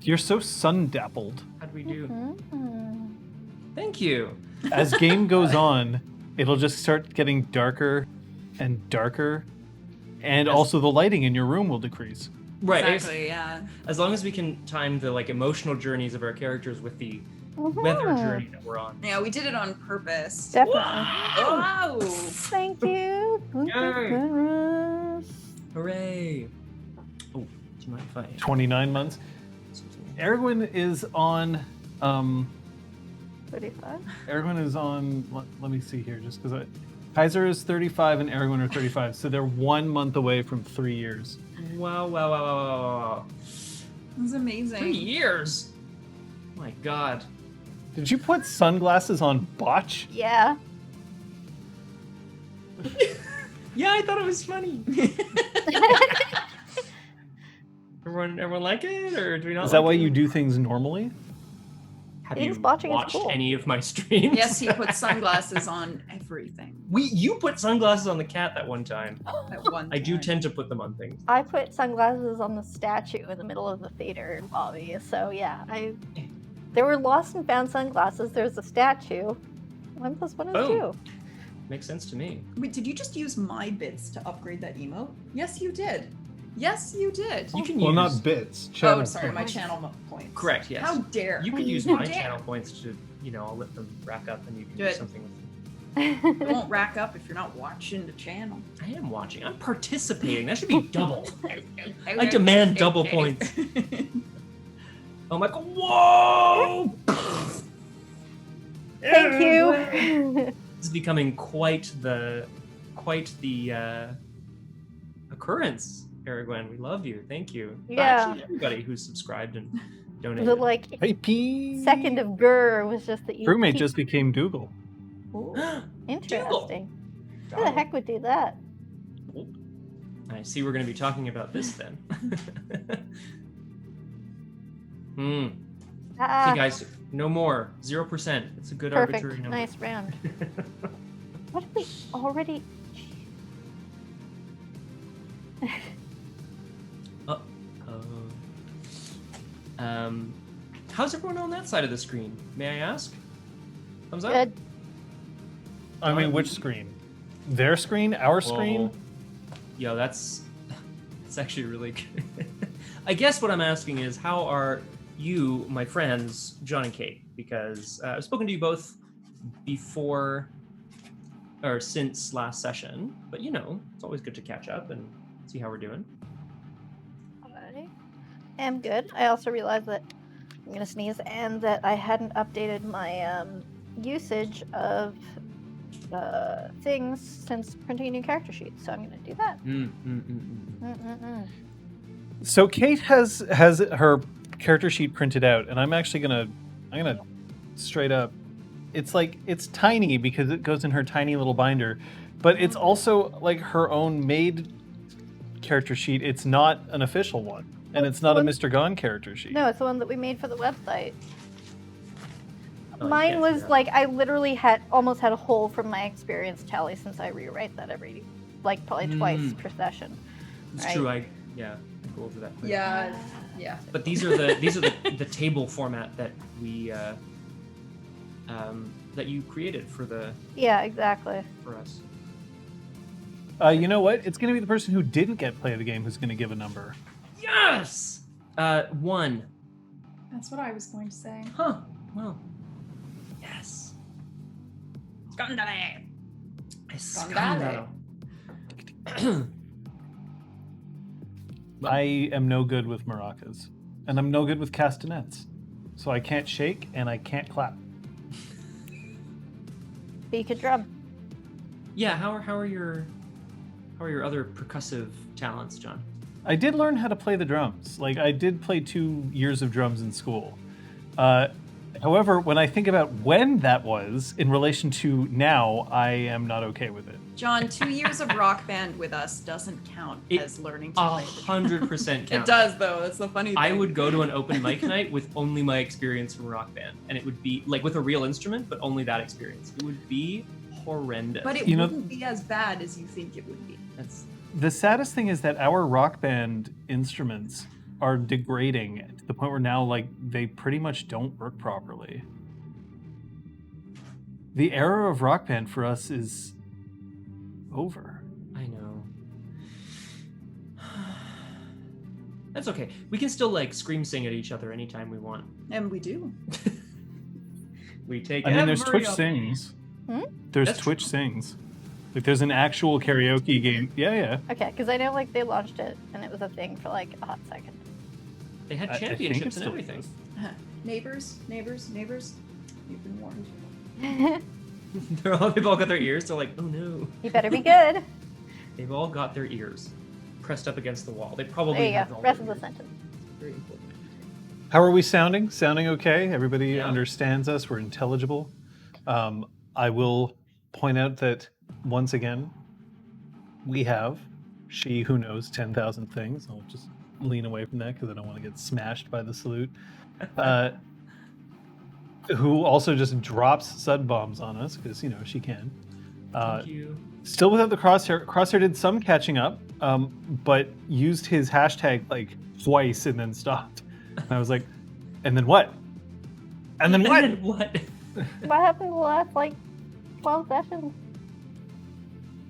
You're so sun-dappled. How'd we do? Mm-hmm. Thank you. As game goes on, it'll just start getting darker and darker, and also the lighting in your room will decrease. Right. Exactly, yeah. As long as we can time the emotional journeys of our characters with the weather journey that we're on. Yeah, we did it on purpose. Definitely. Wow! Thank you. Yay. Hooray! Oh, do you mind if I? 29 months. Aragorn is on. 35. Aragorn is on. Let me see here, just because Kaiser is 35 and Aragorn are 35, so they're 1 month away from 3 years. Wow. That's amazing. 3 years. Oh my God. Did you put sunglasses on Botch? Yeah. Yeah, I thought it was funny. Everyone like it, or do we not? Is that like why it? you do things normally? Have He's you watching, it's watched cool. any of my streams? Yes, he put sunglasses on everything. You put sunglasses on the cat that one time. At one I do time. tend to put them on things. I put sunglasses on the statue in the middle of the theater lobby. So yeah, there were lost and found sunglasses. There's a statue. 1 + 1 is Oh. 2. Makes sense to me. Wait, did you just use my bits to upgrade that emote? Yes, you did. Yes, you did. You can Well, use. not bits. Channel Oh, sorry, my points. channel points. Correct. Yes. How dare You can use How my dare. channel points to, I'll let them rack up, and you can do Good. something with them. It won't rack up if you're not watching the channel. I am watching. I'm participating. That should be double. I demand double points. Oh my God! Whoa! Thank you. This is becoming quite the occurrence, Aragorn. We love you. Thank you. Yeah. Actually, everybody who's subscribed and donated. The Hey, P. second of Grr was just that you. Crewmate just became Dougal. Ooh, interesting. Who the heck would do that? I see. We're going to be talking about this then. Ah, Okay, guys, no more. 0%. It's a good perfect. arbitrary number. Nice round. What did we already? How's everyone on that side of the screen? May I ask? Thumbs up? Good. I mean, which screen? Their screen? Our screen? Yo, that's actually really good. I guess what I'm asking is, how are you, my friends, John and Kate? Because I've spoken to you both before or since last session, but it's always good to catch up and see how we're doing. I am good. I also realized that I'm gonna sneeze, and that I hadn't updated my usage of things since printing a new character sheet. So I'm gonna do that. So Kate has her character sheet printed out, and I'm actually I'm gonna straight up. It's tiny because it goes in her tiny little binder, but it's also like her own made character sheet. It's not an official one, and it's not a Mr. Gone character sheet. No, it's the one that we made for the website. Oh, you Mine can't was do that. like, I literally almost had a hole from my experience tally, since I rewrite that every probably twice per session. It's right? true. I go over that. Quick. Yeah. But these are the table format that we that you created for Yeah, exactly. for us. You know what? It's going to be the person who didn't get play of the game who's going to give a number. Yes. 1. That's what I was going to say. Huh. Well. Yes. Scandale. Scandalo. I am no good with maracas, and I'm no good with castanets, so I can't shake and I can't clap. But you could drum. Yeah. How are your other percussive talents, John? I did learn how to play the drums. Like, I did play 2 years of drums in school. However, when I think about when that was in relation to now, I am not okay with it. John, 2 years of rock band with us doesn't count as learning to play. 100% counts. It does, though. That's the funny thing. I would go to an open mic night with only my experience from rock band, and it would be like with a real instrument, but only that experience. It would be horrendous. But it wouldn't be as bad as you think it would be. That's The saddest thing is that our rock band instruments are degrading to the point where now, like, they pretty much don't work properly. The era of Rock Band for us is over. I know. That's okay. We can still like scream sing at each other anytime we want. And we do. We take. I mean, there's every Twitch op- Sings. Hmm? There's That's Twitch true. Sings. Like, there's an actual karaoke game. Yeah. Okay, because I know like they launched it and it was a thing for like a hot second. They had I think it championships and still everything. is. Neighbors. You've been warned. They've all got their ears. They're like, oh no. You better be good. They've all got their ears pressed up against the wall. They probably There you have go. all Rest of their the ears. sentence. Very important. How are we sounding? Sounding okay? Everybody Yeah. understands us. We're intelligible. I will point out that once again, we have she who knows 10,000 things. I'll just lean away from that because I don't want to get smashed by the salute. Who also just drops sud bombs on us because she can. Thank you. Still without the crosshair. Crosshair did some catching up, but used his hashtag like twice and then stopped. And I was like, and then what? And then what? What? What happened the last like 12 sessions?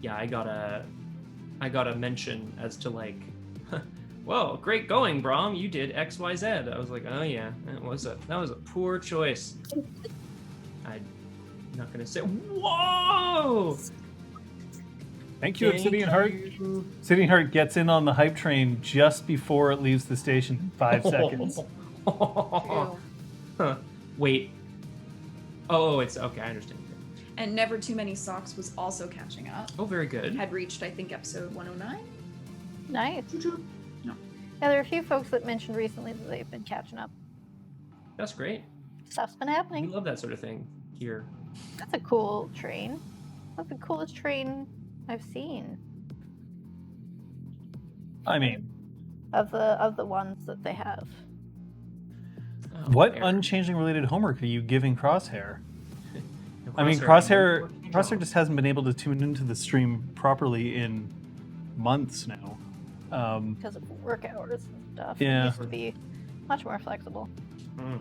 Yeah, I got a mention as to like, well, great going, Brom. You did X, Y, Z. I was like, oh yeah, that was a poor choice. I'm not gonna say. Whoa! Thank you, Obsidian Heart. Obsidian Heart gets in on the hype train just before it leaves the station in 5 seconds. Huh. Wait. Oh, it's okay. I understand. And Never Too Many Socks was also catching up. Oh, very good. Had reached, I think, episode 109. Nice. No. Yeah, there are a few folks that mentioned recently that they've been catching up. That's great. Stuff's been We happening. love that sort of thing here. That's a cool train. That's the coolest train I've seen I mean, of the ones that they have. Oh, what fair. Unchangeling related homework are you giving Crosshair? No, I mean, Crosshair Crosshair just hasn't been able to tune into the stream properly in months now. Because of work hours and stuff. Yeah. It used to be much more flexible. Mm.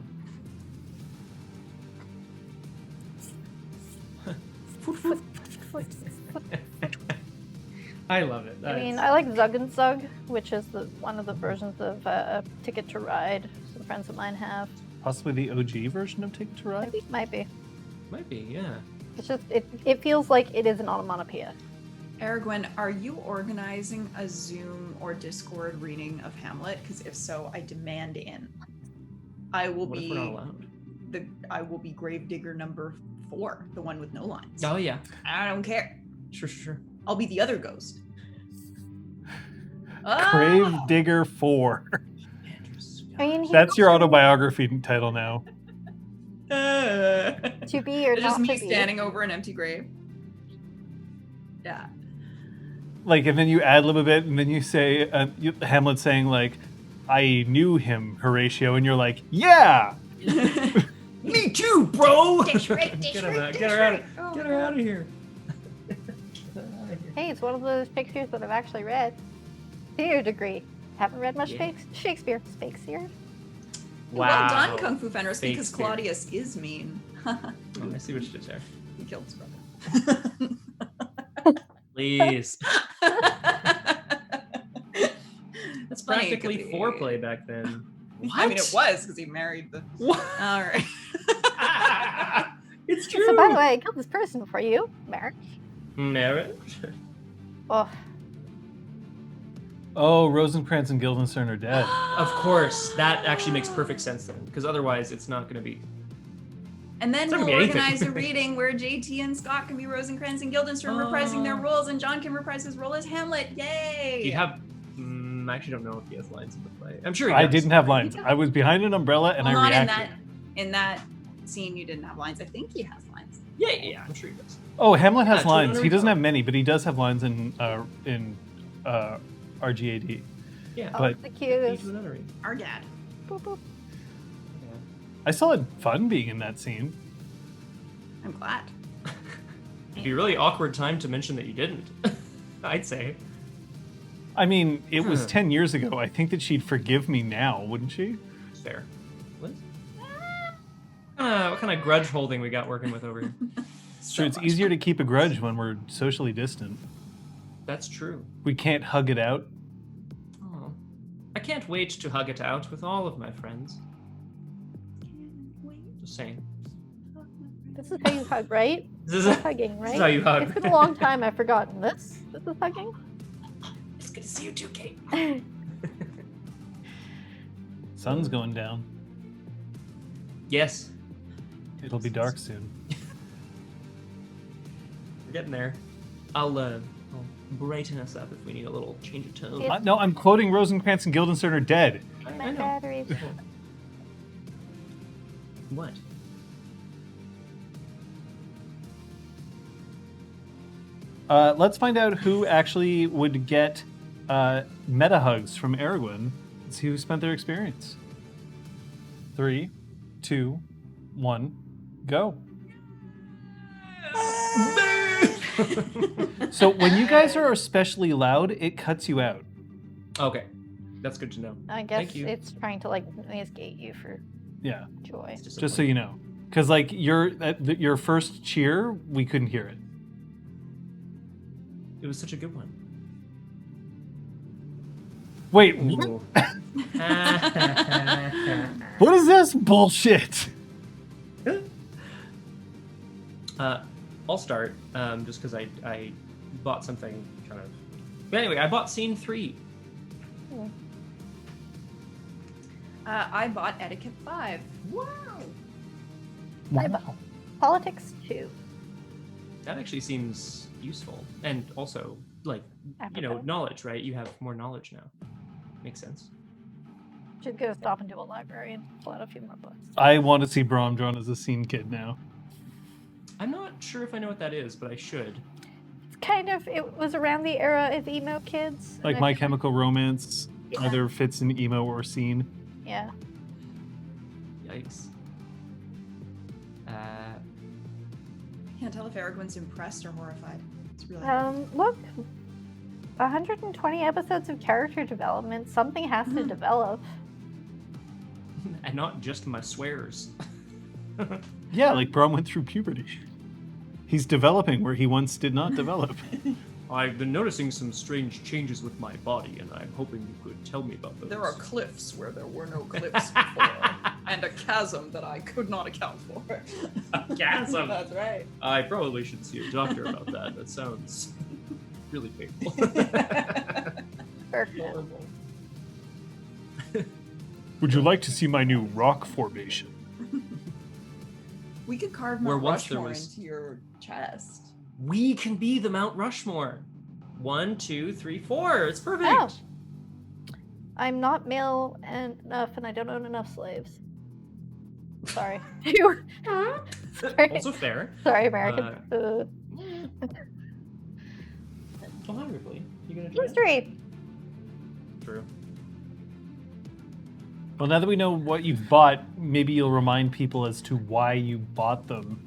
I love it. I mean, I like Zug and Zug, which is one of the versions of Ticket to Ride some friends of mine have. Possibly the OG version of Ticket to I Ride? think it might be. Might be, yeah. It's just, it feels like it is an onomatopoeia. Aragwen, are you organizing a Zoom or Discord reading of Hamlet? Because if so, I demand in. I will What if be we're not allowed? I will be Gravedigger number 4, the one with no lines. Oh yeah. I don't care. Sure. I'll be the other ghost. Grave Digger 4. I mean, he That's your autobiography title now. to be or It's just not me to be. standing over an empty grave. Yeah. Like, and then you ad-lib a bit, and then you say, Hamlet saying, like, I knew him, Horatio, and you're like, yeah! Me too, bro. Dish right, Get her out of here. Hey, it's one of those Shakespeare's that I've actually read. To your degree. Haven't read much Yeah. Shakespeare. Shakespeare? Well done, Kung Fu Fenris, because Shakespeare. Claudius is mean. Oh, I see what you did there. He killed his brother. Please. That's funny, practically 'cause he- foreplay back then. I mean, it was because he married the. What? All right. It's true. So, by the way, I killed this person for you. Marriage. Marriage. Oh, Oh, Rosencrantz and Guildenstern are dead. Of course, that actually makes perfect sense then, because otherwise it's not going to be. And then It's not we'll gonna be anything. organize a reading where JT and Scott can be Rosencrantz and Guildenstern reprising their roles, and John can reprise his role as Hamlet. Yay! Do you have? I actually don't know if he has lines in the play. I'm sure he I does. didn't have lines. I was behind an umbrella and Well, I not reacted. in that scene. You didn't have lines. I think he has lines. Yeah, I'm sure he does. Oh, Hamlet has Yeah, lines. totally He doesn't recall. have many, but he does have lines in RGAD. Yeah. oh, But- the Feed cues. to another read. Our dad. Boop, boop. Yeah. I still had fun being in that scene. I'm glad. It'd be a really awkward time to mention that you didn't. I'd say. I mean, it was 10 years ago. I think that she'd forgive me now, wouldn't she? Fair. What kind of grudge holding we got working with over here? Sure, it's easier to keep a grudge when we're socially distant. That's true. We can't hug it out. Oh, I can't wait to hug it out with all of my friends. Just saying. This is how you hug, right? This This is hugging, right? This is how you hug. It's been a long time. I've forgotten this. This is hugging. It's good to see you too, Kate. Sun's going down. Yes, It'll be dark soon. we're getting there. I'll brighten us up if we need a little change of tone. Yeah. No, I'm quoting Rosencrantz and Guildenstern are dead. My know. batteries. What? Let's find out who actually would get meta hugs from Aragorn. Let's see who spent their experience. 3, 2, 1, go. So when you guys are especially loud, it cuts you out. Okay, that's good to know. I guess Thank you. it's trying to like mitigate you for Yeah, joy. It's just so you know. Because like your first cheer, we couldn't hear it. It was such a good one. Wait, what? Ooh. What is this bullshit? I'll start, just because I bought something kind of... But anyway, I bought Scene 3. I bought Etiquette 5. Wow! Politics 2. That actually seems useful. And also, like, Apropos. knowledge, right? You have more knowledge now. Makes sense. Should go stop into a library and pull out a few more books. I want to see Bromdron as a scene kid now. I'm not sure if I know what that is, but I should. It's kind of, it was around the era of emo kids. Like and My I- Chemical Romance Yeah. either fits in emo or scene. Yeah. Yikes. Can't tell if Aragorn's impressed or horrified. It's really Look, 120 episodes of character development. Something has to develop. And not just my swears. Yeah, like Brom went through puberty. He's developing where he once did not develop. I've been noticing some strange changes with my body, and I'm hoping you could tell me about those. There are cliffs where there were no cliffs before, and a chasm that I could not account for. A chasm? That's right. I probably should see a doctor about that. That sounds really painful. Perfect. Horrible. Would you like to see my new rock formation? We could carve Where Mount once there Rushmore was- into your chest. We can be the Mount Rushmore. 1, 2, 3, 4. It's perfect. Oh. I'm not male enough, and I don't own enough slaves. Sorry. Sorry. Also fair. Sorry, American. Oh, hi, Ripley. You gonna try it? History. True. Well, now that we know what you've bought, maybe you'll remind people as to why you bought them.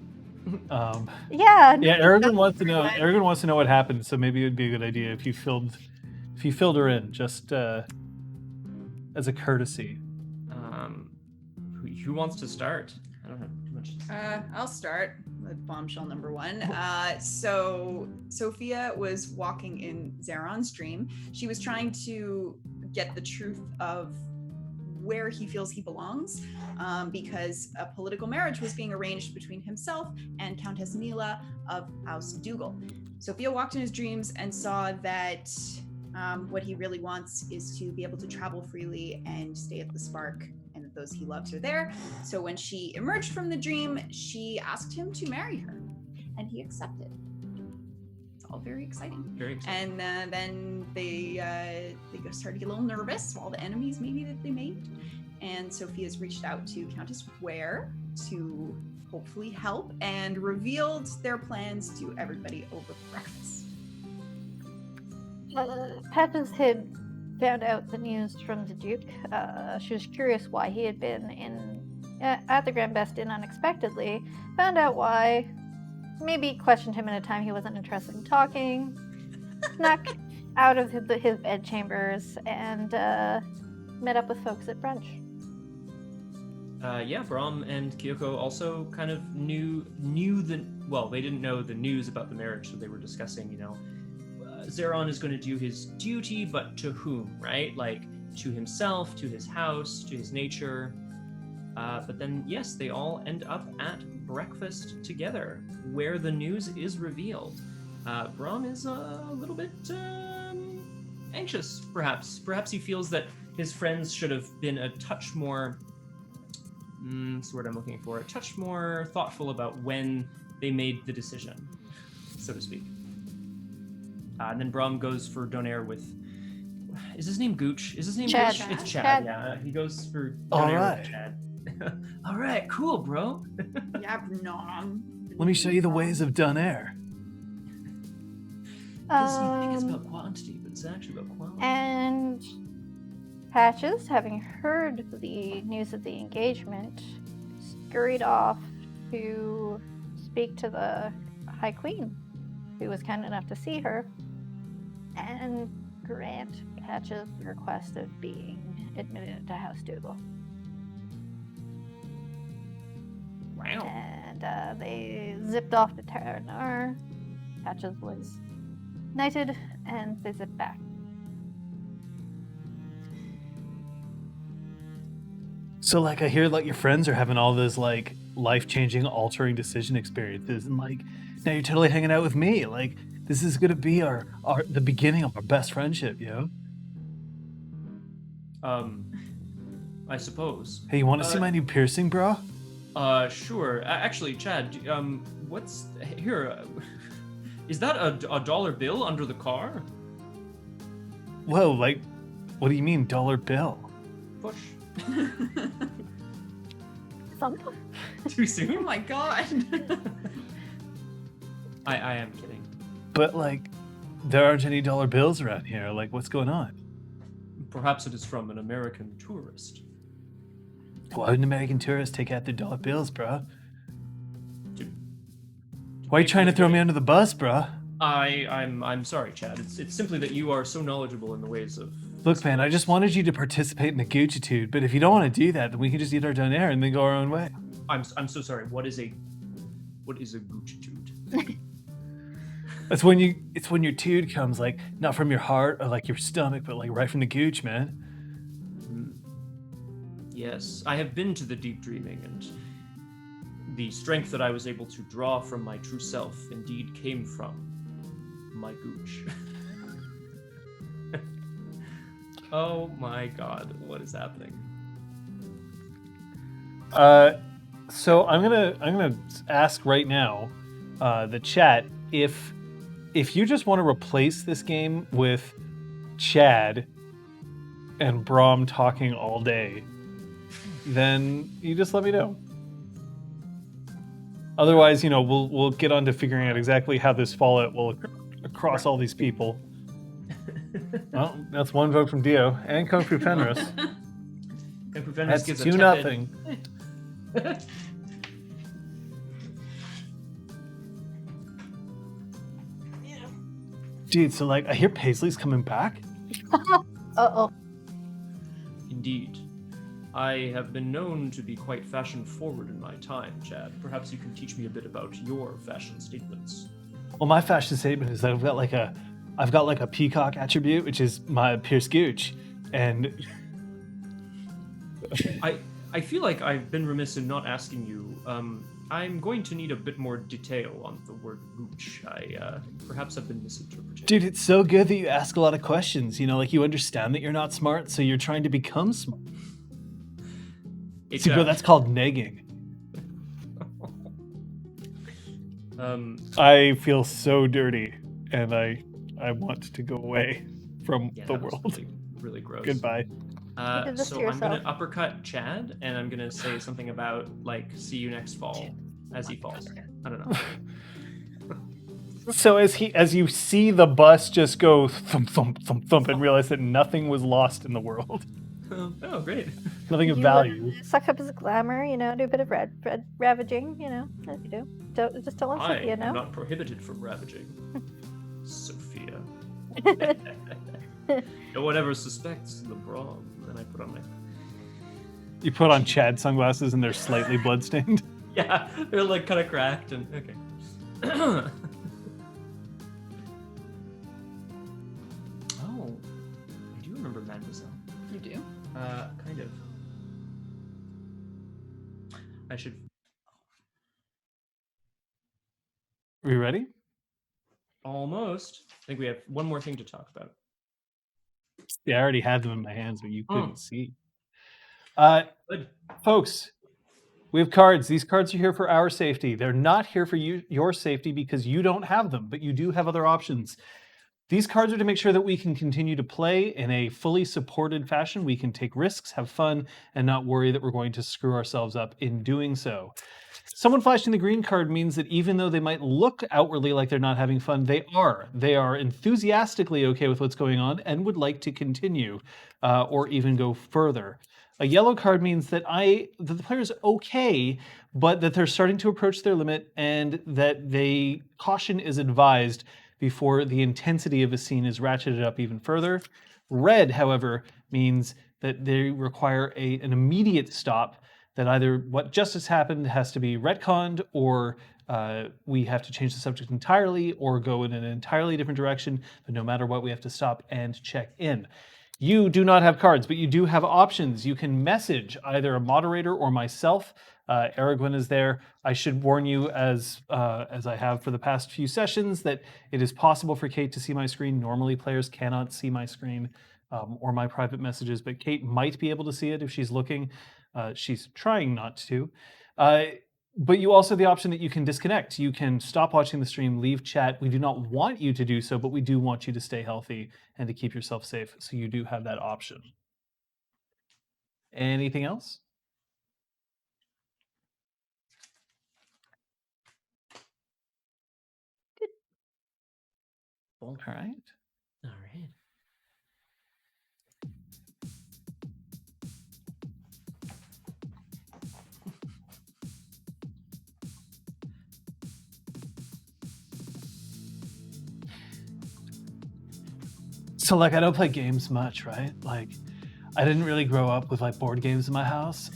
Yeah. Yeah, Aragorn wants to know. Aragorn wants to know what happened, so maybe it would be a good idea if you filled her in, just as a courtesy. Who wants to start? I don't have too much. I'll start with bombshell number 1. So Sophia was walking in Zaron's dream. She was trying to get the truth of where he feels he belongs, because a political marriage was being arranged between himself and Countess Neale of House Dougal. Sophia walked in his dreams and saw that what he really wants is to be able to travel freely and stay at the Spark, and that those he loves are there. So when she emerged from the dream, she asked him to marry her, and he accepted. It's all very exciting. Very exciting. And then they started to get a little nervous, all the enemies maybe that they made. And Sophia's reached out to Countess Ware to hopefully help, and revealed their plans to everybody over breakfast. Patches had found out the news from the Duke. She was curious why he had been at the Grand Best Inn unexpectedly. Found out why. Maybe questioned him in a time he wasn't interested in talking. out of his bed chambers and met up with folks at brunch. Yeah, Brahm and Kyoko also kind of knew they didn't know the news about the marriage, so they were discussing, Zeron is going to do his duty, but to whom, right? Like, to himself, to his house, to his nature. But then, yes, they all end up at breakfast together, where the news is revealed. Brahm is a little bit anxious, perhaps. Perhaps he feels that his friends should have been a touch more, that's the word I'm looking for, a touch more thoughtful about when they made the decision, so to speak. And then Brahm goes for Donaire with, is his name Gooch? Is his name Chad. Gooch? It's Chad, Chad. yeah. He goes for All Donaire right. with Chad. All right, cool, bro. Yeah, nom. Let me show you the ways of Donaire. Because you think it's about quantity, but it's actually about quality. And Patches, having heard the news of the engagement, scurried off to speak to the High Queen, who was kind enough to see her, and grant Patches the request of being admitted to House Dougal. Wow. And they zipped off to Terranar. Patches was knighted, and they zipped back. So, like, I hear, like, your friends are having all those, like, life-changing, altering decision experiences, and, like, now you're totally hanging out with me. Like, this is gonna be the beginning of our best friendship, yo. I suppose. Hey, you want to see my new piercing, bro? Sure. Actually, Chad, what's here? Is that a dollar bill under the car? Whoa, like, what do you mean, dollar bill? Push. Thump. Too Oh soon? my god. I am kidding. But, like, there aren't any dollar bills around here. Like, what's going on? Perhaps it is from an American tourist. Why would an American tourist take out their dollar bills, bro? To Why are you pay trying for to the throw me game. under the bus, bro? I'm sorry, Chad. It's simply that you are so knowledgeable in the ways of. Look, man, I just wanted you to participate in the Gucci-tude, but if you don't want to do that, then we can just eat our donaire and then go our own way. I'm so sorry. What is a Gucci-tude? It's when your tude comes, like, not from your heart or like your stomach, but like right from the gooch, man. Yes, I have been to the deep dreaming, and the strength that I was able to draw from my true self indeed came from my gooch. Oh my god, what is happening? So I'm gonna ask right now, the chat, if you just want to replace this game with Chad and Brahm talking all day, then you just let me know. Otherwise, we'll get on to figuring out exactly how this fallout will across all these people. Well, that's one vote from Dio and Kung Fu Fenris. Kung Fenris That's gives a 2-0. tepid- Dude, so like I hear Paisley's coming back. Uh-oh. Indeed. I have been known to be quite fashion forward in my time, Chad. Perhaps you can teach me a bit about your fashion statements. Well, my fashion statement is that I've got like a peacock attribute, which is my Pierce Gooch, and I feel like I've been remiss in not asking you. I'm going to need a bit more detail on the word gooch. Perhaps I've been misinterpreting. dude, it's so good that you ask a lot of questions. Like you understand that you're not smart, so you're trying to become smart. It's, See, bro, that's called negging. I feel so dirty, and I want to go away from yeah, the that was world. really, really gross. Goodbye. You did this to So I'm gonna yourself. uppercut Chad, and I'm gonna say something about like "see you next fall" as he falls. I don't know. So as you see the bus just go thump thump thump thump and realize that nothing was lost in the world, Oh, great. nothing of You, value. Suck up his glamour, do a bit of red ravaging, as you do. Just don't let I Sophia am know. not prohibited from ravaging. Sophia. No one ever suspects the bra. Then I put on my. You put on Chad sunglasses and they're slightly bloodstained. Yeah, they're like kind of cracked and okay. Oh, I do remember Mademoiselle. You do? Kind of. I should. Are you ready? Almost. I think we have one more thing to talk about. Yeah, I already had them in my hands, but you couldn't see. Good. Folks, we have cards. These cards are here for our safety. They're not here for your safety because you don't have them, but you do have other options. These cards are to make sure that we can continue to play in a fully supported fashion. We can take risks, have fun, and not worry that we're going to screw ourselves up in doing so. Someone flashing the green card means that even though they might look outwardly like they're not having fun, they are. They are enthusiastically okay with what's going on and would like to continue or even go further. A yellow card means that the player's okay, but that they're starting to approach their limit and that caution is advised before the intensity of a scene is ratcheted up even further. Red, however, means that they require an immediate stop, that either what just has happened has to be retconned or we have to change the subject entirely or go in an entirely different direction, but no matter what, we have to stop and check in. You do not have cards, but you do have options. You can message either a moderator or myself. Aragorn is there. I should warn you, as I have for the past few sessions, that it is possible for Kate to see my screen. Normally, players cannot see my screen or my private messages, but Kate might be able to see it if she's looking. She's trying not to. But you also have the option that you can disconnect. You can stop watching the stream, leave chat. We do not want you to do so, but we do want you to stay healthy and to keep yourself safe. So you do have that option. Anything else? Good. All right. All right. So like, I don't play games much, right? Like, I didn't really grow up with like board games in my house.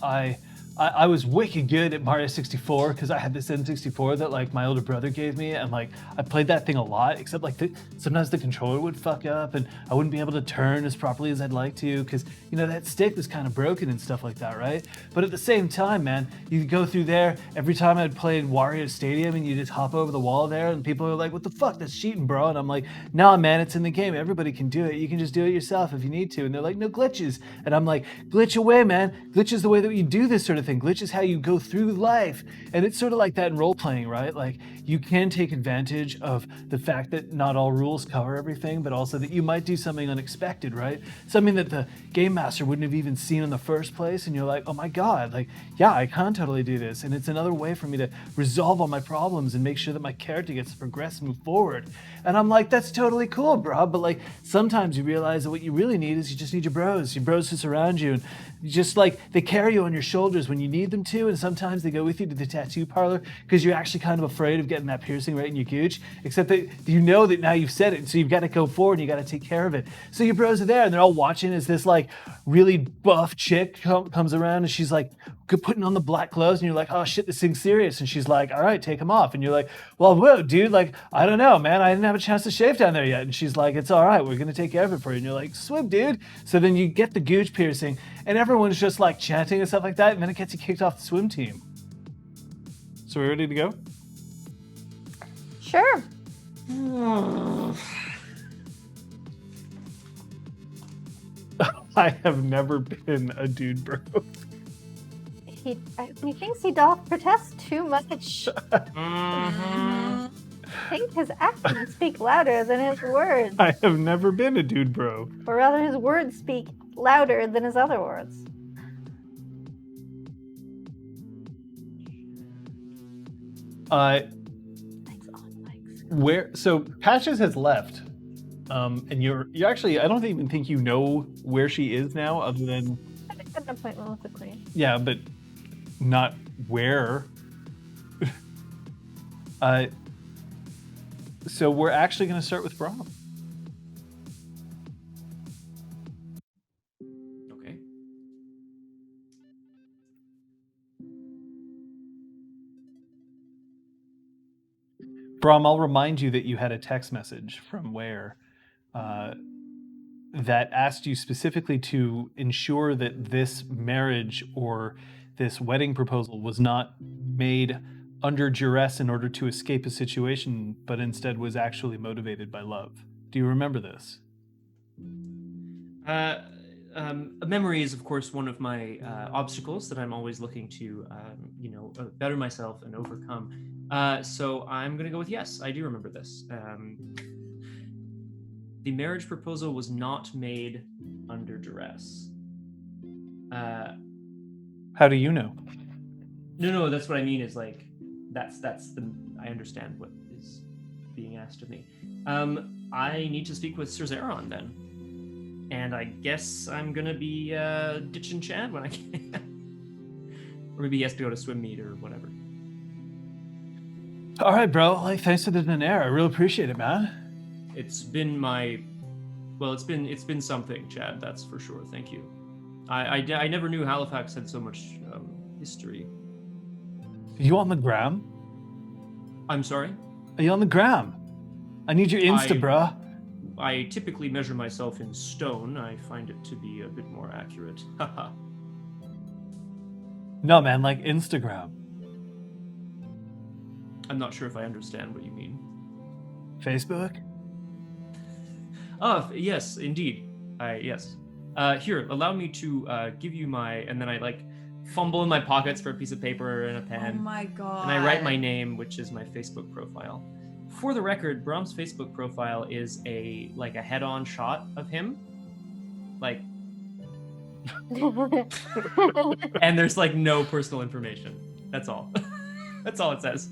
I was wicked good at Mario 64 because I had this N64 that like my older brother gave me, and like I played that thing a lot, except like sometimes the controller would fuck up and I wouldn't be able to turn as properly as I'd like to because, you know, that stick was kind of broken and stuff like that, right? But at the same time, man, you go through there, every time I'd played Wario Stadium and you just hop over the wall there and people are like, what the fuck, that's cheating, bro. And I'm like, nah, man, it's in the game. Everybody can do it. You can just do it yourself if you need to. And they're like, no glitches. And I'm like, glitch away, man. Glitch is the way that you do this sort of thing. Glitch is how you go through life. And it's sort of like that in role playing, right? Like, you can take advantage of the fact that not all rules cover everything, but also that you might do something unexpected, right? Something that the game master wouldn't have even seen in the first place. And you're like, oh my God, like, yeah, I can totally do this. And it's another way for me to resolve all my problems and make sure that my character gets to progress and move forward. And I'm like, that's totally cool, bro. But like, sometimes you realize that what you really need is you just need your bros to surround you. And just like, they carry you on your shoulders when you need them to. And sometimes they go with you to the tattoo parlor because you're actually kind of afraid of getting that piercing right in your gooch. Except that you know that now you've said it. So you've got to go forward and you got to take care of it. So your bros are there and they're all watching as this like really buff chick comes around and she's like putting on the black clothes and you're like, oh shit, this thing's serious. And she's like, all right, take them off. And you're like, well, whoa, dude, like, I don't know, man. I didn't have a chance to shave down there yet. And she's like, it's all right. We're going to take care of it for you. And you're like, swim, dude. So then you get the gooch piercing and everyone's just like chanting and stuff like that. And then it gets you kicked off the swim team. So we're ready to go? Sure. I have never been a dude bro. He thinks he doth protest too much. Mm-hmm. I think his actions speak louder than his words. I have never been a dude bro. Or rather, his words speak louder than his other words. So Patches has left. And you're actually, I don't even think you know where she is now, other than I had an appointment with the queen. yeah, but not where. So we're actually going to start with Brahm. Brom, I'll remind you that you had a text message from Ware that asked you specifically to ensure that this marriage or this wedding proposal was not made under duress in order to escape a situation, but instead was actually motivated by love. Do you remember this? Memory is, of course, one of my obstacles that I'm always looking to, better myself and overcome. So I'm going to go with yes, I do remember this. The marriage proposal was not made under duress. How do you know? No, that's what I mean is like, that's the, I understand what is being asked of me. I need to speak with Sir Zeron then. And I guess I'm gonna be ditching Chad when I can. Or maybe he has to go to swim meet or whatever. All right, bro. Like, thanks for the dinner. I really appreciate it, man. It's been it's been something, Chad. That's for sure. Thank you. I never knew Halifax had so much history. Are you on the gram? I'm sorry? Are you on the gram? I need your Insta, bruh. I typically measure myself in stone. I find it to be a bit more accurate. Haha. No, man, like Instagram. I'm not sure if I understand what you mean. Facebook? Yes, indeed. Yes. Here, allow me to give you my... And then I, fumble in my pockets for a piece of paper and a pen. Oh my god. And I write my name, which is my Facebook profile. For the record, Brahm's Facebook profile is a head-on shot of him. And there's, no personal information. That's all. That's all it says.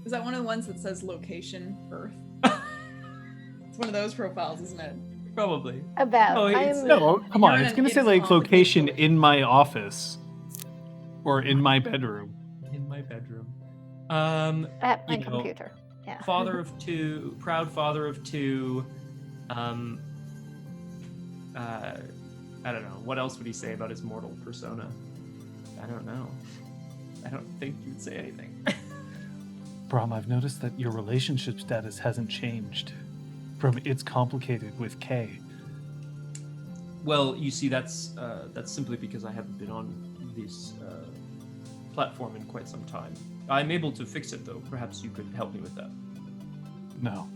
Is that one of the ones that says location, Earth? It's one of those profiles, isn't it? Probably. About. No, come on. You're It's in going to say, an location Facebook. in my office. Or in my bedroom. In my bedroom. At my you know, computer. Yeah. Father of two, proud father of two. I don't know. What else would he say about his mortal persona? I don't know. I don't think he would say anything. Brahm, I've noticed that your relationship status hasn't changed from it's complicated with K. Well, you see, that's simply because I haven't been on this platform in quite some time. I'm able to fix it, though. Perhaps you could help me with that. No.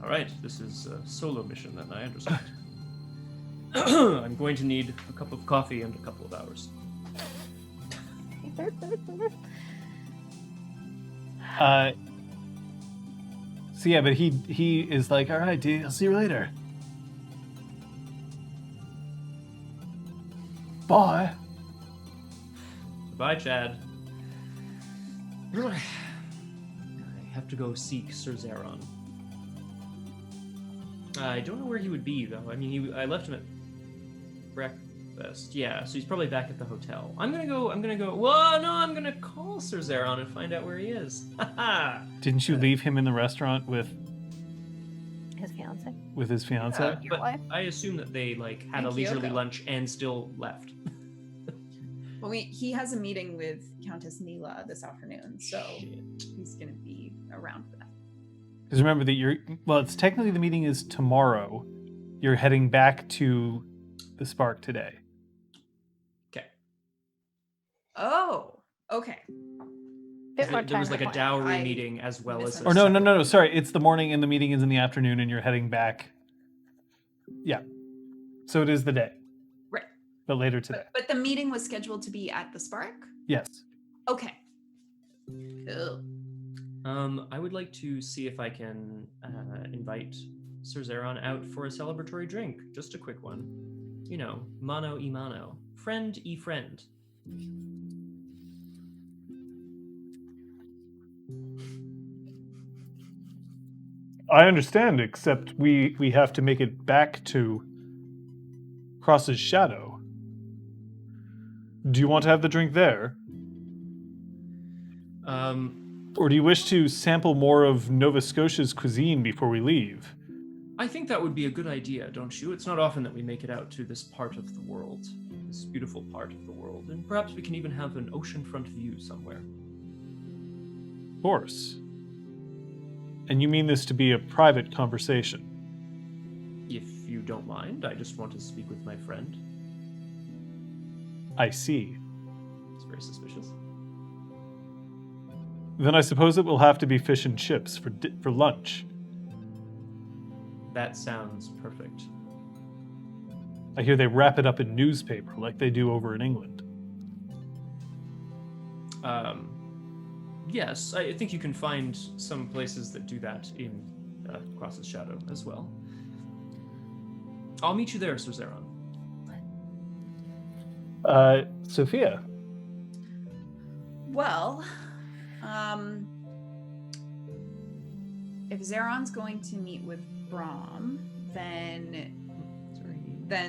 All right, this is a solo mission, then. I understand. I'm going to need a cup of coffee and a couple of hours. So yeah, but he is like, all right, dude, I'll see you later. Bye. Goodbye, Chad. I have to go seek Sir Zeron. I don't know where he would be, though. I mean, I left him at breakfast. Yeah, so he's probably back at the hotel. I'm gonna go. Well, no, I'm gonna call Sir Zeron and find out where he is. Didn't you leave him in the restaurant with His fiance. his fiance? Yeah, Your but wife? I assume that they had And a leisurely Kyoko. lunch and still left. Well, he has a meeting with Countess Neale this afternoon, so Shit. he's going to be around for that. Because remember that it's technically the meeting is tomorrow. You're heading back to the Spark today. Okay. Oh, okay. Bit more There was time a to plan. dowry I meeting as well as. misunderstood. Or no. Sorry, it's the morning and the meeting is in the afternoon, and you're heading back. Yeah. So it is the day, Right. but later today. But the meeting was scheduled to be at the Spark? Yes. Okay. Cool. I would like to see if I can invite Sir Zeron out for a celebratory drink. Just a quick one. You know, mano y mano. Friend y friend. I understand, except we have to make it back to Cross's Shadow. Do you want to have the drink there? Or do you wish to sample more of Nova Scotia's cuisine before we leave? I think that would be a good idea, don't you? It's not often that we make it out to this part of the world. This beautiful part of the world. And perhaps we can even have an oceanfront view somewhere. Of course. And you mean this to be a private conversation? If you don't mind, I just want to speak with my friend. I see. It's very suspicious. Then I suppose it will have to be fish and chips for lunch. That sounds perfect. I hear they wrap it up in newspaper like they do over in England. Yes, I think you can find some places that do that in Cross's Shadow as well. I'll meet you there, Sir Zeron. Sophia. Well, if Zeron's going to meet with Brahm, then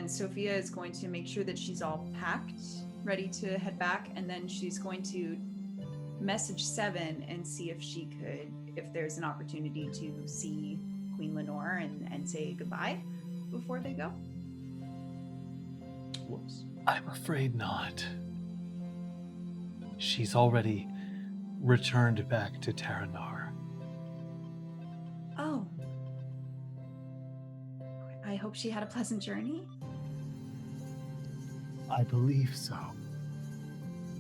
Sophia is going to make sure that she's all packed, ready to head back, and then she's going to message Seven and see if there's an opportunity to see Queen Lenore and say goodbye before they go. Whoops. I'm afraid not. She's already returned back to Terranar. Oh. I hope she had a pleasant journey. I believe so.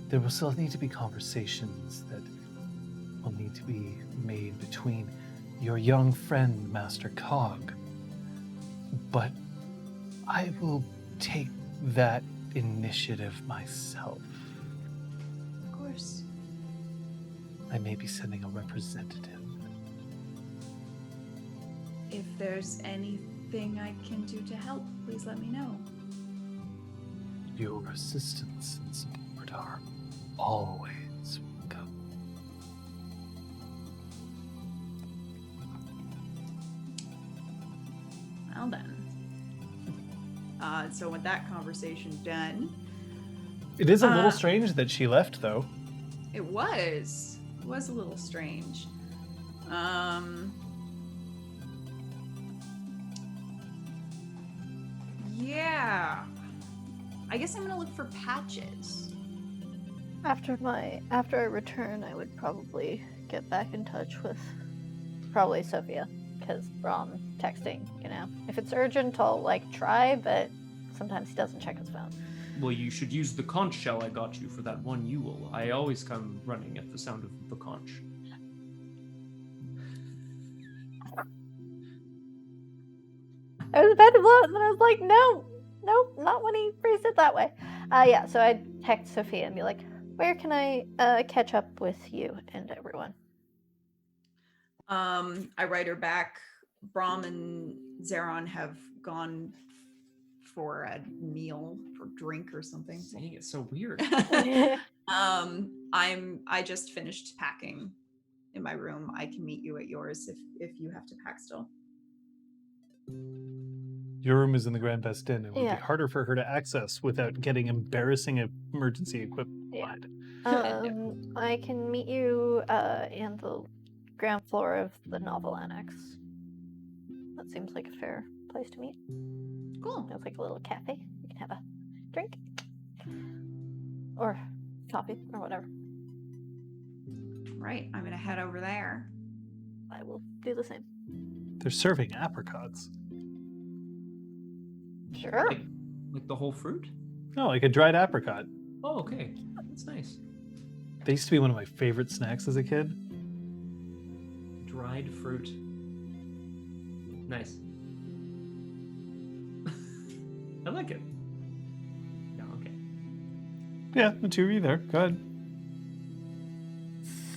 There will still need to be conversations that will need to be made between your young friend, Master Cog. But I will take that initiative myself. Of course. I may be sending a representative. If there's anything I can do to help, please let me know. Your assistance and support are always welcome. Well then. So with that conversation done, It is a little strange that she left, though. it was a little strange. Yeah. I guess I'm gonna look for Patches. After I return, I would probably get back in touch with probably Sophia, because Brahm texting, If it's urgent, I'll try, but sometimes he doesn't check his phone. Well, you should use the conch shell I got you for that one Yule. I always come running at the sound of the conch. I was about to blow it, and then I was like, nope, not when he phrased it that way. Yeah, so I'd text Sophia and be like, where can I catch up with you and everyone? I write her back. Brahm and Zeron have gone for a meal, for drink or something. Dang, it's so weird. I just finished packing in my room. I can meet you at yours if you have to pack still. Your room is in the Grand Best Inn. It would Yeah. be harder for her to access without getting embarrassing emergency equipment. Yeah. I can meet you in the ground floor of the Novel Annex. That seems like a fair place to meet. Cool. It's like a little cafe. You can have a drink. Or coffee, or whatever. Right, I'm gonna head over there. I will do the same. They're serving apricots. Sure. Like the whole fruit? No, like a dried apricot. Oh, okay. That's nice. They used to be one of my favorite snacks as a kid. Dried fruit. Nice. I like it. No, okay. Yeah, the two of you there. Go ahead.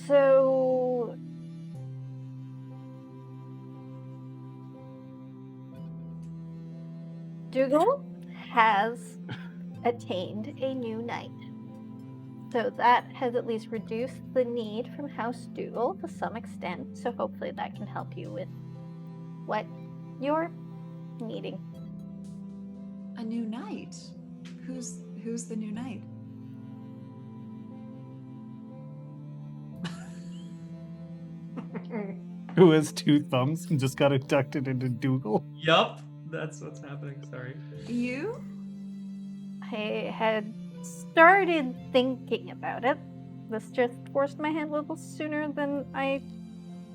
So... Dougal has attained a new knight. So that has at least reduced the need from House Dougal to some extent. So hopefully that can help you with what you're needing. A new knight? Who's the new knight? Who has two thumbs and just got inducted into Dougal? Yup. That's what's happening. Sorry. You? I had started thinking about it. This just forced my hand a little sooner than I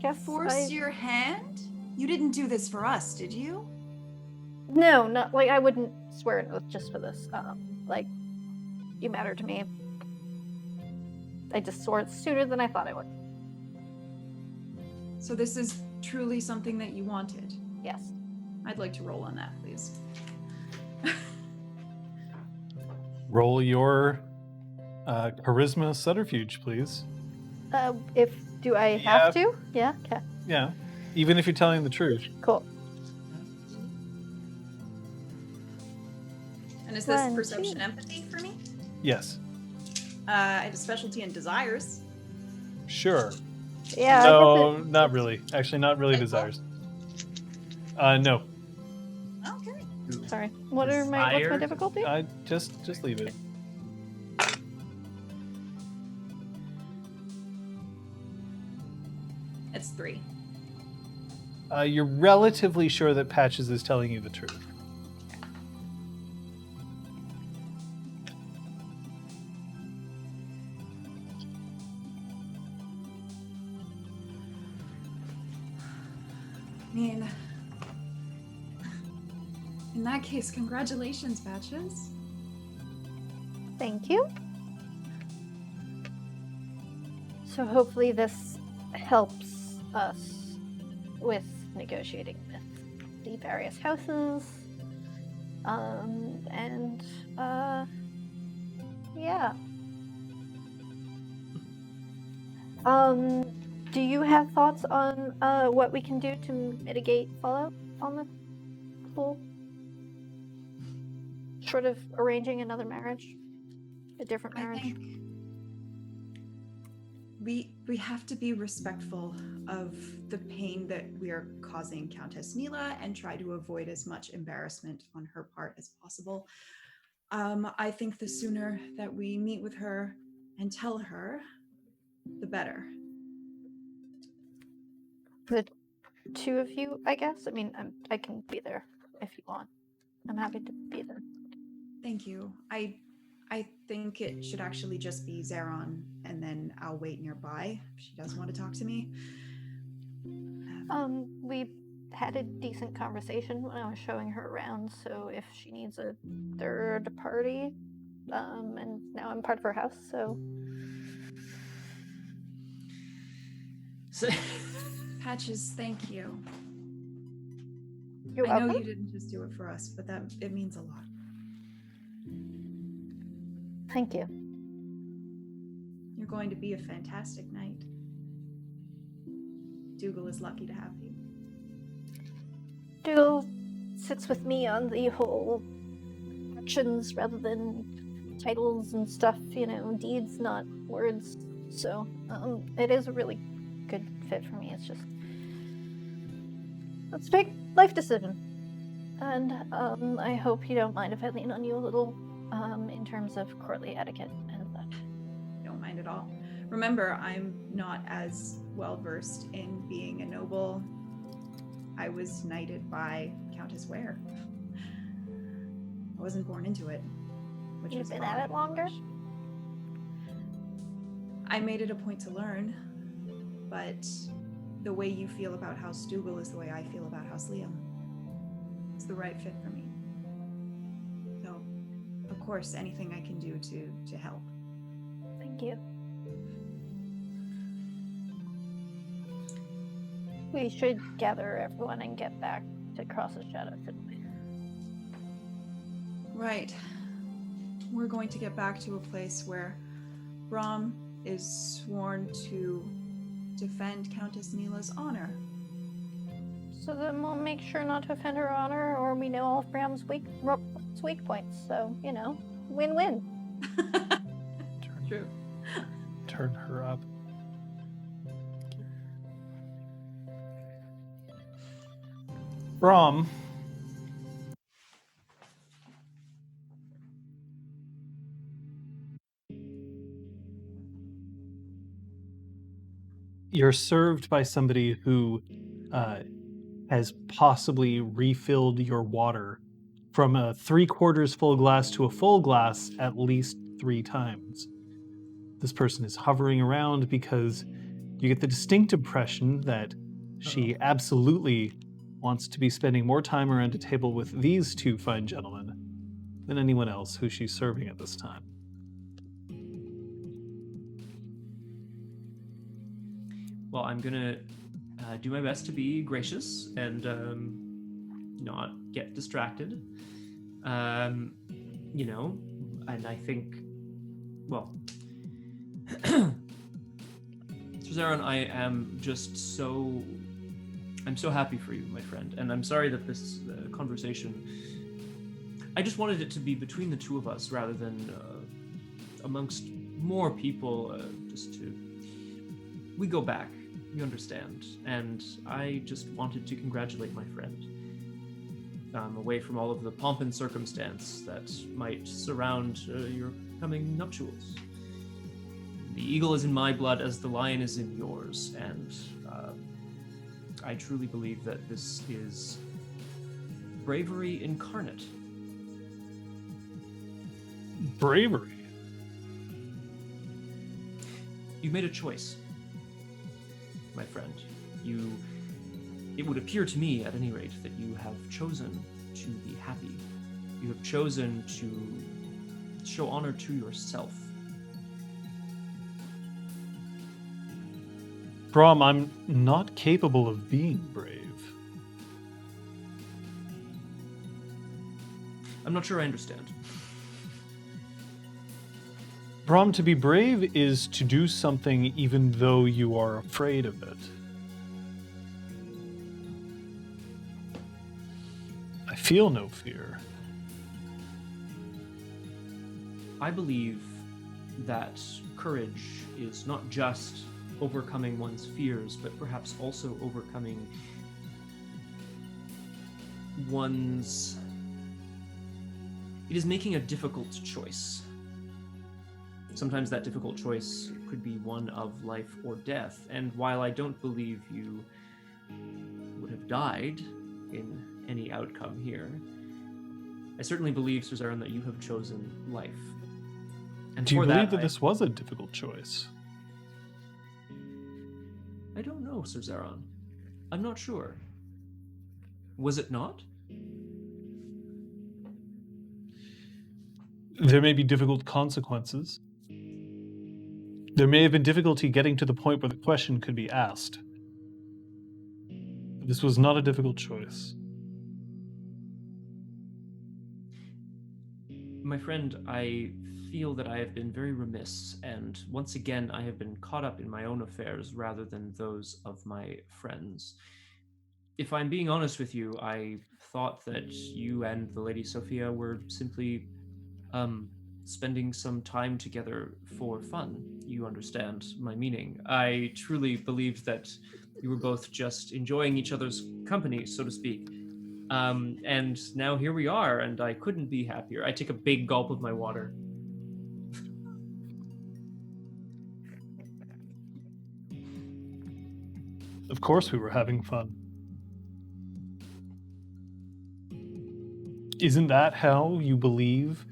guess Force your hand? You didn't do this for us, did you? No, not like I wouldn't swear an oath just for this. Like, you matter to me. I just swore it sooner than I thought I would. So this is truly something that you wanted. Yes. I'd like to roll on that, please. Roll your charisma subterfuge, please. Do I have to? Yeah. Okay. Yeah, even if you're telling the truth. Cool. And is this 1, perception 2. empathy for me? Yes. I have a specialty in desires. Sure. Yeah. No, not really. Actually, not really desires. No. Okay. Sorry. What's my Desires? difficulty? Just leave it. It's 3. You're relatively sure that Patches is telling you the truth. I mean, in that case, congratulations, Patches. Thank you. So hopefully this helps us with negotiating with the various houses. Yeah. Do you have thoughts on what we can do to mitigate fallout on the pool? Short of arranging another marriage? A different marriage? I think we have to be respectful of the pain that we are causing Countess Neale and try to avoid as much embarrassment on her part as possible. I think the sooner that we meet with her and tell her, the better. The two of you, I guess? I mean, I can be there if you want. I'm happy to be there. Thank you. I think it should actually just be Zeron, and then I'll wait nearby if she does want to talk to me. We had a decent conversation when I was showing her around, so if she needs a third party, and now I'm part of her house, so... Patches, thank you. You're I know welcome. you didn't just do it for us, but it means a lot. Thank you. You're going to be a fantastic knight. Dougal is lucky to have you. Dougal sits with me on the whole actions rather than titles and stuff, deeds, not words. So, it is a really good fit for me. It's just, let's make life decision. And, I hope you don't mind if I lean on you a little, in terms of courtly etiquette and such. Don't mind at all. Remember, I'm not as well versed in being a noble. I was knighted by Countess Ware. I wasn't born into it. You've been at it longer? I made it a point to learn, but the way you feel about House Dougal is the way I feel about House Liam. It's the right fit for me. So, of course, anything I can do to help. Thank you. We should gather everyone and get back to Cross the Shadow, shouldn't we? Right. We're going to get back to a place where Brom is sworn to defend Countess Neela's honor. So then we'll make sure not to offend her honor, or we know all of Bram's weak points. So, win-win. True. Turn her up. Brom. You're served by somebody who has possibly refilled your water from a 3/4 full glass to a full glass at least 3 times. This person is hovering around because You get the distinct impression that she absolutely wants to be spending more time around a table with these two fine gentlemen than anyone else who she's serving at this time. Well, I'm gonna do my best to be gracious and not get distracted. You know, and I think, well, Zeron, I'm so happy for you, my friend, and I'm sorry that this conversation, I just wanted it to be between the two of us rather than amongst more people, we go back, you understand, and I just wanted to congratulate my friend. Away from all of the pomp and circumstance that might surround your coming nuptials. The eagle is in my blood as the lion is in yours, and I truly believe that this is bravery incarnate. Bravery? You've made a choice, my friend. It would appear to me, at any rate, that you have chosen to be happy. You have chosen to show honor to yourself. Brahm, I'm not capable of being brave. I'm not sure I understand. Brahm, to be brave is to do something even though you are afraid of it. I feel no fear. I believe that courage is not just overcoming one's fears, but perhaps also overcoming one's... It is making a difficult choice. Sometimes that difficult choice could be one of life or death, and while I don't believe you would have died in any outcome here, I certainly believe, Sir Zeron, that you have chosen life. And do you for believe that I- this was a difficult choice? I don't know, Sir Zeron. I'm not sure. Was it not? There may be difficult consequences. There may have been difficulty getting to the point where the question could be asked. This was not a difficult choice. My friend, I feel that I have been very remiss, and once again I have been caught up in my own affairs rather than those of my friends. If I'm being honest with you, I thought that you and the Lady Sophia were simply spending some time together for fun. You understand my meaning. I truly believed that you were both just enjoying each other's company, so to speak. And now here we are, and I couldn't be happier. I take a big gulp of my water. Of course we were having fun. Isn't that how you believe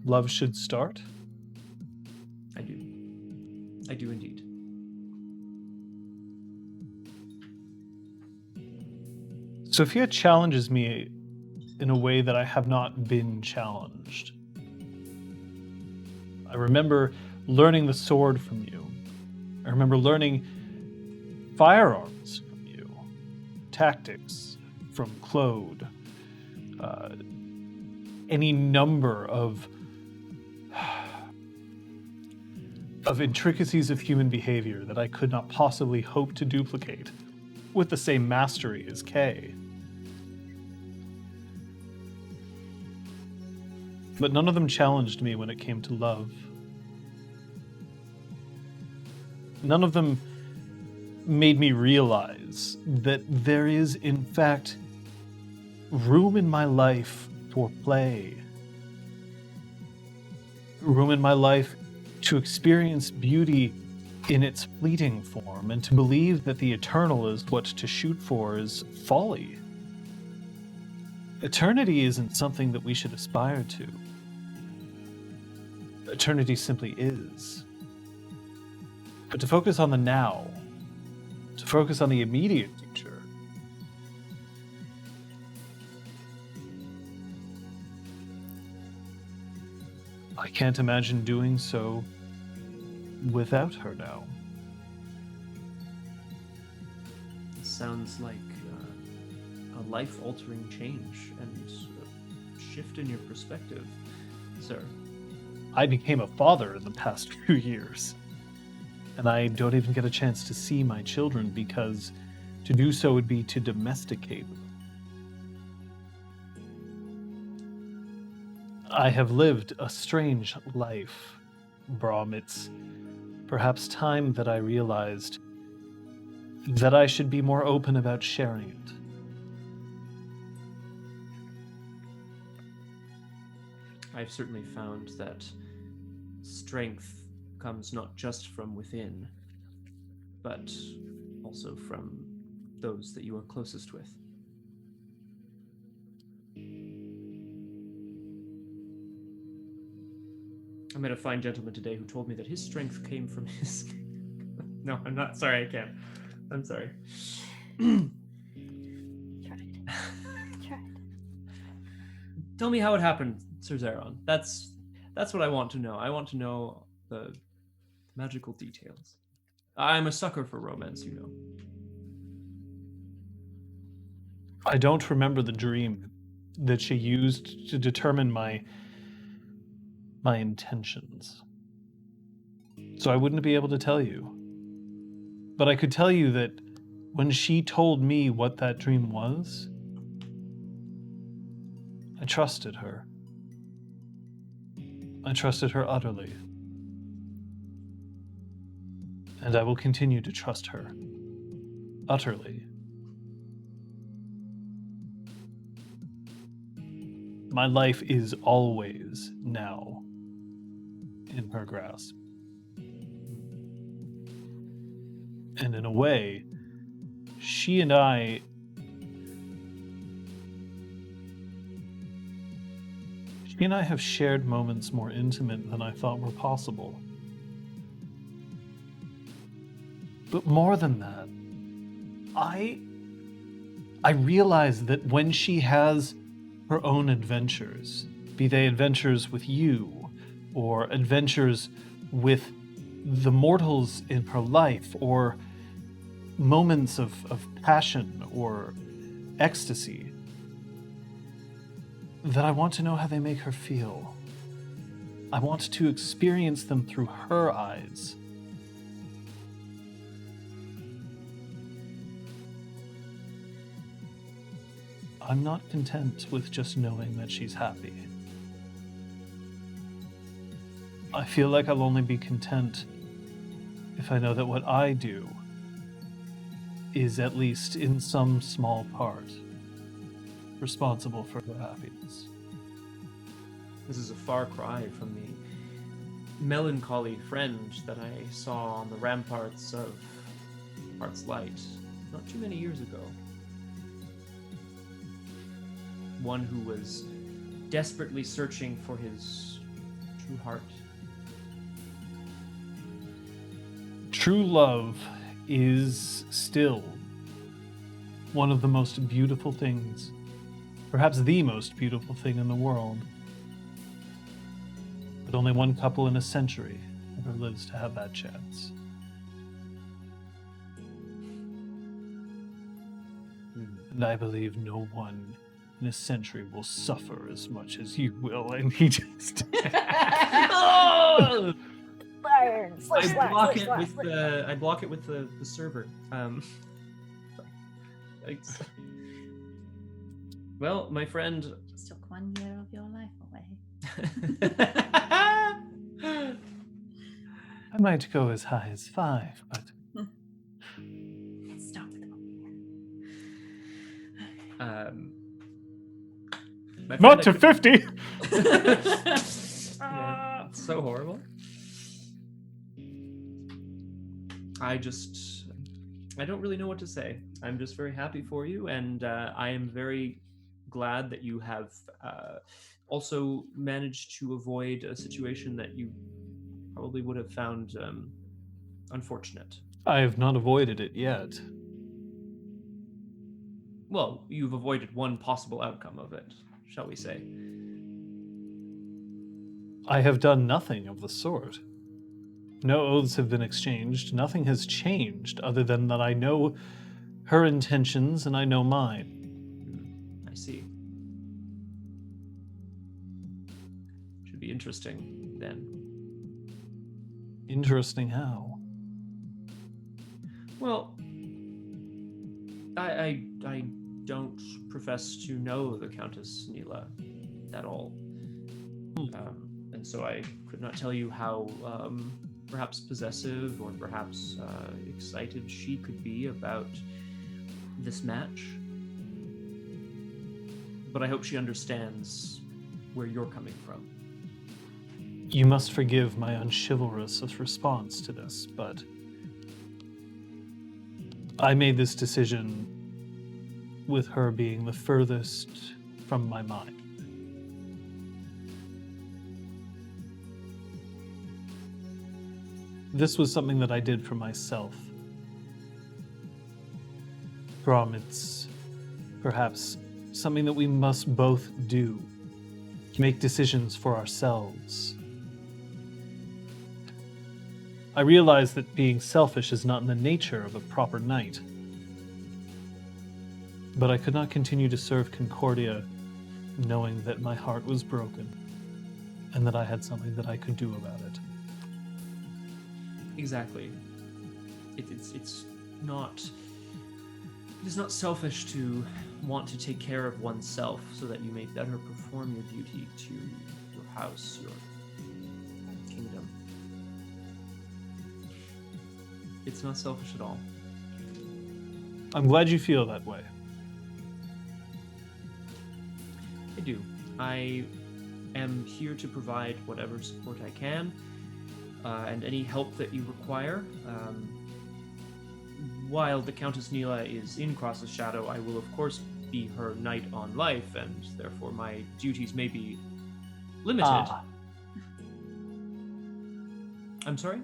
love should start? I do. I do indeed. Sophia challenges me in a way that I have not been challenged. I remember learning the sword from you. I remember learning firearms from you, tactics from Claude, any number of intricacies of human behavior that I could not possibly hope to duplicate with the same mastery as Kay. But none of them challenged me when it came to love. None of them made me realize that there is, in fact, room in my life for play. Room in my life to experience beauty in its fleeting form, and to believe that the eternal is what to shoot for is folly. Eternity isn't something that we should aspire to. Eternity simply is. But to focus on the now, focus on the immediate future. I can't imagine doing so without her now. It sounds like a life-altering change and a shift in your perspective, sir. I became a father in the past few years, and I don't even get a chance to see my children because to do so would be to domesticate them. I have lived a strange life, Brom. It's perhaps time that I realized that I should be more open about sharing it. I've certainly found that strength comes not just from within, but also from those that you are closest with. I met a fine gentleman today who told me that his strength came from his... No, I'm not. Sorry, I can't. I'm sorry. Tried. Tried. Tell me how it happened, Sir Zeron. That's what I want to know. I want to know the magical details. I'm a sucker for romance, you know. I don't remember the dream that she used to determine my intentions. So I wouldn't be able to tell you. But I could tell you that when she told me what that dream was, I trusted her. I trusted her utterly. And I will continue to trust her utterly. My life is always now in her grasp. And in a way, she and I have shared moments more intimate than I thought were possible. But more than that, I realize that when she has her own adventures, be they adventures with you, or adventures with the mortals in her life, or moments of passion or ecstasy, that I want to know how they make her feel. I want to experience them through her eyes. I'm not content with just knowing that she's happy. I feel like I'll only be content if I know that what I do is, at least in some small part, responsible for her happiness. This is a far cry from the melancholy friend that I saw on the ramparts of Heart's Light not too many years ago. One who was desperately searching for his true heart. True love is still one of the most beautiful things, perhaps the most beautiful thing in the world. But only one couple in a century ever lives to have that chance. And I believe no one in a century will suffer as much as you will, and he just... Oh! Burn! I block it with the server. Thanks. Well, my friend... Just took 1 year of your life away. I might go as high as 5, but... Let's start with the Not to 50! Yeah, it's so horrible. I don't really know what to say. I'm just very happy for you, and I am very glad that you have also managed to avoid a situation that you probably would have found unfortunate. I have not avoided it yet. well, you've avoided one possible outcome of it, shall we say. I have done nothing of the sort. No oaths have been exchanged. Nothing has changed other than that I know her intentions and I know mine. I see. Should be interesting then. Interesting how? Well, I don't profess to know the Countess Neale at all. And so I could not tell you how perhaps possessive or perhaps excited she could be about this match. But I hope she understands where you're coming from. You must forgive my unchivalrous response to this, but I made this decision with her being the furthest from my mind. This was something that I did for myself. Grom, it's perhaps something that we must both do. Make decisions for ourselves. I realize that being selfish is not in the nature of a proper knight. But I could not continue to serve Concordia knowing that my heart was broken and that I had something that I could do about it. Exactly. It is not selfish to want to take care of oneself so that you may better perform your duty to your house, your kingdom. It's not selfish at all. I'm glad you feel that way. I do. I am here to provide whatever support I can, and any help that you require. While the Countess Neale is in Cross's shadow, I will of course be her knight on life, and therefore my duties may be limited. I'm sorry?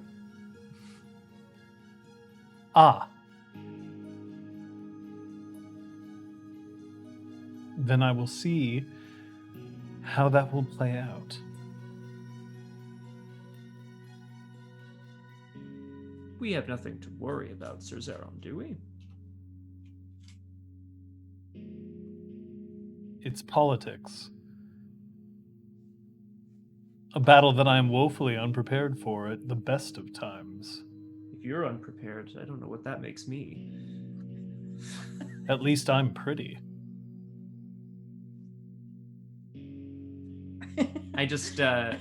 Then I will see how that will play out. We have nothing to worry about, Sir Zeron, do we? It's politics. A battle that I am woefully unprepared for at the best of times. If you're unprepared, I don't know what that makes me. At least I'm pretty. I just, I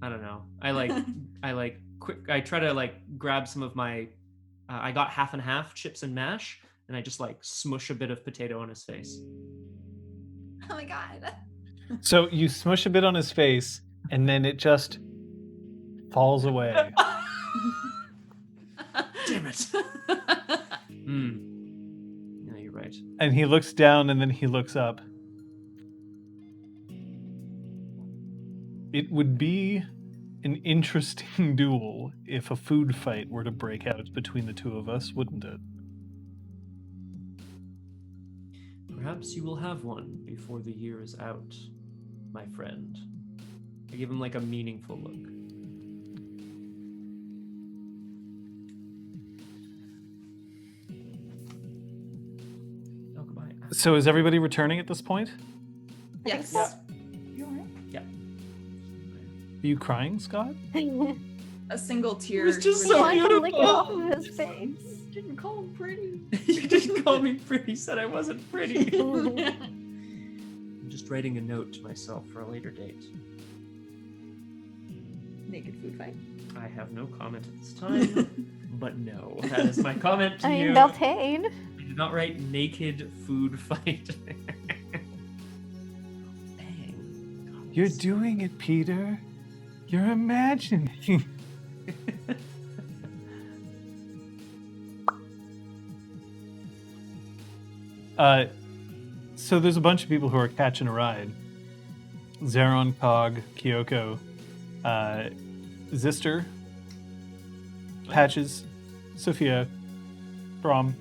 don't know. I try to grab some of my, I got half and half chips and mash, and I just smush a bit of potato on his face. Oh my god. So you smush a bit on his face, and then it just falls away. Damn it. Yeah, you're right. And he looks down, and then he looks up. It would be an interesting duel if a food fight were to break out between the two of us, wouldn't it? Perhaps you will have one before the year is out, my friend. I give him a meaningful look. Oh, goodbye. So is everybody returning at this point? Yes. Yeah. You all right? Yeah. Are you crying, Scott? A single tear. was just really- so I can lick it beautiful. off of his face. Didn't call him pretty. You didn't call me pretty, said I wasn't pretty. I'm just writing a note to myself for a later date. Naked food fight. I have no comment at this time, but no, that is my comment to I mean, you. Beltane. I did not write naked food fight. Dang. God, You're this- doing it, Peter. You're imagining. So there's a bunch of people who are catching a ride. Zeron, Cog, Kyoko, Zister, Patches, Sophia, Brom.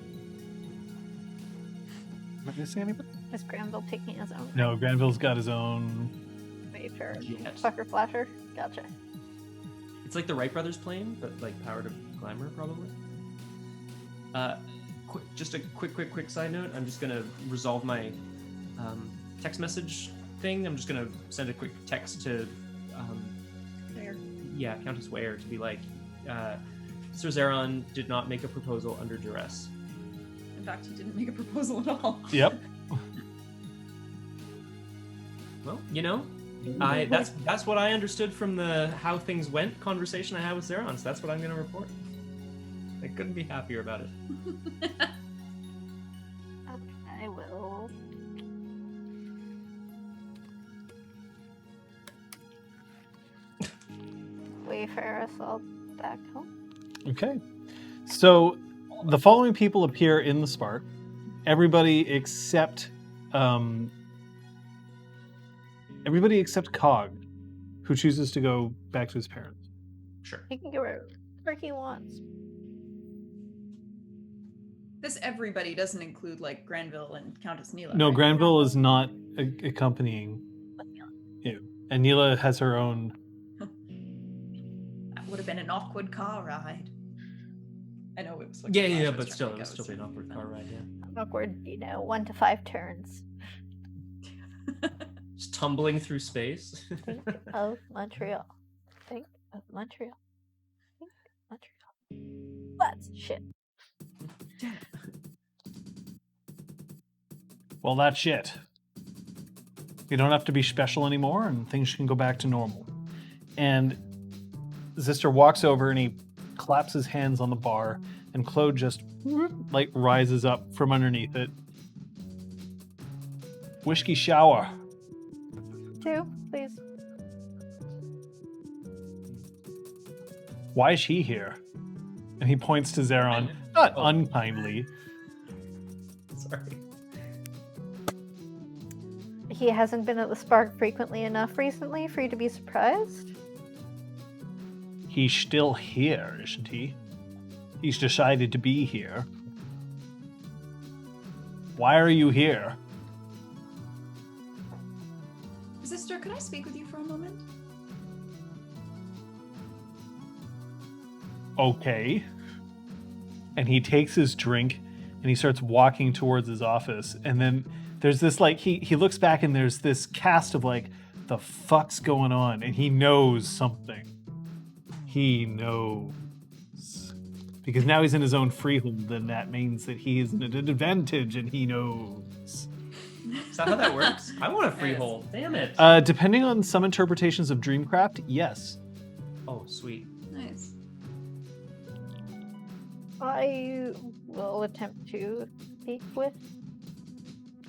Am I missing anybody? Is Granville taking his own? No, Granville's got his own. Wayfarer. Yes. Fucker Flasher. Gotcha. It's like the Wright brothers plane, but like powered to Glamour, probably. Just a quick side note. I'm just gonna resolve my text message thing. I'm just gonna send a quick text to There. Countess Ware to be like, Sir Zeron did not make a proposal under duress. In fact, he didn't make a proposal at all. Yep. Well, that's what I understood from the how things went conversation I had with Zeron, so that's what I'm gonna report. I couldn't be happier about it. I will. Wayfarer us all back home. Okay. So the following people appear in the spark. Everybody except Cog, who chooses to go back to his parents. Sure. He can go where he wants. This everybody doesn't include like Granville and Countess Neale. No, right? Granville is not accompanying you. And Neela has her own. That would have been an awkward car ride. I know it was. Like Yeah, but still, it would still be an awkward car ride, yeah. Awkward, 1 to 5 turns. Just tumbling through space. Think of Montreal. Think of Montreal. Think of Montreal. That's shit. Well, that's shit. You don't have to be special anymore, and things can go back to normal. And Zister walks over and he claps his hands on the bar, and Claude just like rises up from underneath it. Whiskey shower. 2, please. Why is he here? And he points to Zeron, not unkindly. Sorry. He hasn't been at the Spark frequently enough recently for you to be surprised. He's still here, isn't he? He's decided to be here. Why are you here? Sister, could I speak with you for a moment? Okay. And he takes his drink and he starts walking towards his office. And then there's this like, he looks back and there's this cast of like, the fuck's going on? And he knows something. He knows. Because now he's in his own freehold, then that means that he is at an advantage and he knows. Is that how that works? I want a freehold. Damn it. Depending on some interpretations of Dreamcraft, yes. Oh, sweet. Nice. I will attempt to speak with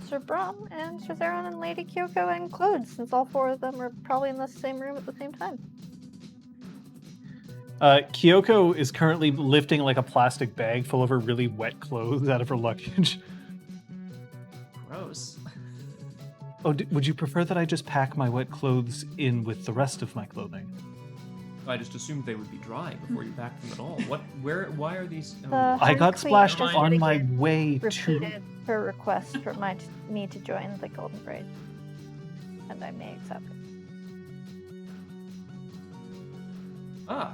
Sir Brom and Sir Zeron and Lady Kyoko and Claude, since all 4 of them are probably in the same room at the same time. Kyoko is currently lifting like a plastic bag full of her really wet clothes out of her luggage. Gross. Oh, would you prefer that I just pack my wet clothes in with the rest of my clothing? I just assumed they would be dry before you packed them at all. Why are these? The I got Queen splashed just on my again way to... repeated her request for me to join the Golden Braid, and I may accept it. Ah.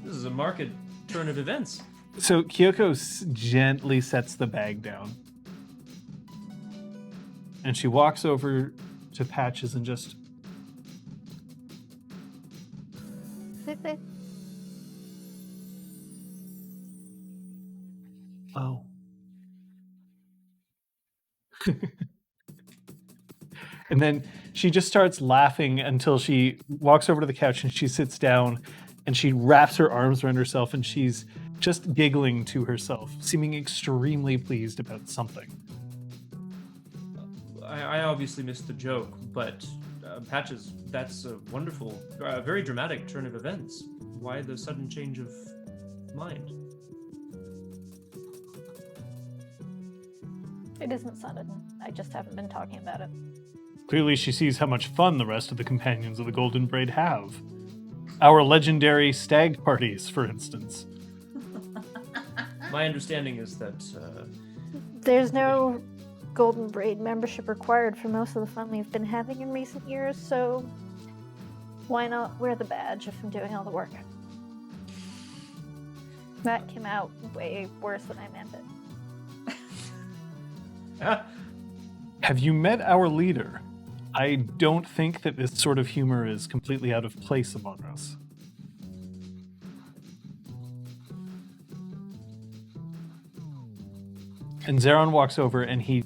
This is a marked turn of events. So Kyoko gently sets the bag down. And she walks over to Patches and just... Please. Oh. And then she just starts laughing until she walks over to the couch and she sits down and she wraps her arms around herself and she's just giggling to herself, seeming extremely pleased about something. I obviously missed the joke, but Patches, that's a wonderful, very dramatic turn of events. Why the sudden change of mind? It isn't sudden. I just haven't been talking about it. Clearly she sees how much fun the rest of the companions of the Golden Braid have. Our legendary stag parties, for instance. My understanding is that There's no Golden Braid membership required for most of the fun we've been having in recent years, so why not wear the badge if I'm doing all the work? That came out way worse than I meant it. Have you met our leader? I don't think that this sort of humor is completely out of place among us. And Zeron walks over and he, you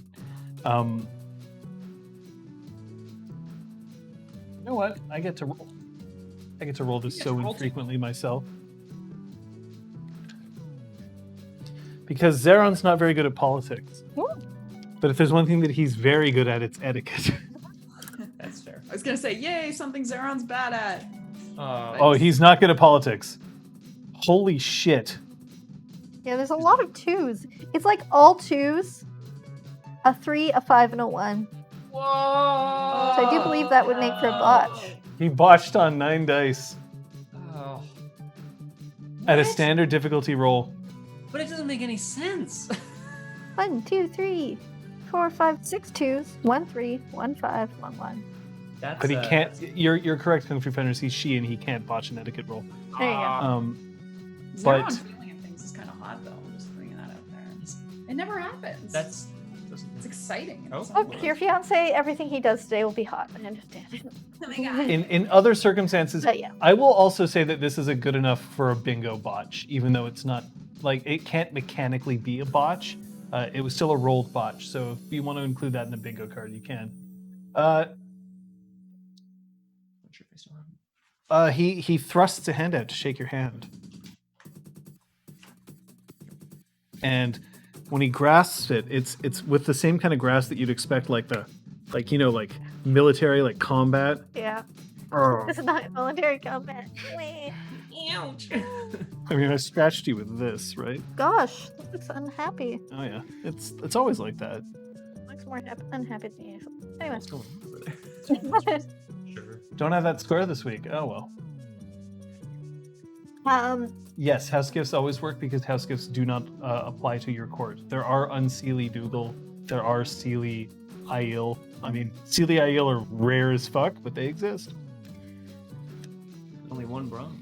know what? I get to roll. I get to roll this so infrequently myself. Because Zeron's not very good at politics. Ooh. But if there's one thing that he's very good at, it's etiquette. That's fair. I was gonna say, yay, something Zeron's bad at. Oh, he's not good at politics. Holy shit. Yeah, there's a lot of 2s. It's like all 2s, a 3, a 5, and a 1. Whoa! So I do believe that would make for a botch. He botched on 9 dice Oh. at a What? standard difficulty roll. But it doesn't make any sense. 1, 2, 3, 4, 5, 6 2s. 1, 3, 1, 5, 1, 1. That's, But he can't. You're correct, Kung Fu Fenders. He's she, and he can't botch an etiquette roll. There you go. But Zeron's feeling at things is kind of hot, though. I'm just bringing that out there. It never happens. That's. It's exciting. Oh. Look, your fiance, everything he does today will be hot. I understand it. Oh my god. in other circumstances, But yeah. I will also say that this is a good enough for a bingo botch, even though it's not like it can't mechanically be a botch. It was still a rolled botch, so if you want to include that in a bingo card, you can. He thrusts a hand out to shake your hand, and when he grasps it, it's with the same kind of grasp that you'd expect, like military, like combat. Yeah. Oh. This is not military combat. Ouch. I mean, I scratched you with this, right? Gosh, this looks unhappy. Oh yeah, it's always like that. Looks more unhappy than usual. Anyway. Sure. Don't have that square this week. Oh well. Yes, house gifts always work because house gifts do not apply to your court. There are unseelie Dougal. There are seelie Aiel. I mean, seelie Aiel are rare as fuck, but they exist. Only one bronze.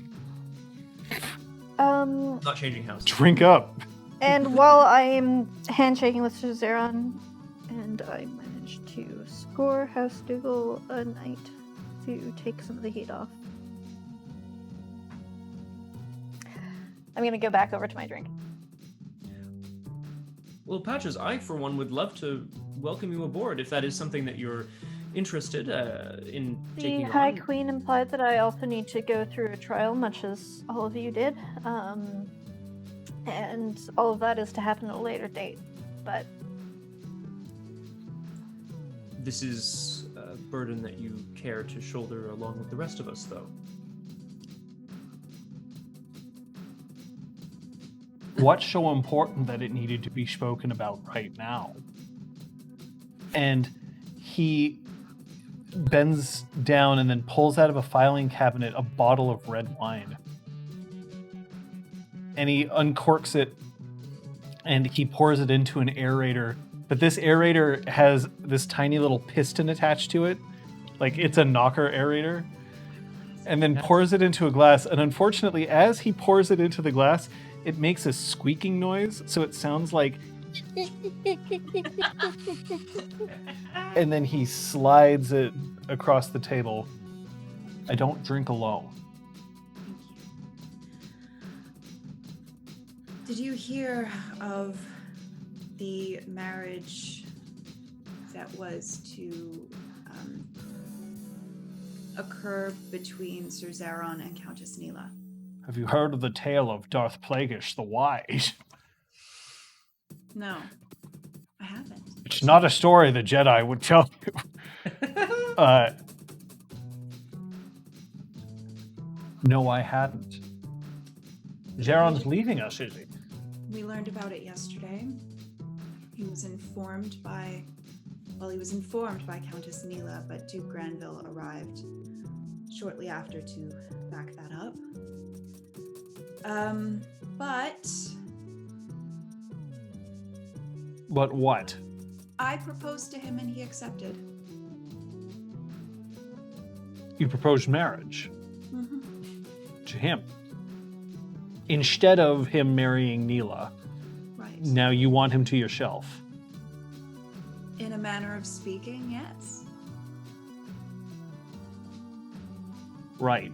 Um, Not changing house. Drink up. and while I'm handshaking with Zeron, and I managed to score House Dougal a night to take some of the heat off. I'm gonna go back over to my drink. Well, Patches, I for one would love to welcome you aboard if that is something that you're interested in The taking High on. Queen implied that I also need to go through a trial, much as all of you did. And all of that is to happen at a later date. But This is a burden that you care to shoulder along with the rest of us, though. What's so important that it needed to be spoken about right now? And he bends down and then pulls out of a filing cabinet a bottle of red wine. And he uncorks it and he pours it into an aerator. But this aerator has this tiny little piston attached to it. Like it's a knocker aerator. And then pours it into a glass. And unfortunately, as he pours it into the glass, it makes a squeaking noise. So it sounds like... and then he slides it across the table. I don't drink alone. Did you hear of the marriage that was to occur between Sir Zeron and Countess Neale? Have you heard of the tale of Darth Plagueis the Wise? No, I haven't. It's not a story the Jedi would tell you. No, I hadn't. Zeron's leaving us, is he? We learned about it yesterday. He was informed by Countess Neale, but Duke Granville arrived shortly after to back that up. But But what? I proposed to him and he accepted. You proposed marriage Mm-hmm. to him. Instead of him marrying Neale, Right. now you want him to yourself. In a manner of speaking, yes. Right.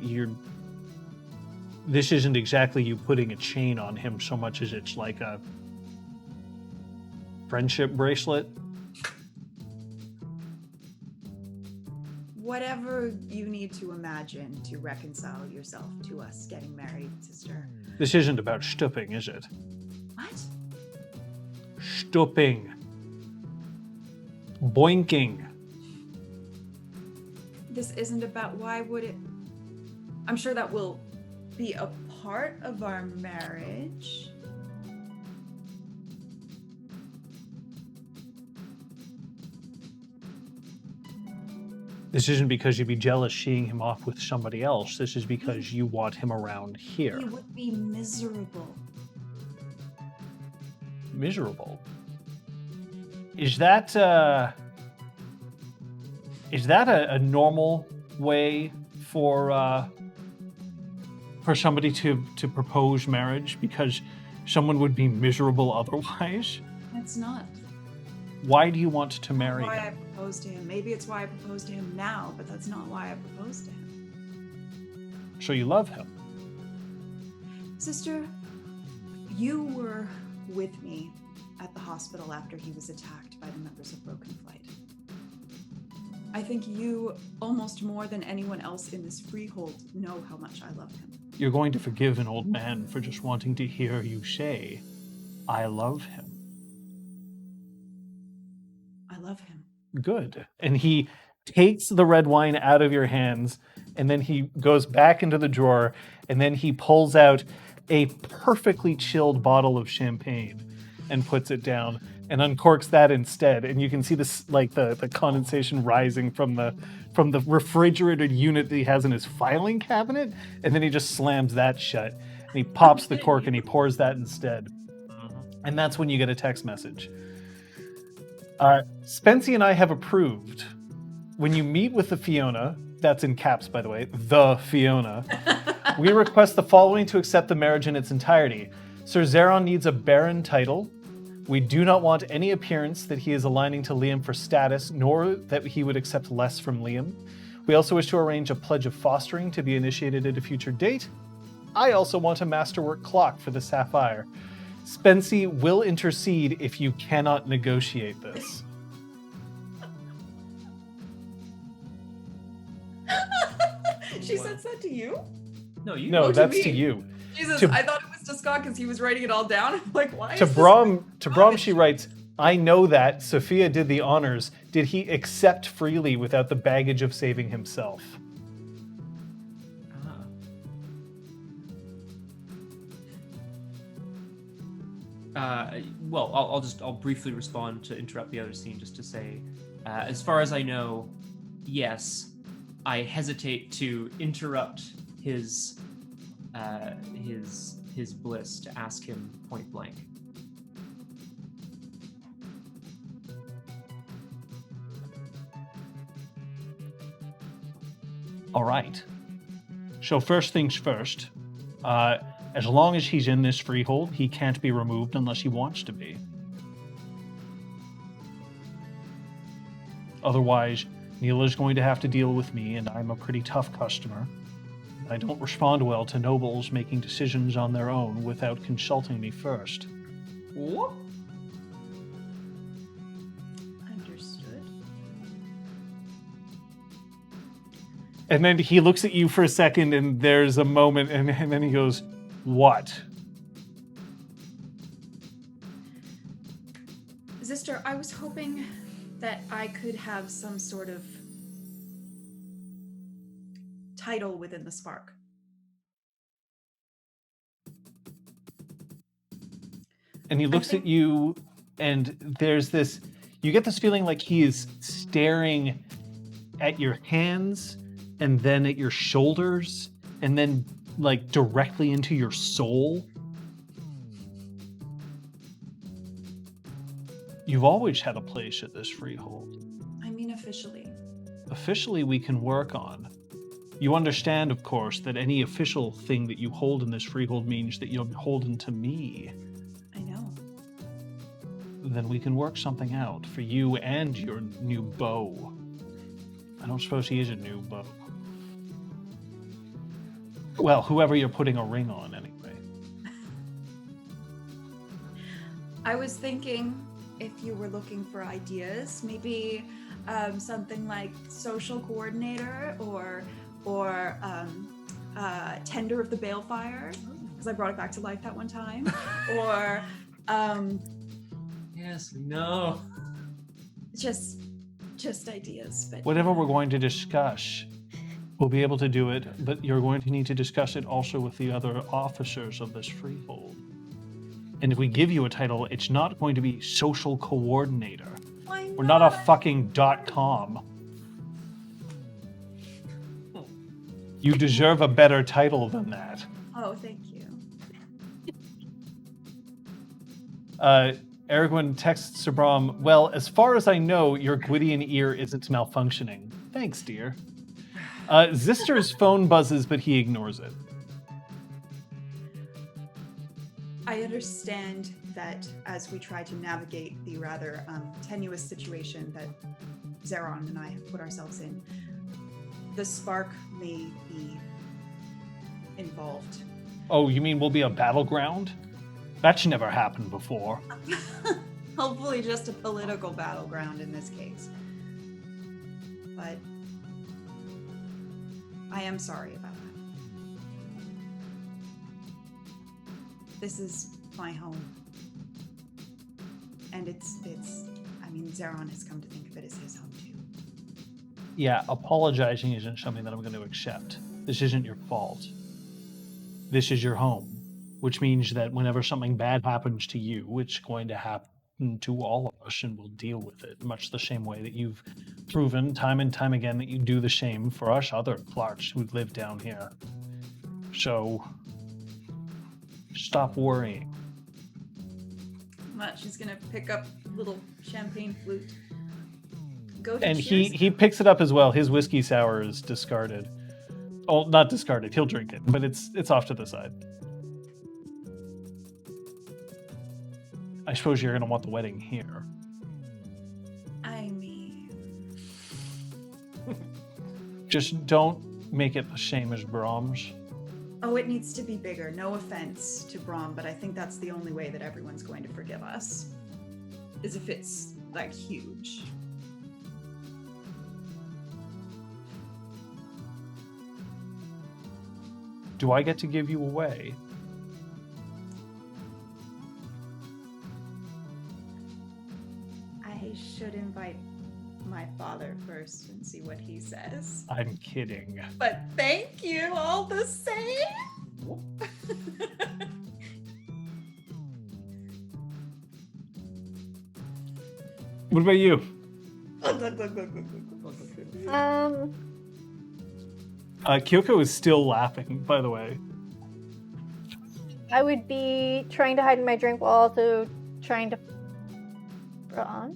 This isn't exactly you putting a chain on him so much as it's like a friendship bracelet. Whatever you need to imagine to reconcile yourself to us getting married, sister. This isn't about stooping, is it? What? Stooping. Boinking. This isn't about why would it... I'm sure that will be a part of our marriage. This isn't because you'd be jealous seeing him off with somebody else. This is because you want him around here. He would be miserable. Miserable. Is that a normal way for somebody to propose marriage? Because someone would be miserable otherwise? It's not. Why do you want to marry Why I him? proposed to him. Maybe it's why I proposed to him now, but that's not why I proposed to him. So you love him. Sister, you were with me at the hospital after he was attacked by the members of Broken Flight. I think you, almost more than anyone else in this freehold, know how much I love him. You're going to forgive an old man for just wanting to hear you say, I love him. I love him. Good. And he takes the red wine out of your hands, and then he goes back into the drawer, and then he pulls out a perfectly chilled bottle of champagne and puts it down and uncorks that instead. And you can see this, like the condensation rising from the refrigerated unit that he has in his filing cabinet, and then he just slams that shut. And he pops the cork and he pours that instead. And that's when you get a text message. Spency and I have approved. When you meet with the Fiona, that's in caps, by the way, the Fiona, we request the following to accept the marriage in its entirety. Sir Zeron needs a baron title. We do not want any appearance that he is aligning to Liam for status, nor that he would accept less from Liam. We also wish to arrange a pledge of fostering to be initiated at a future date. I also want a masterwork clock for the Sapphire. Spency will intercede if you cannot negotiate this. She sends that to you? No, you. No, to that's me. to you. Jesus, To- I thought it was to Scott because he was writing it all down. I'm like, why To is Brahm, she writes, I know that Sophia did the honors. Did he accept freely without the baggage of saving himself? Well, I'll briefly respond to interrupt the other scene just to say, as far as I know, yes, I hesitate to interrupt his bliss to ask him point blank. All right. So first things first, as long as he's in this freehold, he can't be removed unless he wants to be. Otherwise, Neale is going to have to deal with me, and I'm a pretty tough customer. I don't respond well to nobles making decisions on their own without consulting me first. What? Understood. And then he looks at you for a second, and there's a moment, and then he goes, what? Sister, I was hoping that I could have some sort of title within the Spark. And he looks at you, and there's this, you get this feeling like he is staring at your hands, and then at your shoulders, and then like directly into your soul. You've always had a place at this freehold. I mean, officially. Officially, we can work on. You understand, of course, that any official thing that you hold in this freehold means that you're beholden to me. I know. Then we can work something out for you and your new beau. I don't suppose he is a new beau. Well, whoever you're putting a ring on, anyway. I was thinking if you were looking for ideas, maybe something like social coordinator or tender of the balefire, because I brought it back to life that one time, or Yes, no. just ideas. But Whatever we're going to discuss, we'll be able to do it, but you're going to need to discuss it also with the other officers of this freehold. And if we give you a title, it's not going to be social coordinator. why not? We're not a fucking .com. You deserve a better title than that. Oh, thank you. Aragorn texts Sabram, well, as far as I know, your Gwydion ear isn't malfunctioning. Thanks, dear. Zister's phone buzzes, but he ignores it. I understand that as we try to navigate the rather tenuous situation that Zeron and I have put ourselves in, the spark may be involved. Oh, you mean we'll be a battleground? That's never happened before. Hopefully just a political battleground in this case. But I am sorry about that. This is my home. And it's I mean, Zeron has come to think of it as his home too. Yeah, apologizing isn't something that I'm going to accept. This isn't your fault. This is your home, which means that whenever something bad happens to you, it's going to happen to all of us, and we'll deal with it, much the same way that you've proven time and time again that you do the same for us other Clarks who live down here. So, stop worrying. She's gonna pick up a little champagne flute. Go to And cheers. he picks it up as well. His whiskey sour is discarded. Oh, not discarded. He'll drink it, but it's off to the side. I suppose you're going to want the wedding here. I mean, Just don't make it the same as Brahms. oh, it needs to be bigger. No offense to Brahm, but I think that's the only way that everyone's going to forgive us. Is if it's like huge. Do I get to give you away? I should invite my father first and see what he says. I'm kidding. But thank you all the same. What about you? Kyoko is still laughing, by the way. I would be trying to hide in my drink while also trying to. Ron?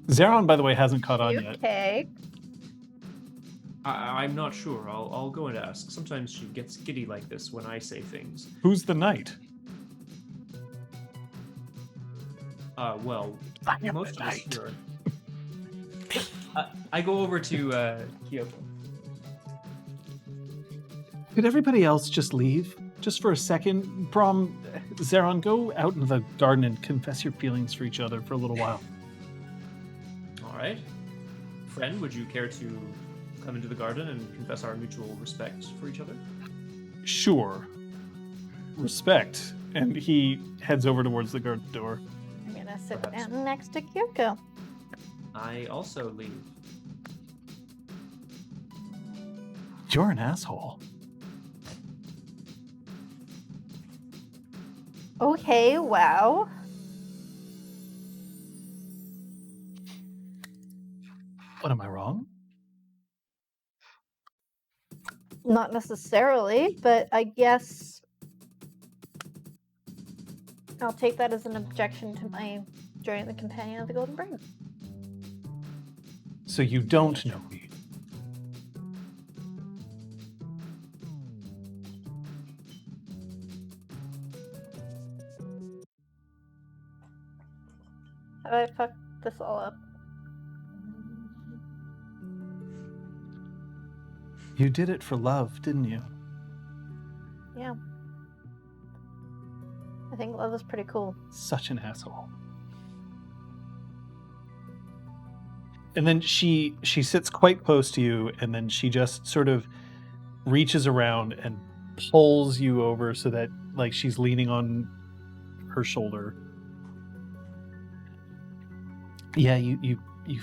Zeron, by the way, hasn't caught on yet. Okay. I'm not sure. I'll go and ask. Sometimes she gets giddy like this when I say things. Who's the knight? Well, I am most the of us knight. here are. I go over to Kyoko. Could everybody else just leave? Just for a second? Brahm, Zeron, go out into the garden and confess your feelings for each other for a little while. All right. Friend, would you care to come into the garden and confess our mutual respect for each other? Sure. Respect. And he heads over towards the garden door. I'm gonna sit Perhaps. down next to Kyoko. I also leave. You're an asshole. Okay, wow. What, am I wrong? Not necessarily, but I guess I'll take that as an objection to my joining the Companion of the Golden Brain. So you don't know me. Have I fucked this all up? You did it for love, didn't you? Yeah. I think love is pretty cool. Such an asshole. And then she sits quite close to you, and then she just sort of reaches around and pulls you over so that like she's leaning on her shoulder. Yeah, you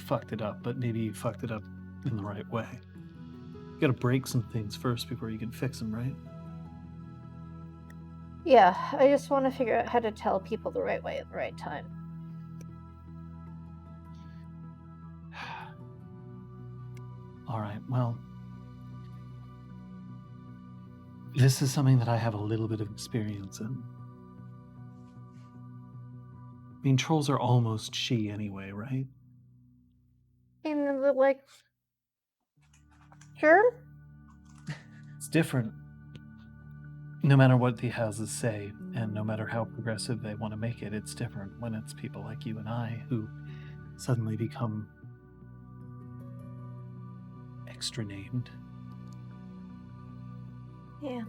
fucked it up, but maybe you fucked it up in the right way. You gotta break some things first before you can fix them, right? Yeah, I just want to figure out how to tell people the right way at the right time. All right, well, this is something that I have a little bit of experience in. I mean, trolls are almost she anyway, right? And like, sure. It's different. No matter what the houses say, and no matter how progressive they want to make it, it's different when it's people like you and I who suddenly become extra named. Yeah.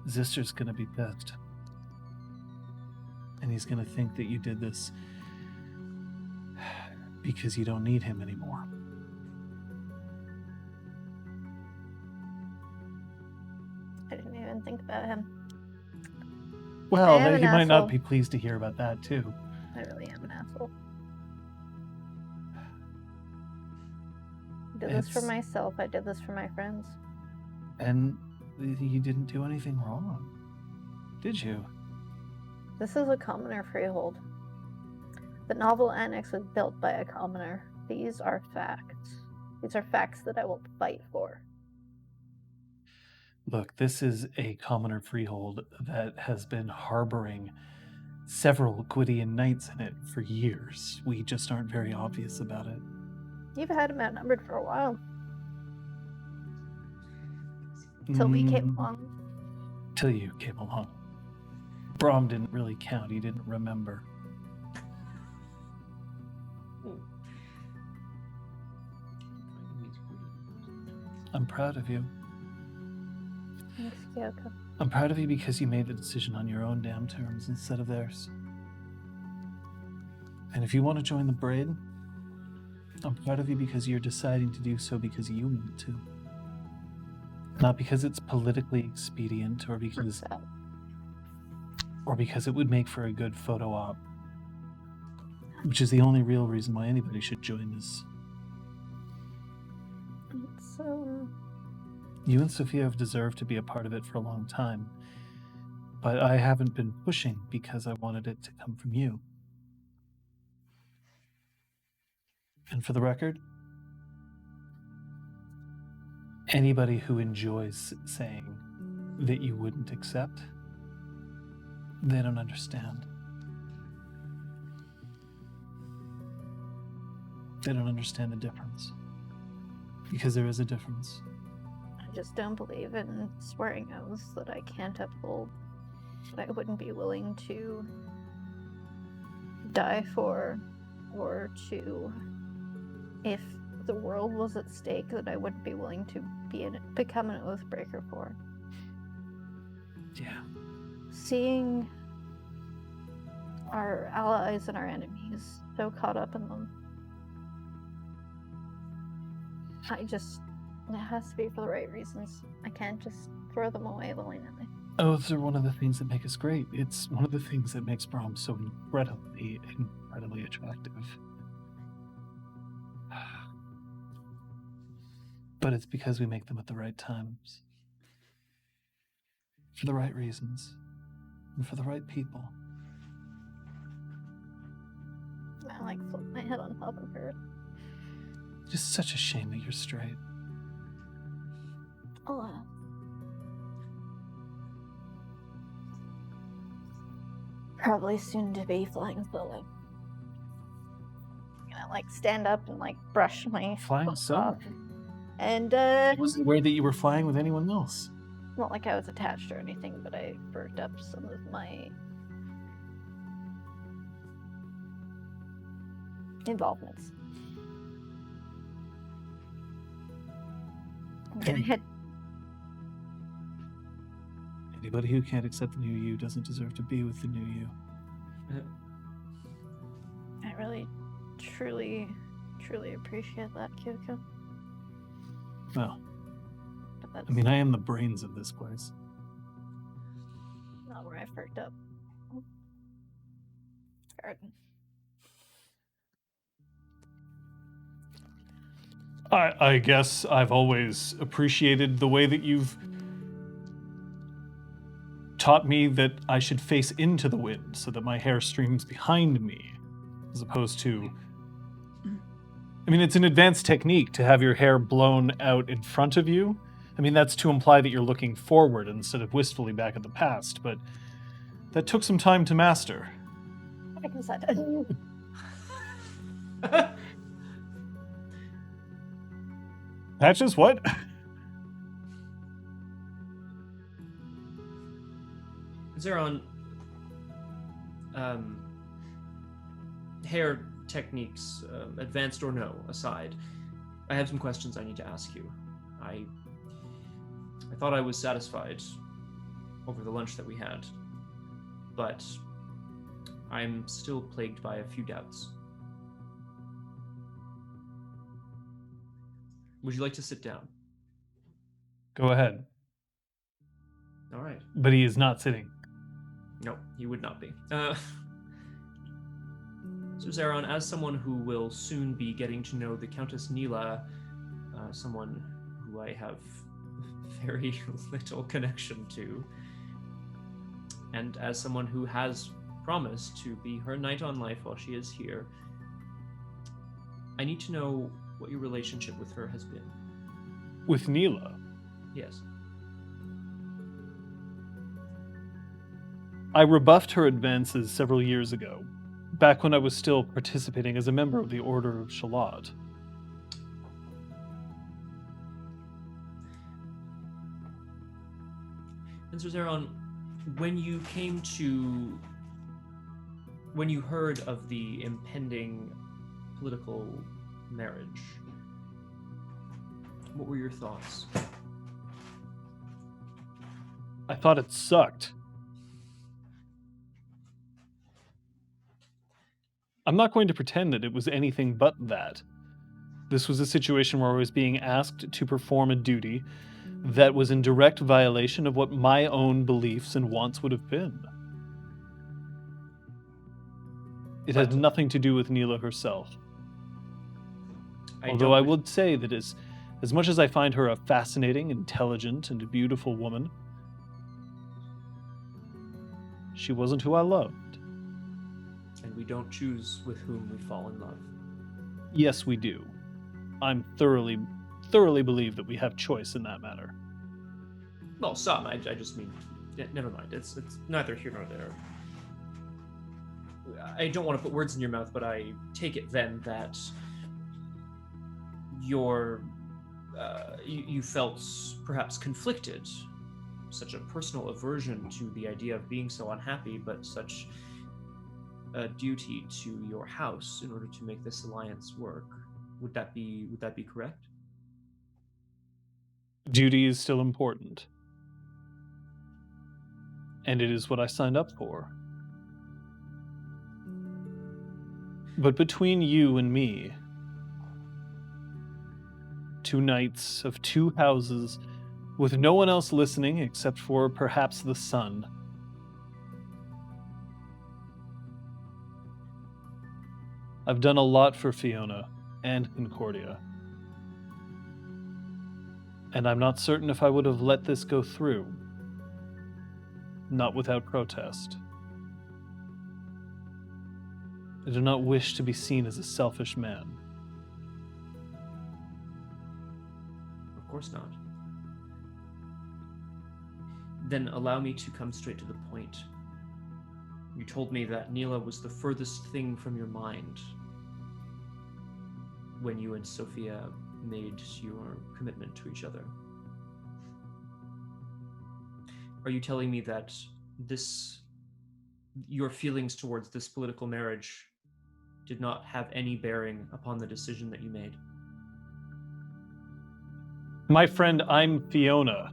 Zister's gonna be pissed. And he's gonna think that you did this because you don't need him anymore. I didn't even think about him. Well, I am an he might not asshole. be pleased to hear about that too. I really am an asshole. I did this for It's- myself. I did this for my friends. And you didn't do anything wrong, did you? This is a commoner freehold. The novel annex was built by a commoner. These are facts. These are facts that I will fight for. Look, this is a commoner freehold that has been harboring several Gwydian knights in it for years. We just aren't very obvious about it. You've had him outnumbered for a while. Till we came along. Till you came along. Brom didn't really count. He didn't remember. I'm proud of you. Thanks, Kyoko. I'm proud of you because you made the decision on your own damn terms instead of theirs. And if you want to join the braid, I'm proud of you because you're deciding to do so because you want to. Not because it's politically expedient or because it would make for a good photo op. Which is the only real reason why anybody should join this. So, You and Sophia have deserved to be a part of it for a long time. But I haven't been pushing because I wanted it to come from you. And for the record, anybody who enjoys saying that you wouldn't accept, they don't understand. They don't understand the difference. Because there is a difference. I just don't believe in swearing oaths that I can't uphold, that I wouldn't be willing to die for, or to, if the world was at stake, that I wouldn't be willing to become an oath breaker for. Yeah. Seeing our allies and our enemies so caught up in them, it has to be for the right reasons. I can't just throw them away willy-nilly. Oaths are one of the things that make us great. It's one of the things that makes Brom so incredibly attractive. But it's because we make them at the right times. For the right reasons. And for the right people. I flip my head on top of her. Just such a shame that you're straight. Oh, Probably soon to be flying solo. I'm gonna like stand up and like brush my Flying clothes solo? off. And I wasn't aware that you were flying with anyone else. not like I was attached or anything, but I worked up some of my involvements. I'm gonna head. Anybody who can't accept the new you doesn't deserve to be with the new you. I really, truly appreciate that, Kyoko. Well, But that's I mean, I am the brains of this place. not where I fucked up. Garden. I guess I've always appreciated the way that you've taught me that I should face into the wind so that my hair streams behind me, as opposed to... I mean, it's an advanced technique to have your hair blown out in front of you. I mean, that's to imply that you're looking forward instead of wistfully back at the past, but that took some time to master. I guess that Patches, what? Zeron, hair techniques, advanced or no, aside, I have some questions I need to ask you. I thought I was satisfied over the lunch that we had, but I'm still plagued by a few doubts. Would you like to sit down? Go ahead. All right. But he is not sitting. No, he would not be. So Zeron, as someone who will soon be getting to know the Countess Neale, someone who I have very little connection to, and as someone who has promised to be her knight on life while she is here, I need to know what your relationship with her has been. With Neale? Yes. I rebuffed her advances several years ago, back when I was still participating as a member of the Order of Shalad. And so Zeron, when you heard of the impending political marriage, what were your thoughts? I thought it sucked. I'm not going to pretend that it was anything but that. This was a situation where I was being asked to perform a duty that was in direct violation of what my own beliefs and wants would have been. It had nothing to do with Neale herself. Although I would say that as much as I find her a fascinating, intelligent, and beautiful woman, she wasn't who I loved. And we don't choose with whom we fall in love. Yes, we do. I'm thoroughly believe that we have choice in that matter. Well, some. I just mean, never mind. It's neither here nor there. I don't want to put words in your mouth, but I take it then that you felt perhaps conflicted, such a personal aversion to the idea of being so unhappy, but such a duty to your house in order to make this alliance work. Would that be correct? Duty is still important. And it is what I signed up for. But between you and me, two knights of two houses, with no one else listening except for perhaps the sun, I've done a lot for Fiona and Concordia. And I'm not certain if I would have let this go through. Not without protest. I do not wish to be seen as a selfish man. Of course not. Then allow me to come straight to the point. You told me that Neale was the furthest thing from your mind when you and Sophia made your commitment to each other. Are you telling me that your feelings towards this political marriage did not have any bearing upon the decision that you made? My friend, I'm Fiona.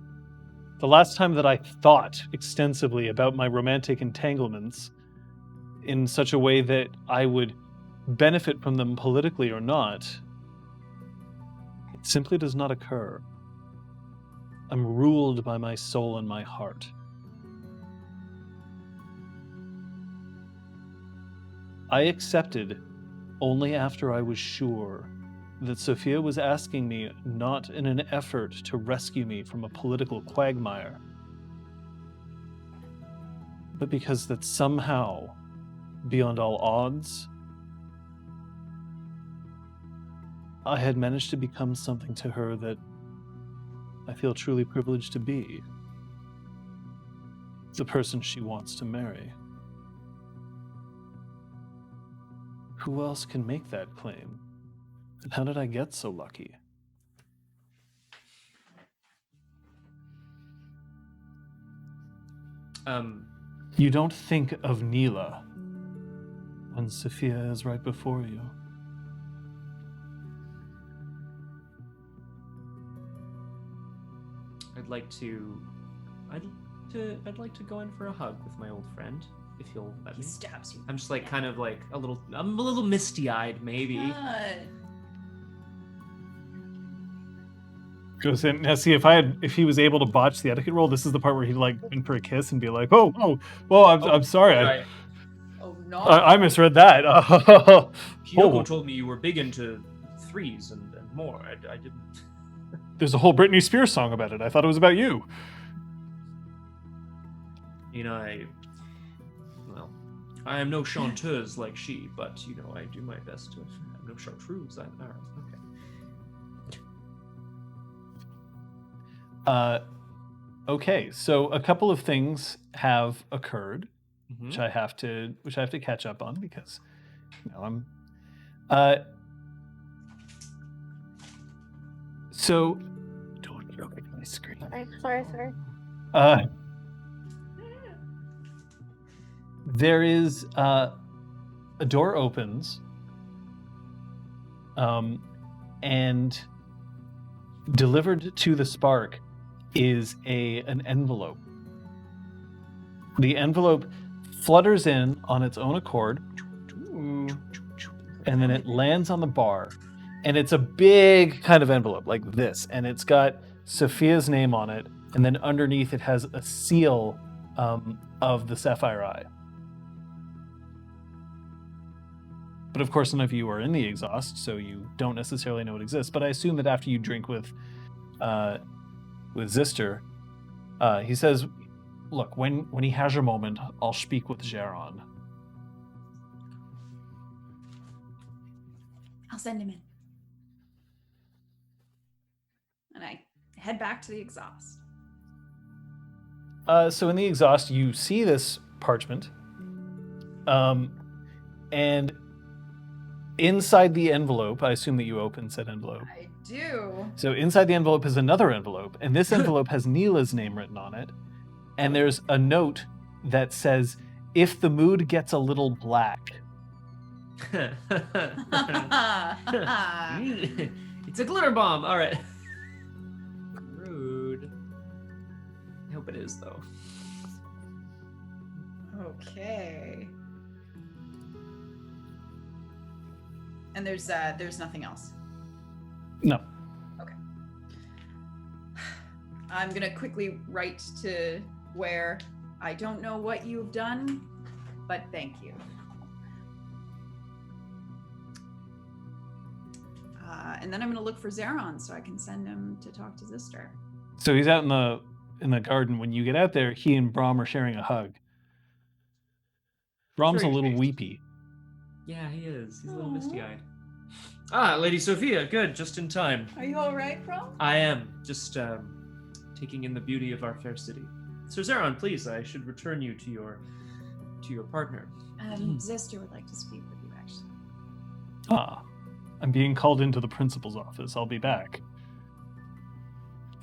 The last time that I thought extensively about my romantic entanglements in such a way that I would benefit from them politically or not, it simply does not occur. I'm ruled by my soul and my heart. I accepted only after I was sure that Sophia was asking me not in an effort to rescue me from a political quagmire, but because that somehow, beyond all odds, I had managed to become something to her that I feel truly privileged to be. The person she wants to marry. Who else can make that claim? And how did I get so lucky? You don't think of Neale when Sophia is right before you. I'd like to go in for a hug with my old friend, if you'll let He me. stabs you. I'm just like I'm a little misty-eyed maybe. God. Goes in. Now, see, if he was able to botch the etiquette roll, this is the part where he'd like go in for a kiss and be like, "Oh, well, I'm sorry, Right. Oh no. I misread that." Kyoko told me you were big into threes and more. I didn't. There's a whole Britney Spears song about it. I thought it was about you. You know, I am no chanteuse like she, but I do my best to. I'm no chartreuse. All right, okay. Okay, so a couple of things have occurred, Mm-hmm. which I have to catch up on because I'm. So, don't look at my screen. Sorry. There is a door opens, and delivered to the Spark is an envelope. The envelope flutters in on its own accord, and then it lands on the bar. And it's a big kind of envelope like this, and it's got Sophia's name on it, and then underneath it has a seal of the Sapphire Eye. But of course, none of you are in the exhaust, so you don't necessarily know it exists. But I assume that after you drink with Zister, he says, "Look, when he has a moment, I'll speak with Geron." I'll send him in. And I head back to the exhaust. So in the exhaust, you see this parchment, and inside the envelope, I assume that you opened said envelope. I do. So inside the envelope is another envelope, and this envelope has Neela's name written on it, and there's a note that says, "If the mood gets a little black." It's a glitter bomb. All right. Rude. I hope it is though. Okay. And there's nothing else. No. Okay. I'm gonna quickly write to where I don't know what you've done, but thank you. And then I'm gonna look for Zeron so I can send him to talk to Zister. So he's out in the garden. When you get out there, he and Brom are sharing a hug. Brom's a little weepy. Yeah, he is. He's a little Aw. misty-eyed. Ah, Lady Sophia, good, just in time. Are you all right, bro? I am just taking in the beauty of our fair city. Sir Zeron, please, I should return you to to your partner. Zister would like to speak with you, actually. Ah, I'm being called into the principal's office. I'll be back.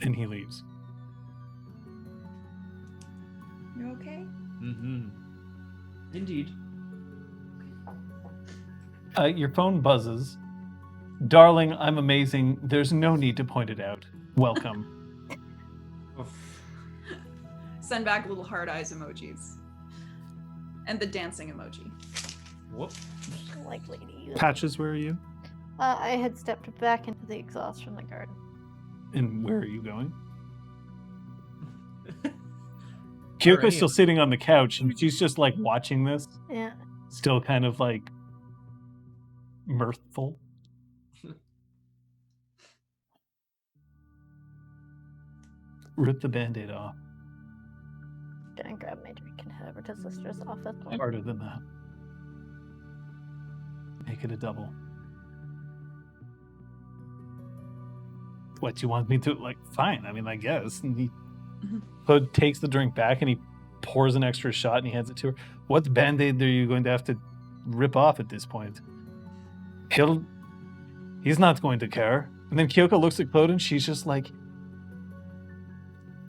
And he leaves. You okay? Mm-hmm. Indeed. Your phone buzzes. Darling, I'm amazing. There's no need to point it out. Welcome. Send back little hard eyes emojis. And the dancing emoji. Whoop. Like lady. Patches, where are you? I had stepped back into the exhaust from the garden. And where are you going? Alrighty. Kyoko's still sitting on the couch, and she's just like watching this, Yeah. still kind of like mirthful. Rip the band-aid off. Gonna grab my drink and head over to Sister's office. Harder than that. Make it a double. What, you want me to, like, fine, I mean, I guess. And he Hood takes the drink back and he pours an extra shot and he hands it to her. What band-aid are you going to have to rip off at this point? He's not going to care. And then Kyoko looks at Claude and she's just like,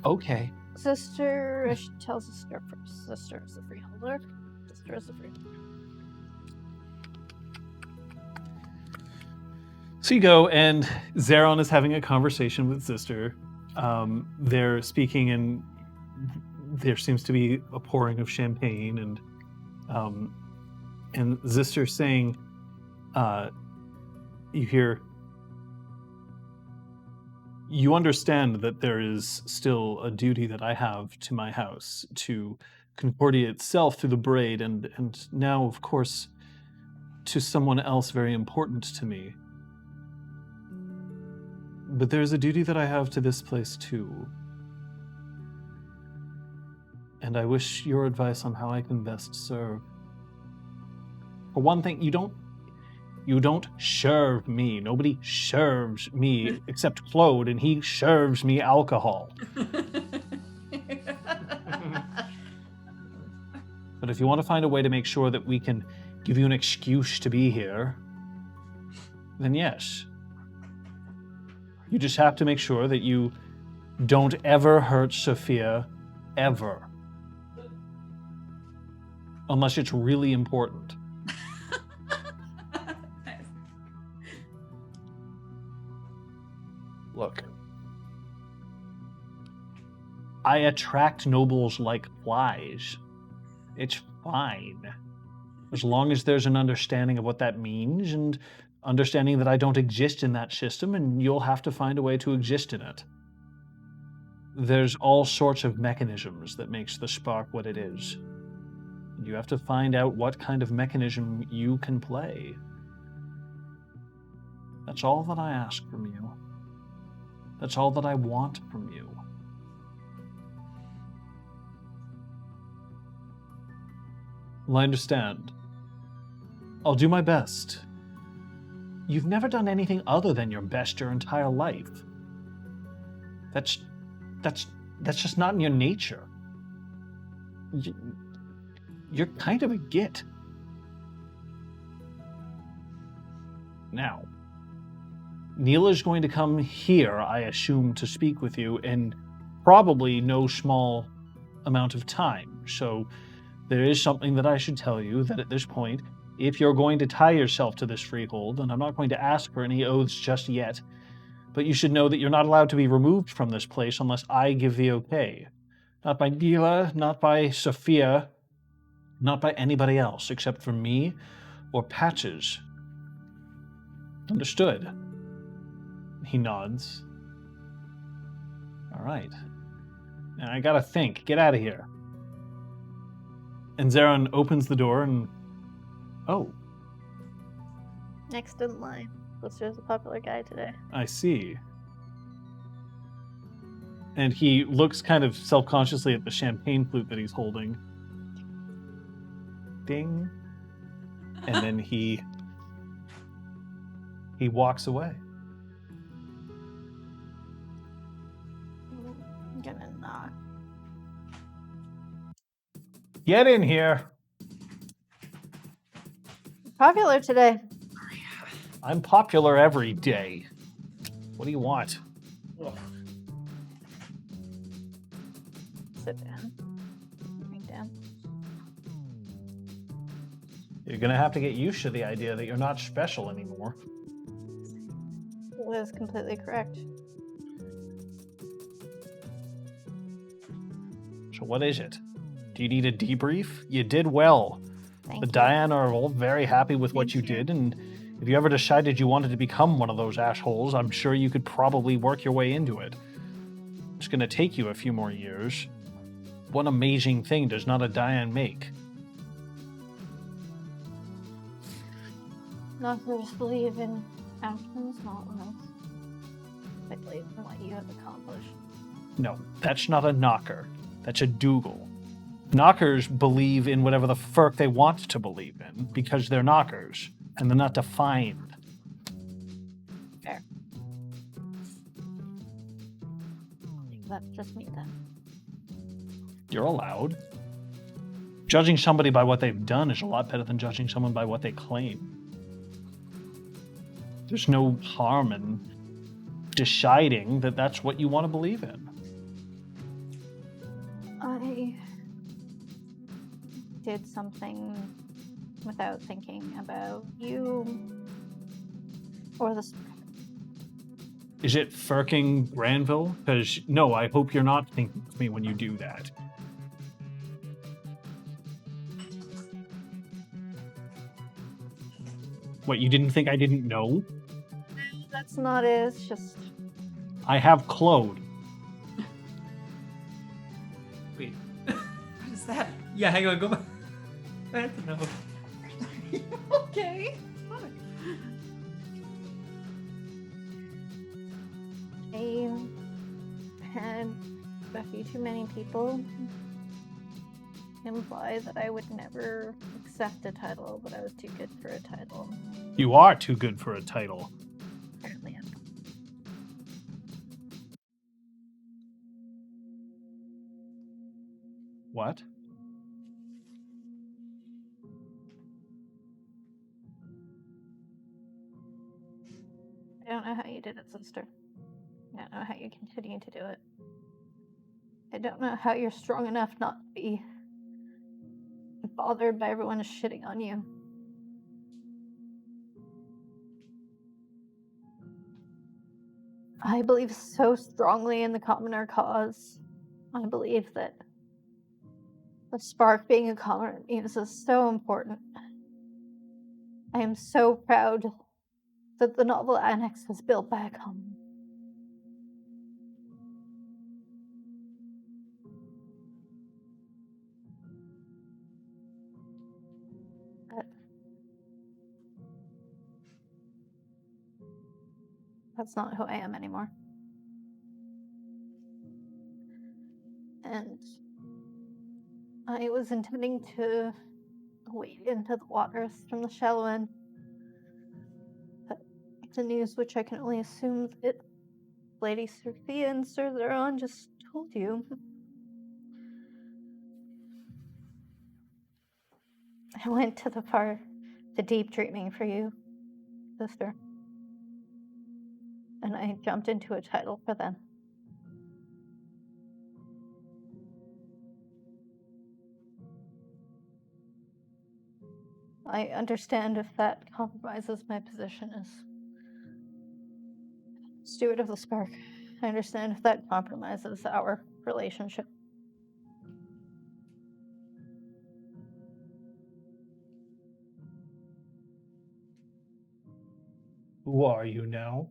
okay. Sister, I should tell Sister first. Sister is the freeholder. Sister is the freeholder. So you go, and Zeron is having a conversation with Sister. They're speaking, and there seems to be a pouring of champagne, and Sister saying, you hear, you understand that there is still a duty that I have to my house, to Concordia itself through the braid, and now, of course, to someone else very important to me. But there's a duty that I have to this place too. And I wish your advice on how I can best serve. For one thing, you don't serve me. Nobody serves me except Claude, and he serves me alcohol. But if you want to find a way to make sure that we can give you an excuse to be here, then yes. You just have to make sure that you don't ever hurt Sophia, ever. Unless it's really important. Nice. Look. I attract nobles like flies. It's fine. As long as there's an understanding of what that means and understanding that I don't exist in that system and you'll have to find a way to exist in it. There's all sorts of mechanisms that makes the spark what it is. You have to find out what kind of mechanism you can play. That's all that I ask from you. That's all that I want from you. Well, I understand. I'll do my best. You've never done anything other than your best your entire life. That's just not in your nature. You're kind of a git. Now, Neale is going to come here, I assume, to speak with you in probably no small amount of time. So there is something that I should tell you, that at this point, if you're going to tie yourself to this freehold, and I'm not going to ask for any oaths just yet, but you should know that you're not allowed to be removed from this place unless I give the okay. Not by Neale, not by Sophia, not by anybody else, except for me or Patches. Understood? He nods. All right. Now I gotta think. Get out of here. And Zeron opens the door and... Oh, Next in line. Sister's a popular guy today. I see. And he looks kind of self-consciously at the champagne flute that he's holding. Ding. And then he walks away. I'm gonna knock. Get in here. Popular today. I'm popular every day. What do you want? Ugh. Sit down. Sit me down. You're gonna have to get used to the idea that you're not special anymore. That is completely correct. So what is it? Do you need a debrief? You did well. Thank The you. Diane are all very happy with what Thank you you. did, and if you ever decided you wanted to become one of those assholes, I'm sure you could probably work your way into it. It's gonna take you a few more years. What amazing thing does not a Diane make? Knockers believe in outcomes, not lives. They believe in what you have accomplished. No, that's not a knocker. That's a Dougal. Knockers believe in whatever the fuck they want to believe in because they're knockers and they're not defined. Fair. That's just me then. You're allowed. Judging somebody by what they've done is a lot better than judging someone by what they claim. There's no harm in deciding that that's what you want to believe in. I did something without thinking about you or the Is it Firking Granville? Because, no, I hope you're not thinking of me when you do that. What, you didn't think I didn't know? That's not it. It's just I have Claude. Wait. What is that? Yeah, hang on. Go back. I have to know. Okay. Fuck. I had a few too many people imply that I would never accept a title, but I was too good for a title. You are too good for a title. Apparently, I'm What? I don't know how you did it, sister. I don't know how you continue to do it. I don't know how you're strong enough not to be bothered by everyone shitting on you. I believe so strongly in the commoner cause. I believe that the spark being a commoner muse is so important. I am so proud that the novel annex was built by a commoner. But that's not who I am anymore. And I was intending to wade into the waters from the shallow end. But the news, which I can only assume that Lady Sophia and Sir Zeron just told you. I went to the deep dreaming for you, sister. And I jumped into a title for them. I understand if that compromises my position as steward of the spark. I understand if that compromises our relationship. Who are you now?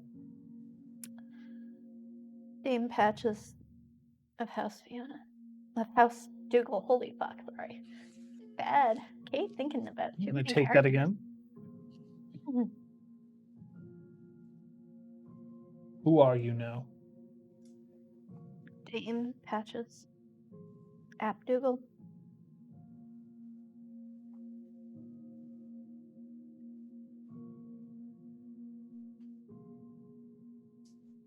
Dame Patches of House Fiona. Of House Dougal. Holy fuck, sorry. Bad. Kate thinking about it. I'm Too going many to take that characters. again. Who are you now? Dame Patches. App Dougal.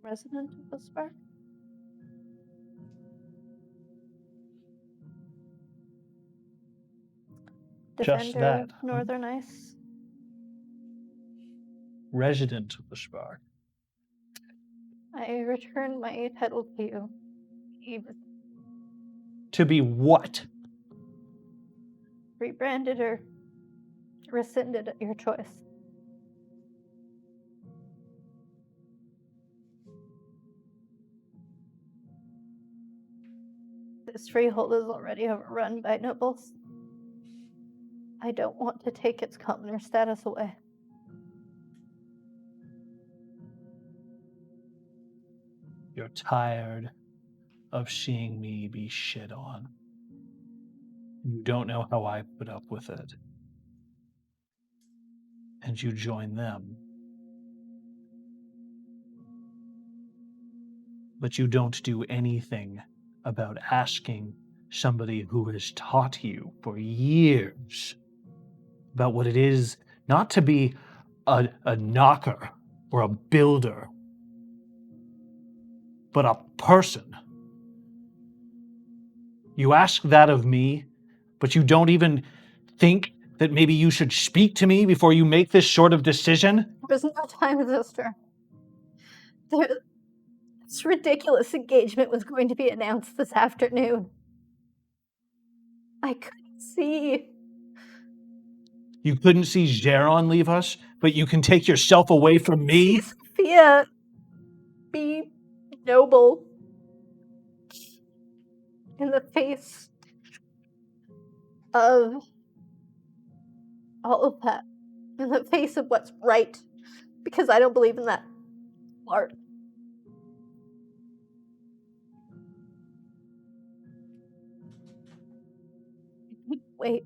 Resident of the Spark. Just Defender that, of huh? Northern Ice. resident of the Spark. I return my title to you. Even To be what? rebranded or rescinded at your choice. This freehold is already overrun by nobles. I don't want to take its commoner status away. You're tired of seeing me be shit on. You don't know how I put up with it. And you join them. But you don't do anything about asking somebody who has taught you for years about what it is not to be a knocker or a builder, but a person. You ask that of me, but you don't even think that maybe you should speak to me before you make this sort of decision? There's no time, sister. This ridiculous engagement was going to be announced this afternoon. I couldn't see. You couldn't see Geron leave us, but you can take yourself away from me? Sophia, be noble in the face of all of that. In the face of what's right. Because I don't believe in that art. Wait.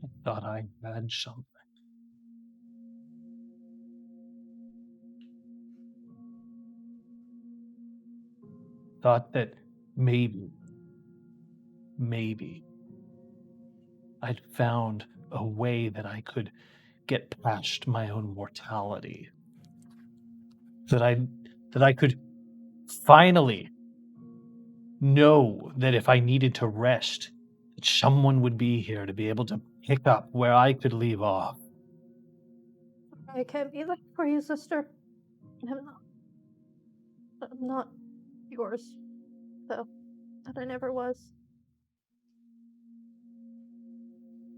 I thought I had something. Thought that maybe I'd found a way that I could get past my own mortality. That I could finally know that if I needed to rest, that someone would be here to be able to pick up where I could leave off. I can't be there for you, sister. I'm not yours, though. And I never was.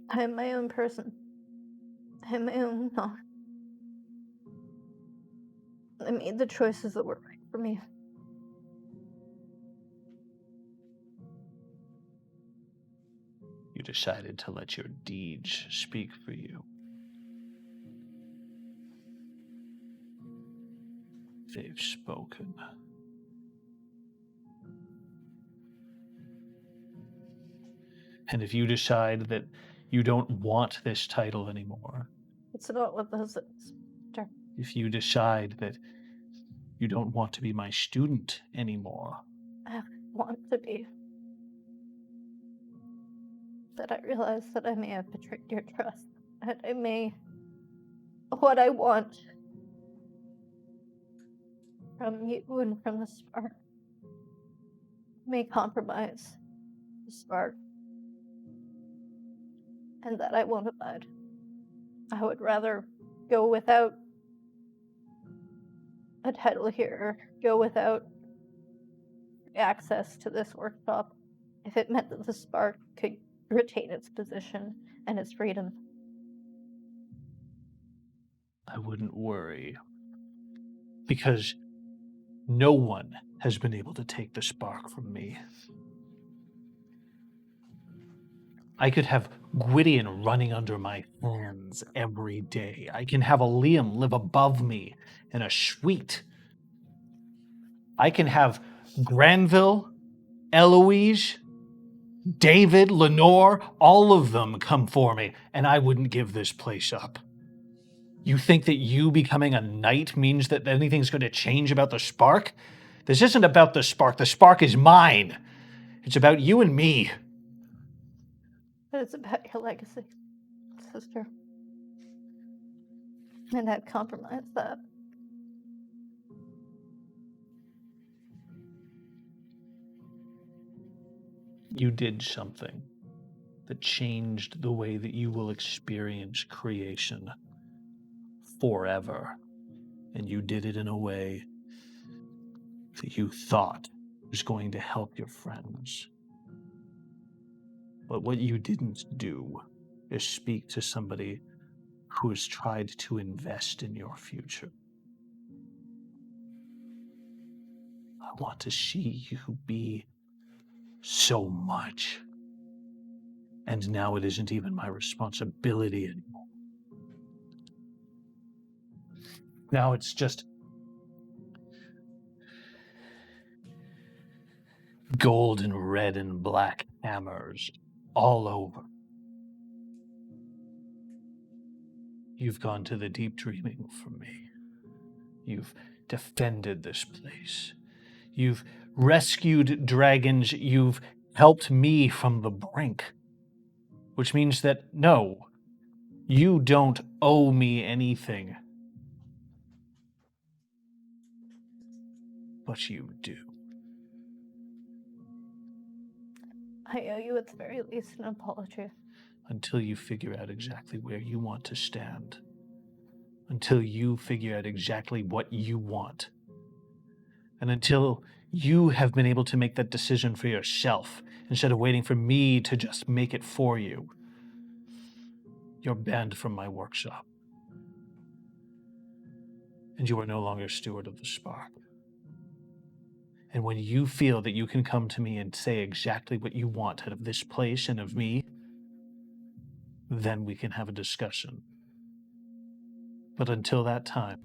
I am my own person. I am my own Nock. I made the choices that were right for me. You decided to let your deeds speak for you. They've spoken. And if you decide that you don't want this title anymore, It's not what this is. if you decide that you don't want to be my student anymore, I want to be. That I realize that I may have betrayed your trust. That I may. What I want from you and from the Spark may compromise the Spark. And that I won't abide. I would rather go without a title here, go without access to this workshop, if it meant that the Spark could retain its position and its freedom. I wouldn't worry. Because no one has been able to take the spark from me. I could have Gwydion running under my hands every day. I can have a Liam live above me in a suite. I can have Granville, Eloise, David, Lenore, all of them come for me, and I wouldn't give this place up. You think that you becoming a knight means that anything's going to change about the spark? This isn't about the spark. The spark is mine. It's about you and me. But it's about your legacy, sister. And I've compromised that. You did something that changed the way that you will experience creation forever. And you did it in a way that you thought was going to help your friends. But what you didn't do is speak to somebody who has tried to invest in your future. I want to see you be so much. And now it isn't even my responsibility anymore. Now it's just gold and red and black hammers all over. You've gone to the deep dreaming for me. You've defended this place. You've rescued dragons. You've helped me from the brink. Which means that, no, you don't owe me anything. But you do. I owe you at the very least an apology. Until you figure out exactly where you want to stand. Until you figure out exactly what you want. And until you have been able to make that decision for yourself, instead of waiting for me to just make it for you. You're banned from my workshop. And you are no longer steward of the spark. And when you feel that you can come to me and say exactly what you want out of this place and of me, then we can have a discussion. But until that time,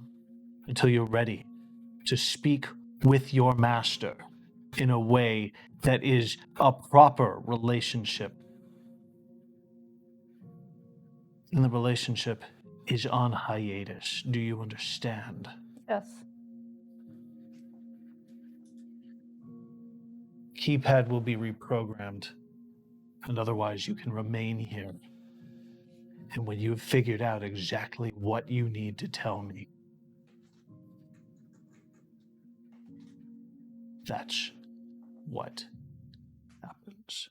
until you're ready to speak with your master in a way that is a proper relationship, and the relationship is on hiatus. Do you understand? Yes. Keypad will be reprogrammed, and otherwise you can remain here. And when you've figured out exactly what you need to tell me, that's what happens.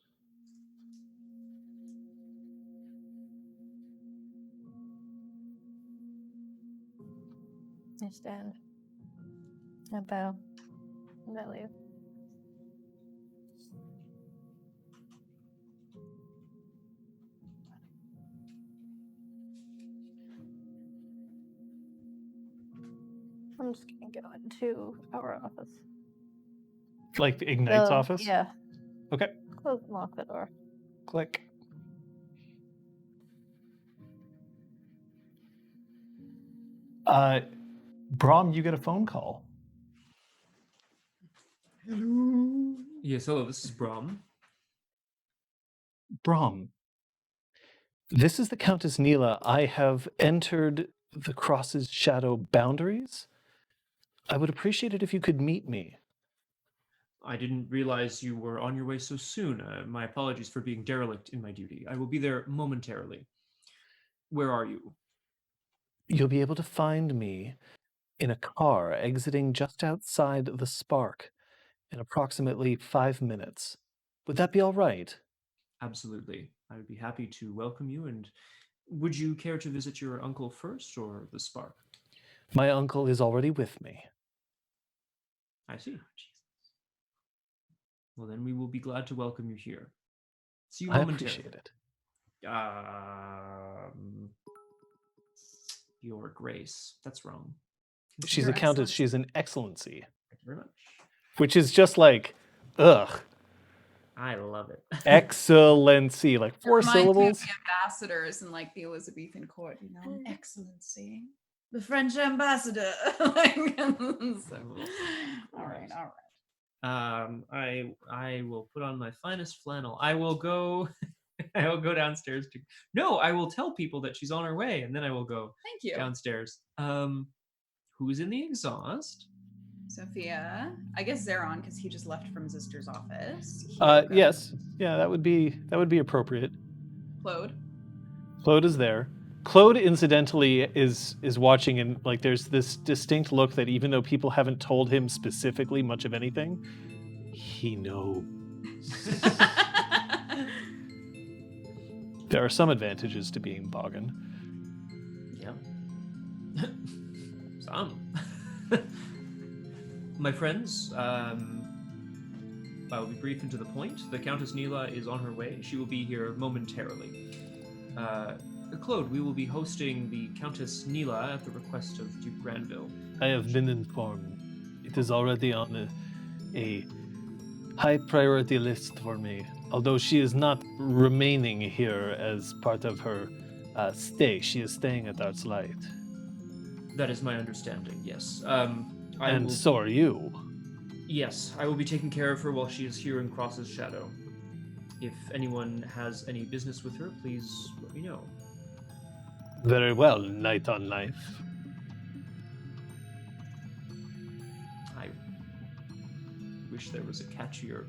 I stand. I bow. And I leave. I'm just gonna go into our office. Like the Ignite's So, office? Yeah. Okay. Close and lock the door. Click. Brom, you get a phone call. Hello. Yes, hello, this is Brom. Brom, this is the Countess Neale. I have entered the Cross's shadow boundaries. I would appreciate it if you could meet me. I didn't realize you were on your way so soon. My apologies for being derelict in my duty. I will be there momentarily. Where are you? You'll be able to find me in a car exiting just outside the Spark in approximately 5 minutes. Would that be all right? Absolutely. I would be happy to welcome you. And would you care to visit your uncle first or the Spark? My uncle is already with me. I see. Well, then we will be glad to welcome you here. See you I momentarily. appreciate it. Your Grace. That's wrong. She's Your a countess. Excellency. She's an excellency. Thank you very much. Which is just like, ugh. I love it. Excellency. Like It 4 reminds me of syllables. the ambassadors in like the Elizabethan court, you know, an excellency, the French ambassador. Like, so, all right. I will put on my finest flannel. I will go downstairs to I will tell people that she's on her way, and then I will go Thank you, downstairs. Who's in the exhaust? Sophia. I guess Zeron, because he just left from Zister's office. Hyoka. Yes. Yeah, that would be appropriate. Claude. Claude is there. Claude, incidentally, is watching, and like there's this distinct look that even though people haven't told him specifically much of anything, he knows. There are some advantages to being Bogan. Yeah. Some. My friends, I will be brief and to the point. The Countess Neale is on her way. She will be here momentarily. Claude, we will be hosting the Countess Neale at the request of Duke Granville. I have been informed. It is already on a high priority list for me. Although she is not remaining here as part of her stay, she is staying at Art's Light. That is my understanding, yes. So are you. Yes, I will be taking care of her while she is here in Cross's shadow. If anyone has any business with her, please let me know. Very well, Knight on Life. I wish there was a catchier.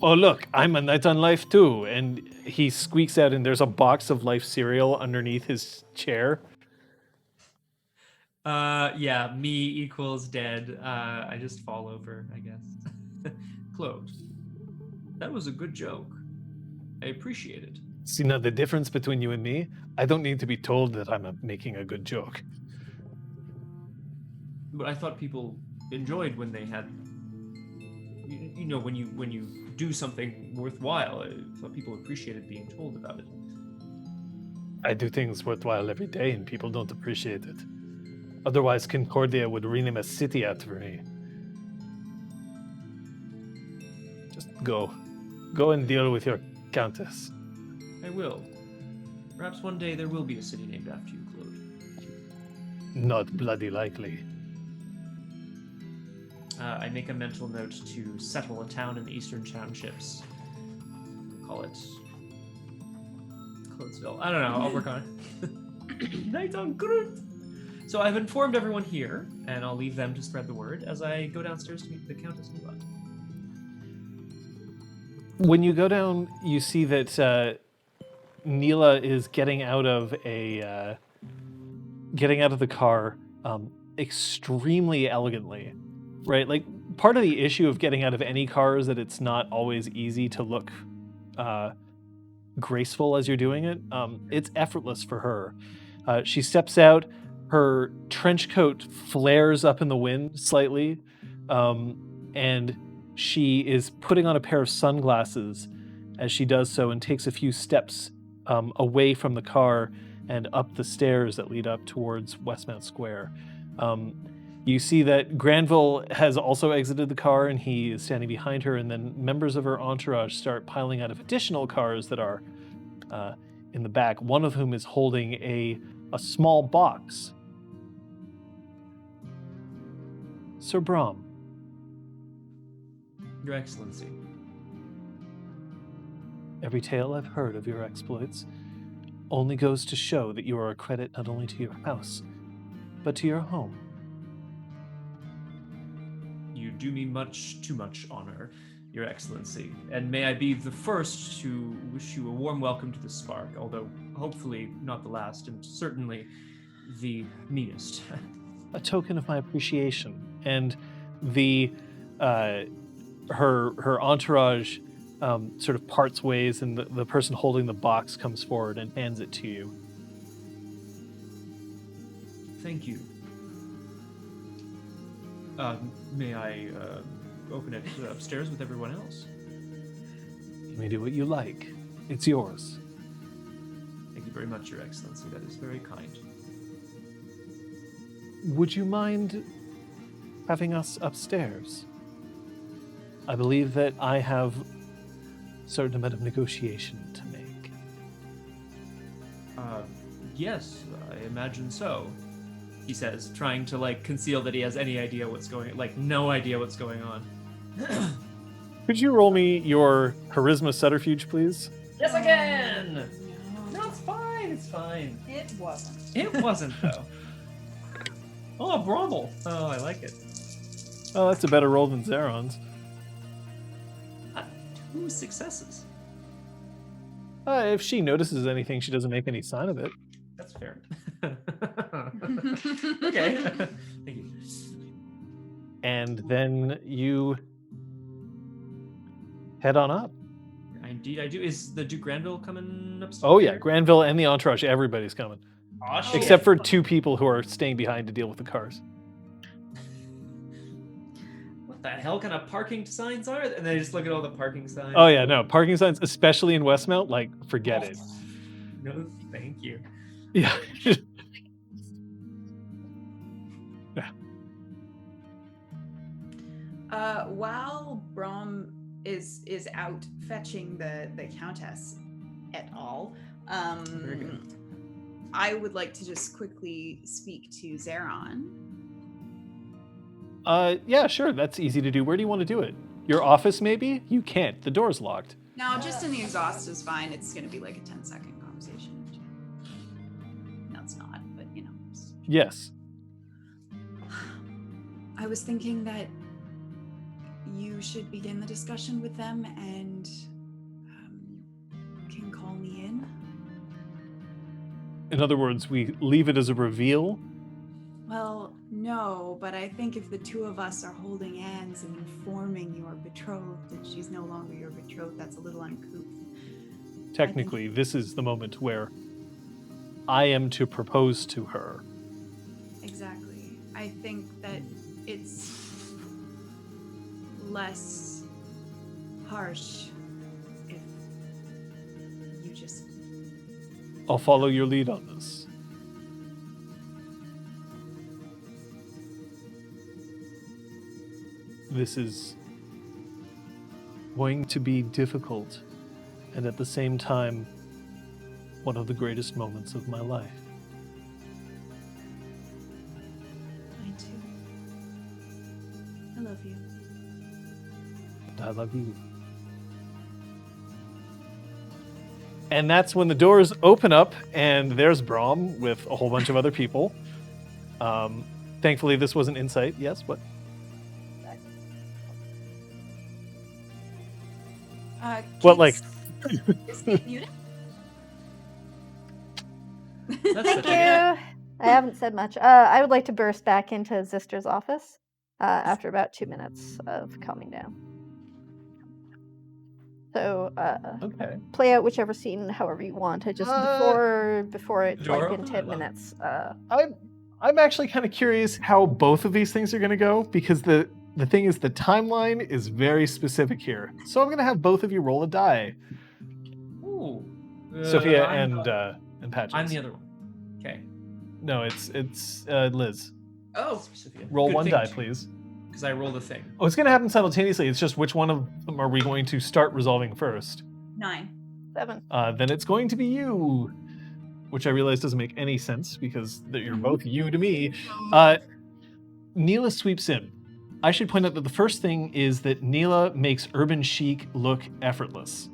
Oh, look, I'm a Knight on Life too. And he squeaks out, and there's a box of Life cereal underneath his chair. Yeah, me equals dead. I just fall over, I guess. Claude, that was a good joke. I appreciate it. See, now the difference between you and me, I don't need to be told that I'm making a good joke. But I thought people enjoyed when they had, you know, when you do something worthwhile. I thought people appreciated being told about it. I do things worthwhile every day, and people don't appreciate it. Otherwise, Concordia would rename a city after me. Just go. Go and deal with your Countess. I will. Perhaps one day there will be a city named after you, Claude. Not bloody likely. I make a mental note to settle a town in the Eastern Townships. Call it Clothesville. I don't know. I'll work on it. Night on Groot. So I've informed everyone here, and I'll leave them to spread the word as I go downstairs to meet the Countess Neale. When you go down, you see that Neela is getting out of the car extremely elegantly, right? Like, part of the issue of getting out of any car is that it's not always easy to look graceful as you're doing it. It's effortless for her. She steps out. Her trench coat flares up in the wind slightly, and she is putting on a pair of sunglasses as she does so, and takes a few steps away from the car and up the stairs that lead up towards Westmount Square. You see that Granville has also exited the car, and he is standing behind her, and then members of her entourage start piling out of additional cars that are in the back, one of whom is holding a small box. Sir Brahm. Your Excellency. Every tale I've heard of your exploits only goes to show that you are a credit not only to your house, but to your home. You do me too much honor, Your Excellency, and may I be the first to wish you a warm welcome to the Spark, although hopefully not the last, and certainly the meanest. A token of my appreciation. And her entourage sort of parts ways, and the person holding the box comes forward and hands it to you. Thank you. May I open it upstairs with everyone else? You may do what you like. It's yours. Thank you very much, Your Excellency. That is very kind. Would you mind having us upstairs? I believe that I have a certain amount of negotiation to make. Yes, I imagine so, he says, trying to, conceal that he has any idea what's going on, no idea what's going on. Could you roll me your charisma subterfuge, please? Yes, I can! No, it's fine, it's fine. It wasn't. It wasn't, though. Oh, Bromel. Oh, I like it. Oh, that's a better roll than Zeron's. 2 successes. If she notices anything, she doesn't make any sign of it. That's fair. Okay. Thank you. And then you head on up. I Indeed, I do. Is the Duke Granville coming upstairs? Oh yeah, Granville and the entourage, everybody's coming. Aw, shit. Except for 2 people who are staying behind to deal with the cars. What the hell kind of parking signs are? And they just look at all the parking signs. Oh yeah, no, parking signs, especially in Westmount, like, forget it. No, thank you. Yeah. While Brom is out fetching the Countess et al, Very good. I would like to just quickly speak to Zeron. Yeah, sure, that's easy to do. Where do you want to do it? Your office, maybe? You can't. The door's locked. No, just in the exhaust is fine. It's going to be like a 10-second conversation. No, it's not, but you know. Yes. I was thinking that you should begin the discussion with them and can call me in. In other words, we leave it as a reveal. Well, no, but I think if the two of us are holding hands and informing your betrothed that she's no longer your betrothed, that's a little uncouth. Technically, this is the moment where I am to propose to her. Exactly. I think that it's less harsh if you just... I'll follow your lead on this. This is going to be difficult, and at the same time, one of the greatest moments of my life. Mine too. I love you. And I love you. And that's when the doors open up, and there's Brom with a whole bunch of other people. Thankfully, this wasn't Insight. Yes, what? What, like... Is Kate muted? That's Thank you. I haven't said much. I would like to burst back into Zister's office after about 2 minutes of calming down. So Okay. play out whichever scene however you want. I just before it's Door like in open? 10 minutes. I'm actually kind of curious how both of these things are going to go, because the thing is, the timeline is very specific here. So I'm going to have both of you roll a die. Ooh. Sophia I'm and Patches. I'm the other one. Okay. No, it's Liz. Oh, Sophia. Roll Good one thing, die, please. Because I rolled a thing. Oh, it's going to happen simultaneously. It's just which one of them are we going to start resolving first? 9. 7. Then it's going to be you, which I realize doesn't make any sense because you're both you to me. Neale sweeps in. I should point out that the first thing is that Neale makes urban chic look effortless.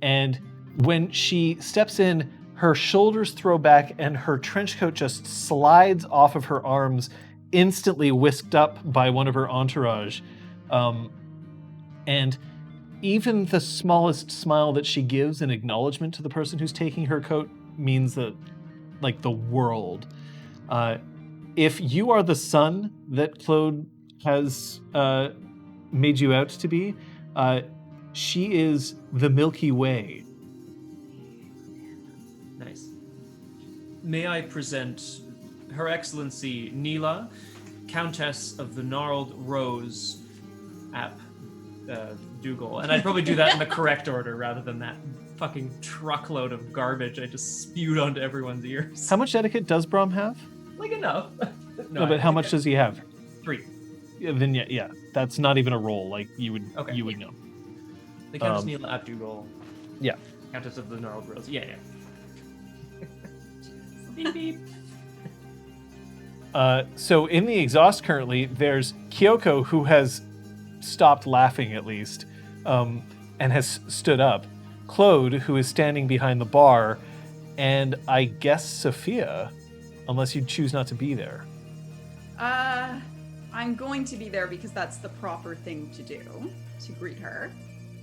And when she steps in, her shoulders throw back and her trench coat just slides off of her arms, instantly whisked up by one of her entourage. And even the smallest smile that she gives in acknowledgement to the person who's taking her coat means that, like, the world. If you are the sun that Claude has made you out to be, she is the Milky Way. Nice. May I present Her Excellency Neale, Countess of the Gnarled Rose ap Dougal. And I'd probably do that in the correct order rather than that fucking truckload of garbage I just spewed onto everyone's ears. How much etiquette does Brom have? Like enough. No, but how much does he have? 3. Yeah, then yeah, that's not even a roll. Like, you would know. The Countess Neale ap Dougal. Yeah. Countess of the Gnarled Rose. Yeah. Beep beep. So in the exhaust currently, there's Kyoko, who has stopped laughing at least, and has stood up. Claude, who is standing behind the bar, and I guess Sophia, unless you choose not to be there. I'm going to be there because that's the proper thing to do, to greet her.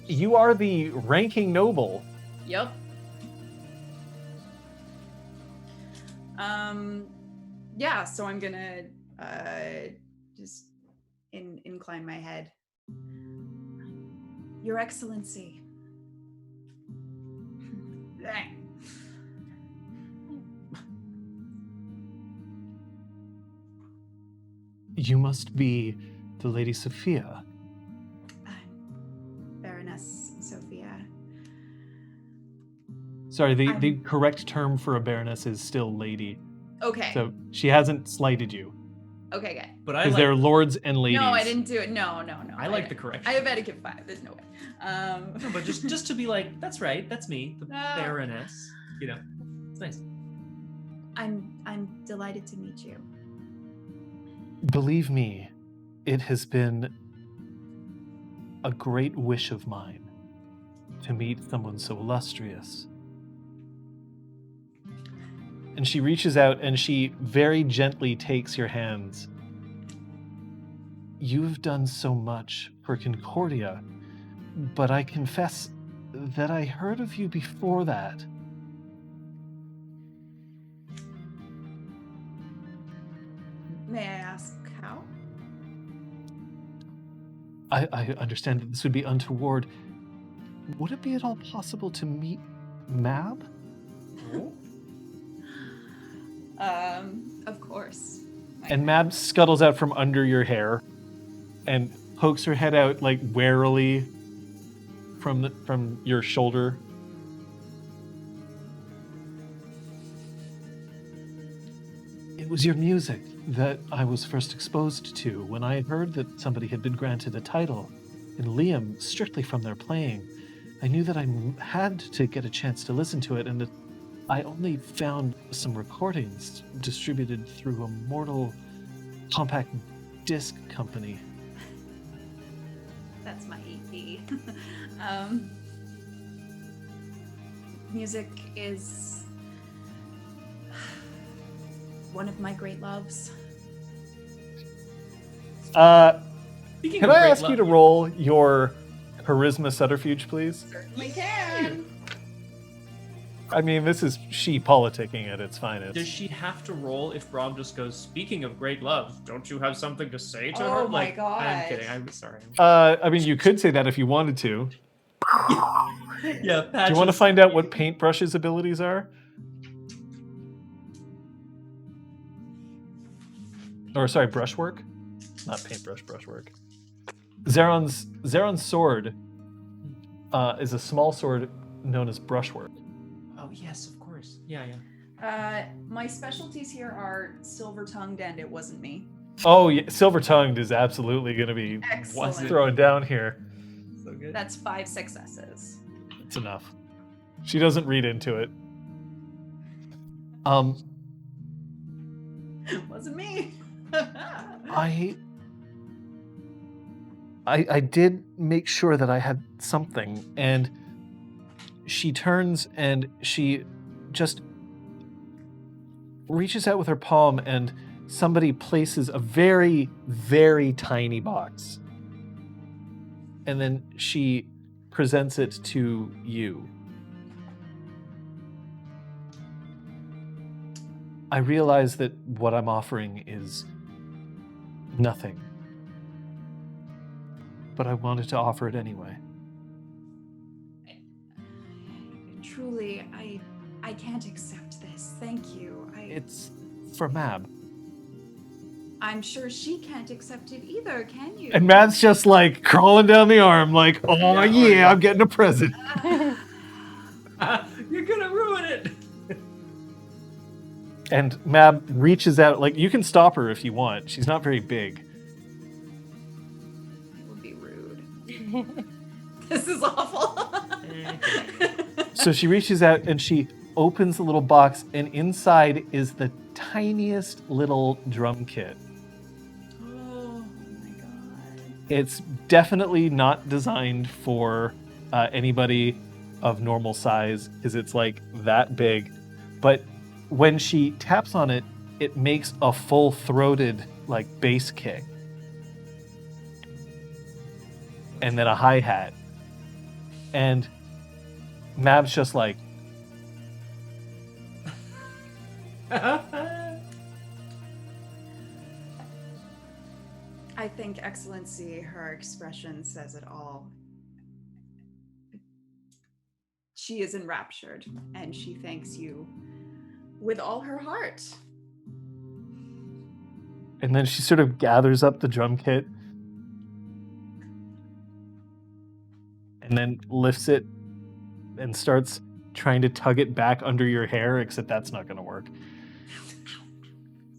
You are the ranking noble. Yep. Yeah, so I'm gonna just incline my head. Your Excellency. You must be the Lady Sophia. Baroness Sophia. Sorry, the correct term for a baroness is still lady. Okay. So she hasn't slighted you. Okay, good. But I Because like, they're lords and ladies. No, I didn't do it. No. I like the correction. I have etiquette 5. There's no way. No, but just to be like, that's right, that's me, the Baroness. You know, it's nice. I'm delighted to meet you. Believe me, it has been a great wish of mine to meet someone so illustrious. And she reaches out and she very gently takes your hands. You have done so much for Concordia, but I confess that I heard of you before that. May I ask how? I understand that this would be untoward. Would it be at all possible to meet Mab? Of course. And Mab scuttles out from under your hair and pokes her head out like warily from your shoulder. It was your music that I was first exposed to when I heard that somebody had been granted a title in Liam strictly from their playing. I knew that I had to get a chance to listen to it, and I only found some recordings distributed through a mortal compact disc company. That's my EP. Music is one of my great loves. Speaking Can of I great ask you to roll your charisma subterfuge, please? Certainly can. I mean, this is she politicking at its finest. Does she have to roll if Rob just goes, speaking of great love, don't you have something to say to her? Oh my I'm God. kidding. I'm sorry. I mean, you could say that if you wanted to. Yeah, Patches. Do you want to find out what Paintbrush's abilities are? Or sorry, brushwork? Not paintbrush, brushwork. Zeron's sword is a small sword known as brushwork. Oh, yes, of course. Yeah. My specialties here are silver-tongued, and it wasn't me. Oh, yeah, silver-tongued is absolutely going to be Excellent. throwing down here. So good. That's 5 successes. That's enough. She doesn't read into it. Wasn't me. I did make sure that I had something, and she turns and she just reaches out with her palm, and somebody places a very, very tiny box. And then she presents it to you. I realize that what I'm offering is nothing, but I wanted to offer it anyway. Truly, I can't accept this. Thank you. It's for Mab. I'm sure she can't accept it either, can you? And Mab's just like crawling down the arm like, oh yeah, I'm getting a present. You're gonna ruin it. And Mab reaches out, like, you can stop her if you want. She's not very big. It would be rude. This is awful. So she reaches out and she opens the little box, and inside is the tiniest little drum kit. Oh my God. It's definitely not designed for anybody of normal size, because it's like that big. But when she taps on it, it makes a full-throated like bass kick. And then a hi-hat. And Mab's just like, I think Excellency, her expression says it all. she is enraptured, and she thanks you with all her heart. And then she sort of gathers up the drum kit and then lifts it and starts trying to tug it back under your hair, except that's not going to work.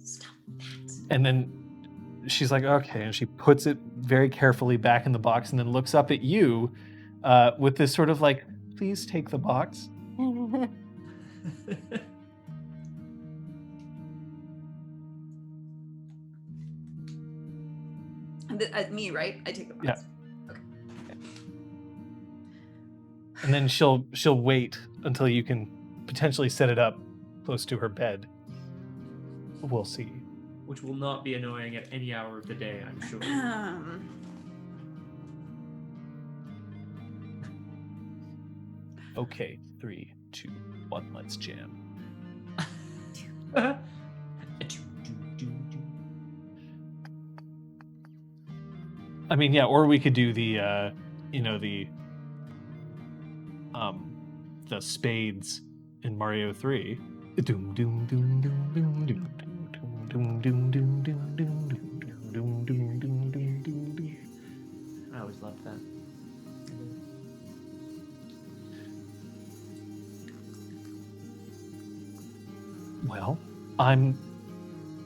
Stop that. And then she's like, okay, and she puts it very carefully back in the box and then looks up at you with this sort of like, please take the box. Me, right? I take the box. Yeah. Okay. And then she'll wait until you can potentially set it up close to her bed. We'll see. Which will not be annoying at any hour of the day, I'm sure. Okay, 3, 2, 1, let's jam. I mean, yeah, or we could do the spades in Mario 3. Doom doom doom doom doom doom doom doom doom doom doom doom doom doom doom doom doom. I always loved that. Well,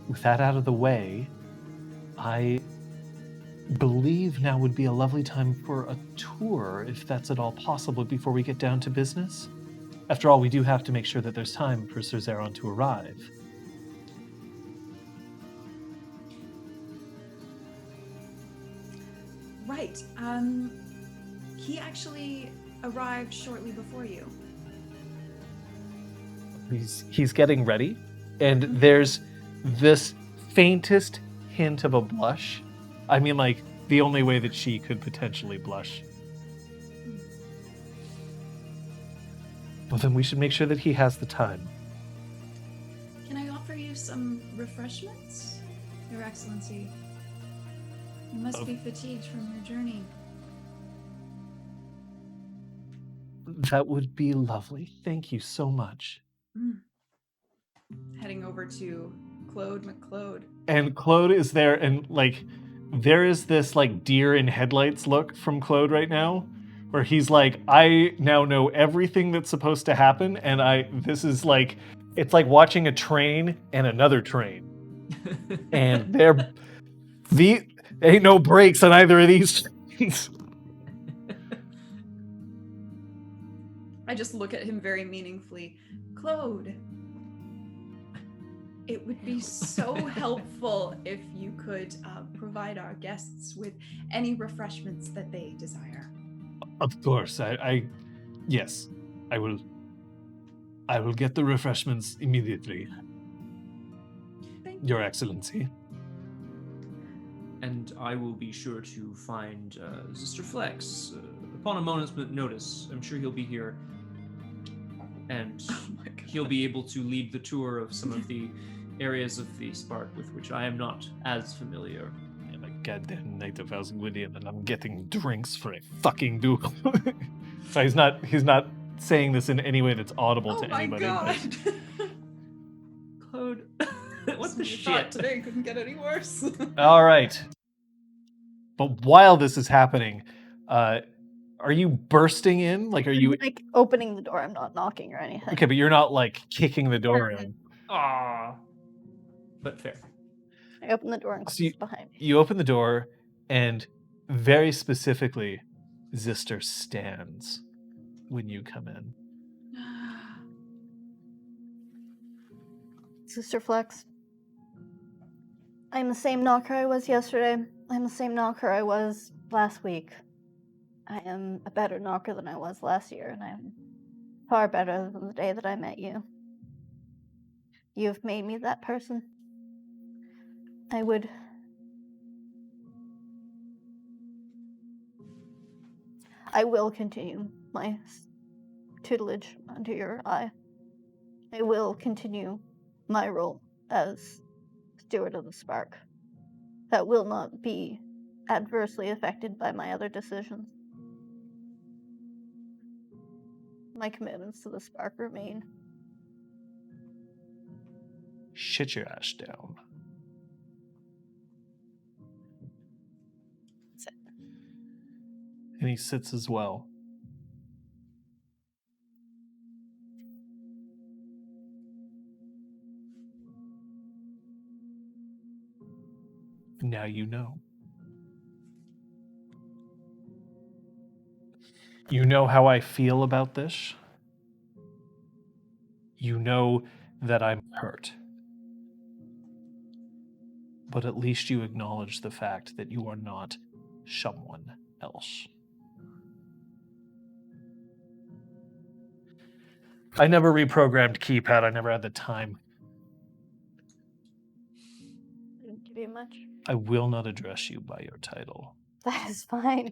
with that out of the way, I believe now would be a lovely time for a tour, if that's at all possible, before we get down to business. After all, we do have to make sure that there's time for Sir Zeron to arrive. Right. He actually arrived shortly before you. He's getting ready, and there's this faintest hint of a blush. I mean, like, the only way that she could potentially blush. Well, then we should make sure that he has the time. Can I offer you some refreshments, Your Excellency? You must be fatigued from your journey. That would be lovely. Thank you so much. Heading over to Claude McClode. And Claude is there, and like, there is this like deer in headlights look from Claude right now, where he's like, I now know everything that's supposed to happen, and this is like, it's like watching a train and another train. And there ain't no brakes on either of these trains. I just look at him very meaningfully. Claude, it would be so helpful if you could provide our guests with any refreshments that they desire. Of course, yes, I will get the refreshments immediately, Your Excellency. And I will be sure to find Sister Flex upon a moment's notice. I'm sure he'll be here, and he'll be able to lead the tour of some of the areas of the Spark with which I am not as familiar. And a goddamn Night of Asgwinian, and I'm getting drinks for a fucking duel. So he's not saying this in any way that's audible to anybody. Oh my god! Claude, what the You thought shit? today couldn't get any worse. All right. But while this is happening, are you bursting in? Like, are you like opening the door? I'm not knocking or anything. okay? But you're not like kicking the door in. Ah, but fair. I open the door and close it behind me. You open the door, and very specifically, Zister stands when you come in. Sister Flex, I'm the same knocker I was yesterday. I'm the same knocker I was last week. I am a better knocker than I was last year, and I'm far better than the day that I met you. You've made me that person. I will continue my tutelage under your eye. I will continue my role as steward of the Spark. That will not be adversely affected by my other decisions. My commitments to the spark remain. Shit your ass down. Sit. And he sits as well. Now you know. You know how I feel about this. You know that I'm hurt. But at least you acknowledge the fact that you are not someone else. I never reprogrammed keypad. I never had the time. Didn't give you much. I will not address you by your title That is fine.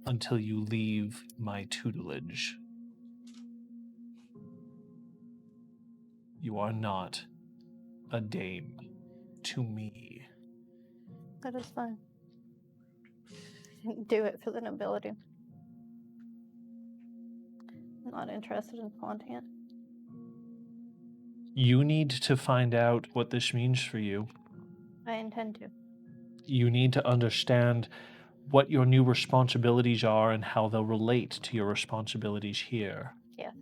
until you leave my tutelage. You are not a dame to me. That is fine. I didn't do it for the nobility. I'm not interested in flaunting it. You need to find out what this means for you. I intend to. You need to understand what your new responsibilities are and how they'll relate to your responsibilities here. Yes.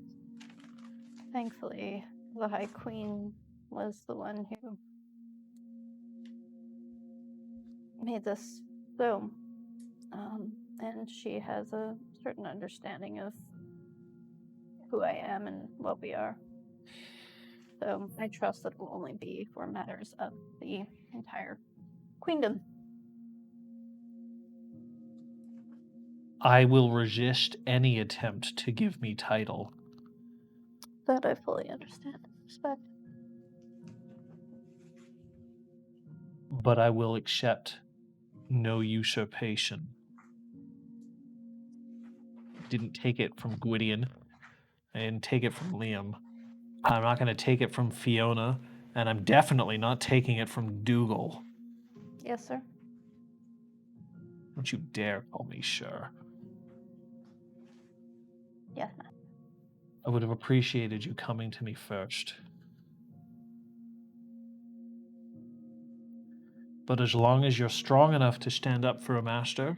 Thankfully, the High Queen was the one who made this so. And she has a certain understanding of who I am and what we are. So I trust that it will only be for matters of the entire queendom. I will resist any attempt to give me title. That I fully understand and respect. But I will accept no usurpation. Didn't take it from Gwydion. I didn't take it from Liam. I'm not going to take it from Fiona, and I'm definitely not taking it from Dougal. Yes, sir. Don't you dare call me sure. Yes, ma'am. I would have appreciated you coming to me first. But as long as you're strong enough to stand up for a master,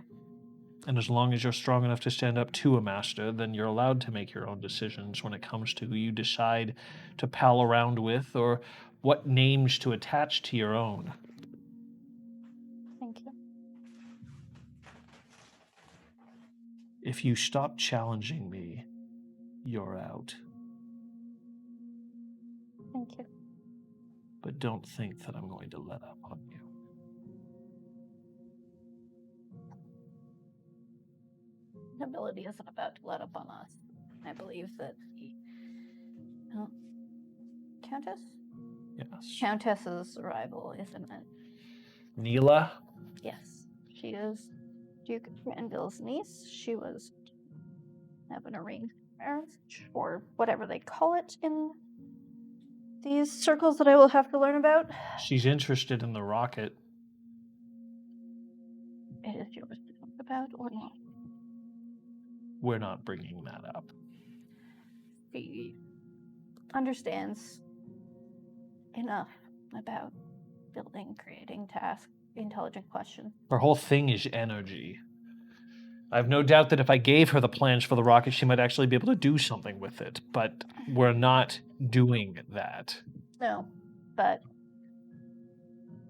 and as long as you're strong enough to stand up to a master, then you're allowed to make your own decisions when it comes to who you decide to pal around with or what names to attach to your own. Thank you. If you stop challenging me, you're out. Thank you. But don't think that I'm going to let up on you. Nobility isn't about to let up on us. I believe that the Countess? Yes. Countess's arrival is imminent. Neale? Yes. She is Duke Granville's niece. She was have an arranged marriage, or whatever they call it in these circles that I will have to learn about. She's interested in the rocket. It is yours to talk about, or not. We're not bringing that up. She understands enough about building, creating, task, intelligent question. Her whole thing is energy. I have no doubt that if I gave her the plans for the rocket, she might actually be able to do something with it, but we're not doing that. No, but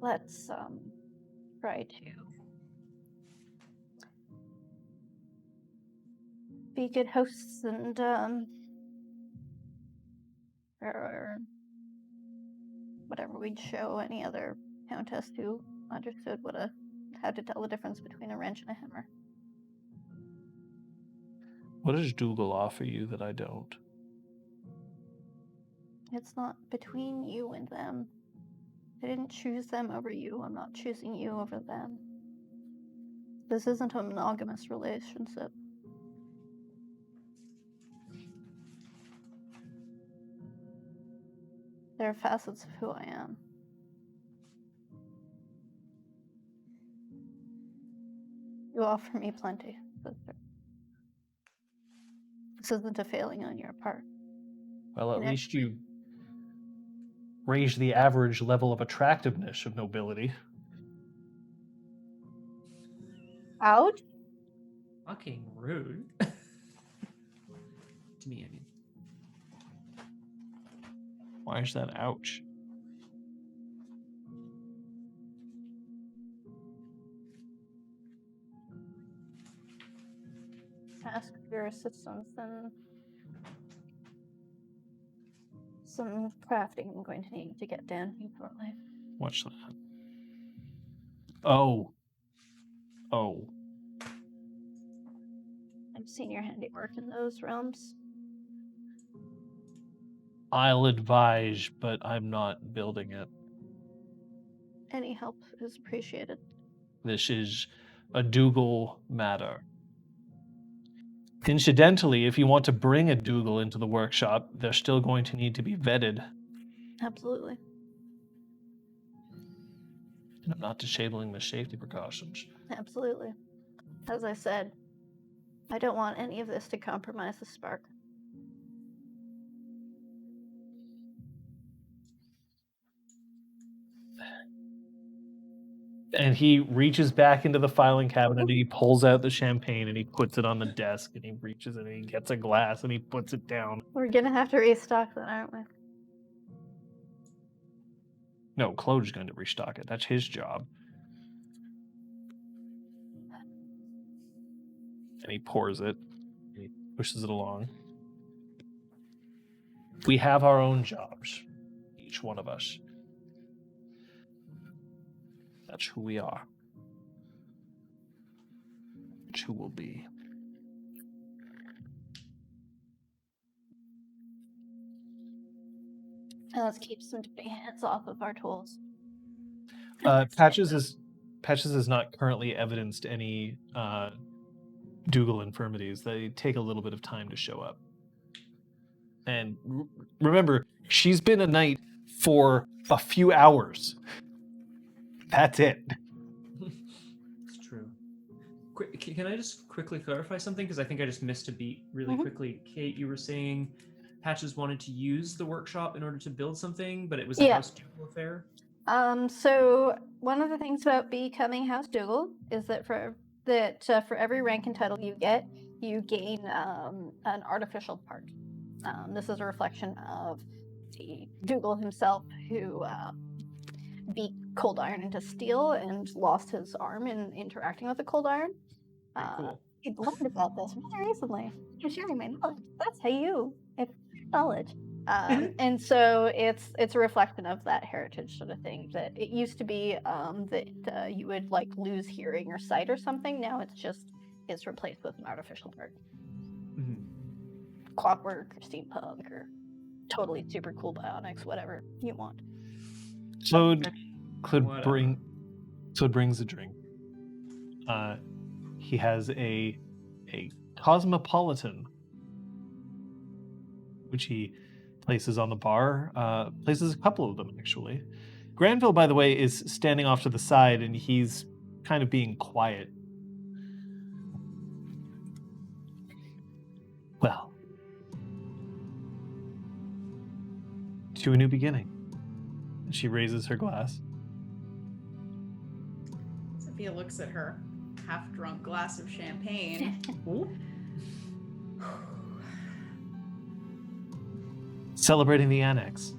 let's try to be good hosts and or whatever we'd show any other countess who understood how to tell the difference between a wrench and a hammer. What does Dougal offer you that I don't? It's not between you and them. I didn't choose them over you. I'm not choosing you over them. This isn't a monogamous relationship. There are facets of who I am. You offer me plenty, sister. This isn't a failing on your part. Well, at Yeah. least you raised the average level of attractiveness of nobility. Ouch. Fucking rude. To me, I mean. Why is that ouch? Ask for your assistance, and some crafting I'm going to need to get done shortly. What's that? Oh. I've seen your handiwork in those realms. I'll advise, but I'm not building it. Any help is appreciated. This is a Dougal matter. Incidentally, if you want to bring a Dougal into the workshop, they're still going to need to be vetted. Absolutely. And I'm not disabling the safety precautions. Absolutely. As I said, I don't want any of this to compromise the spark. And he reaches back into the filing cabinet and he pulls out the champagne and he puts it on the desk and he reaches in and he gets a glass and he puts it down. We're gonna have to restock that, aren't we? No, Claude's going to restock it. That's his job. And he pours it. And he pushes it along. We have our own jobs, each one of us. That's who we are. That's who we'll be. And let's keep some dirty hands off of our tools. Patches has not currently evidenced any Dougal infirmities. They take a little bit of time to show up. And remember, she's been a knight for a few hours. That's it. It's true. Can I just quickly clarify something? Because I think I just missed a beat really quickly. Kate, you were saying Patches wanted to use the workshop in order to build something, but it was a House Dougal affair? So one of the things about becoming House Dougal is that for every rank and title you get, you gain an artificial part. This is a reflection of the Dougal himself, who beat cold iron into steel and lost his arm in interacting with the cold iron. Cool. I learned about this very recently. I'm sharing my knowledge. That's how you it's knowledge. And so it's a reflection of that heritage sort of thing. That it used to be that you would like lose hearing or sight or something. Now it's replaced with an artificial part. Mm-hmm. Clockwork or steampunk or totally super cool bionics, whatever you want. Claude brings a drink. He has a cosmopolitan, which he places on the bar. Places a couple of them, actually. Granville, by the way, is standing off to the side, and he's kind of being quiet. Well, to a new beginning. And she raises her glass. Sophia looks at her half-drunk glass of champagne. Celebrating the annex.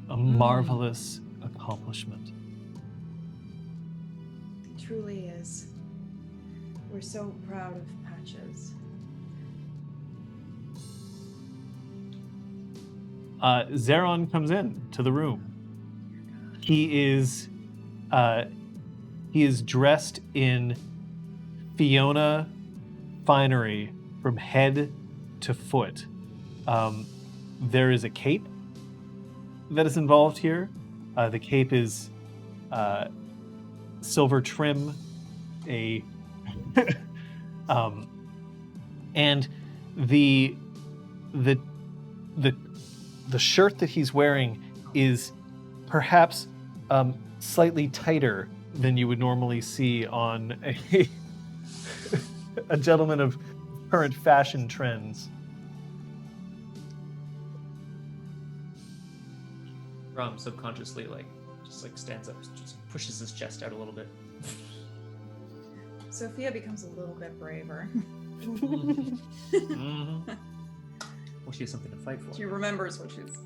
A marvelous accomplishment. It truly is. We're so proud of Patches. Zeron comes in to the room. He is dressed in Fiona finery from head to foot. There is a cape that is involved here. The cape is silver trim, and the shirt that he's wearing is perhaps slightly tighter than you would normally see on a gentleman of current fashion trends. Rom subconsciously just stands up, just pushes his chest out a little bit. Sophia becomes a little bit braver. Mm-hmm. Well, she has something to fight for. She remembers what she's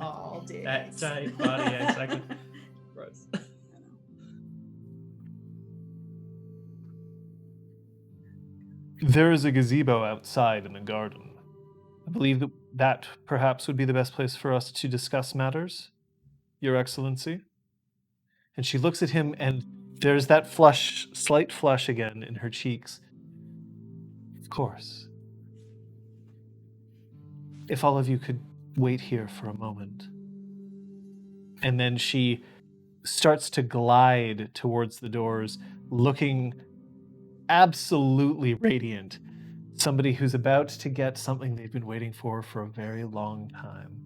all day. That tight body, yeah, exactly. Gross. There is a gazebo outside in the garden. I believe that perhaps would be the best place for us to discuss matters, Your Excellency. And she looks at him, and there's that slight flush again in her cheeks. Of course. If all of you could wait here for a moment. And then she starts to glide towards the doors, looking absolutely radiant. Somebody who's about to get something they've been waiting for a very long time.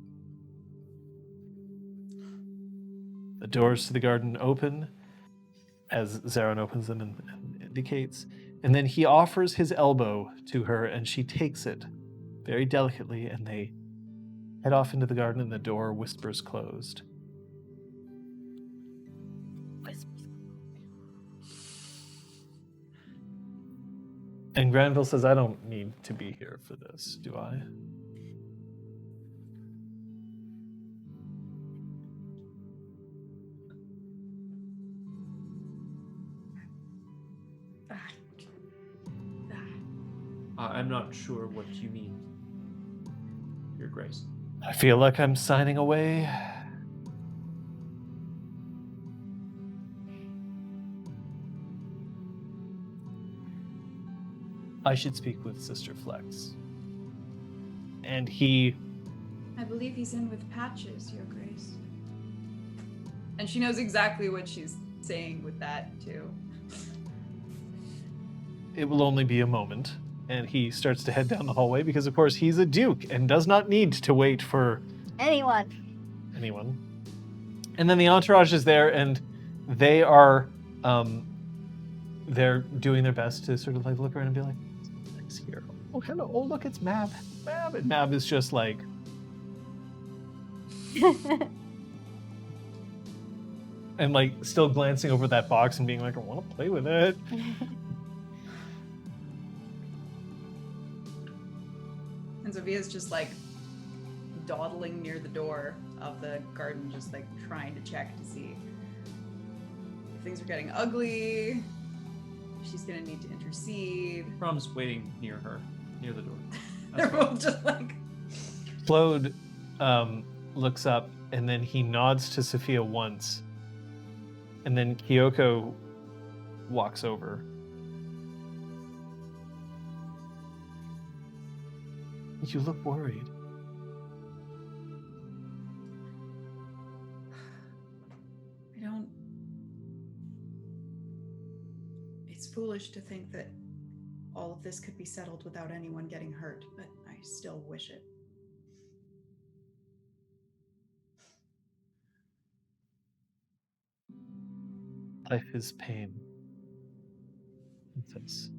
The doors to the garden open as Zaron opens them and indicates. And then he offers his elbow to her, and she takes it very delicately, and they head off into the garden, and the door whispers closed. And Granville says, I don't need to be here for this, do I? I'm not sure what you mean, Your Grace. I feel like I'm signing away. I should speak with Sister Flex. And he... I believe he's in with Patches, Your Grace. And she knows exactly what she's saying with that, too. It will only be a moment. And he starts to head down the hallway because, of course, he's a duke and does not need to wait for... anyone. And then the entourage is there, and they are... they're doing their best to sort of like look around and be like, "Flex here. Oh, hello. Oh, look, it's Mab. Mab." And Mab is just like... and like still glancing over that box and being like, I want to play with it. And Sophia's just like dawdling near the door of the garden, just like trying to check to see if things are getting ugly. She's gonna need to intercede. Rom's waiting near her, near the door. They're both just like... Claude looks up, and then he nods to Sophia once. And then Kyoko walks over. You look worried. I don't... It's foolish to think that all of this could be settled without anyone getting hurt, but I still wish it. Life is pain. Princess.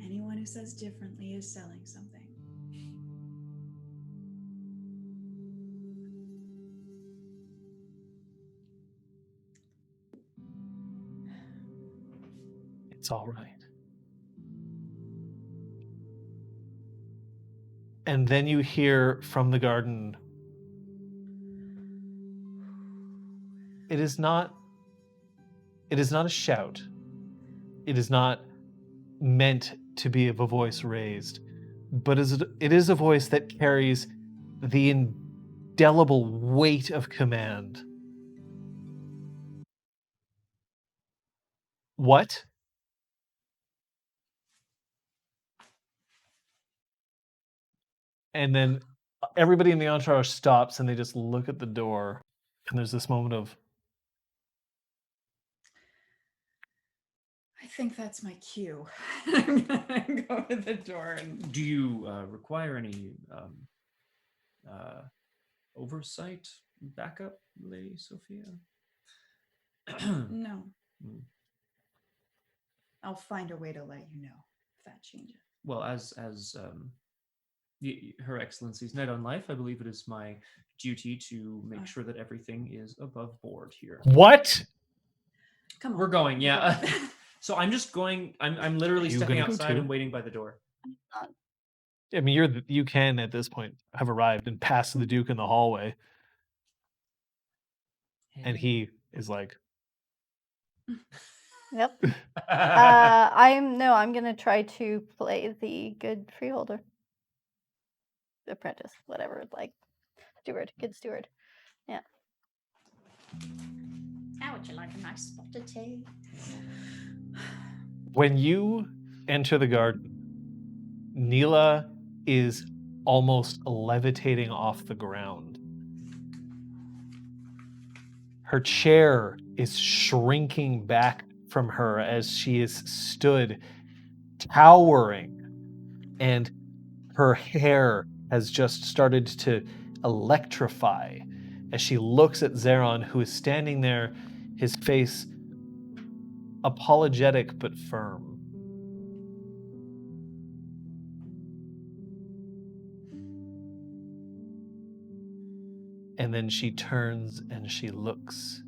Anyone who says differently is selling something. It's all right. And then you hear from the garden, it is not a shout. It is not meant to be of a voice raised, but it is a voice that carries the indelible weight of command. What? And then everybody in the entourage stops and they just look at the door, and there's this moment of, I think that's my cue. I'm gonna go to the door and... Do you require any oversight, backup, Lady Sophia? No. I'll find a way to let you know if that changes. Well, as Her Excellency's Knight on Life, I believe it is my duty to make sure that everything is above board here. What? Come on. We're going, yeah. Go. So I'm just going. I'm literally You stepping gonna go outside too? and waiting by the door. I mean, you can at this point have arrived and passed the Duke in the hallway, and he is like, Yep. I'm gonna try to play the good freeholder. Apprentice, whatever, like good steward. Yeah. How would you like a nice spot of tea? when you enter the garden, Neela is almost levitating off the ground. Her chair is shrinking back from her as she is stood towering, and her hair has just started to electrify as she looks at Zeron, who is standing there, his face apologetic but firm. And then she turns and she looks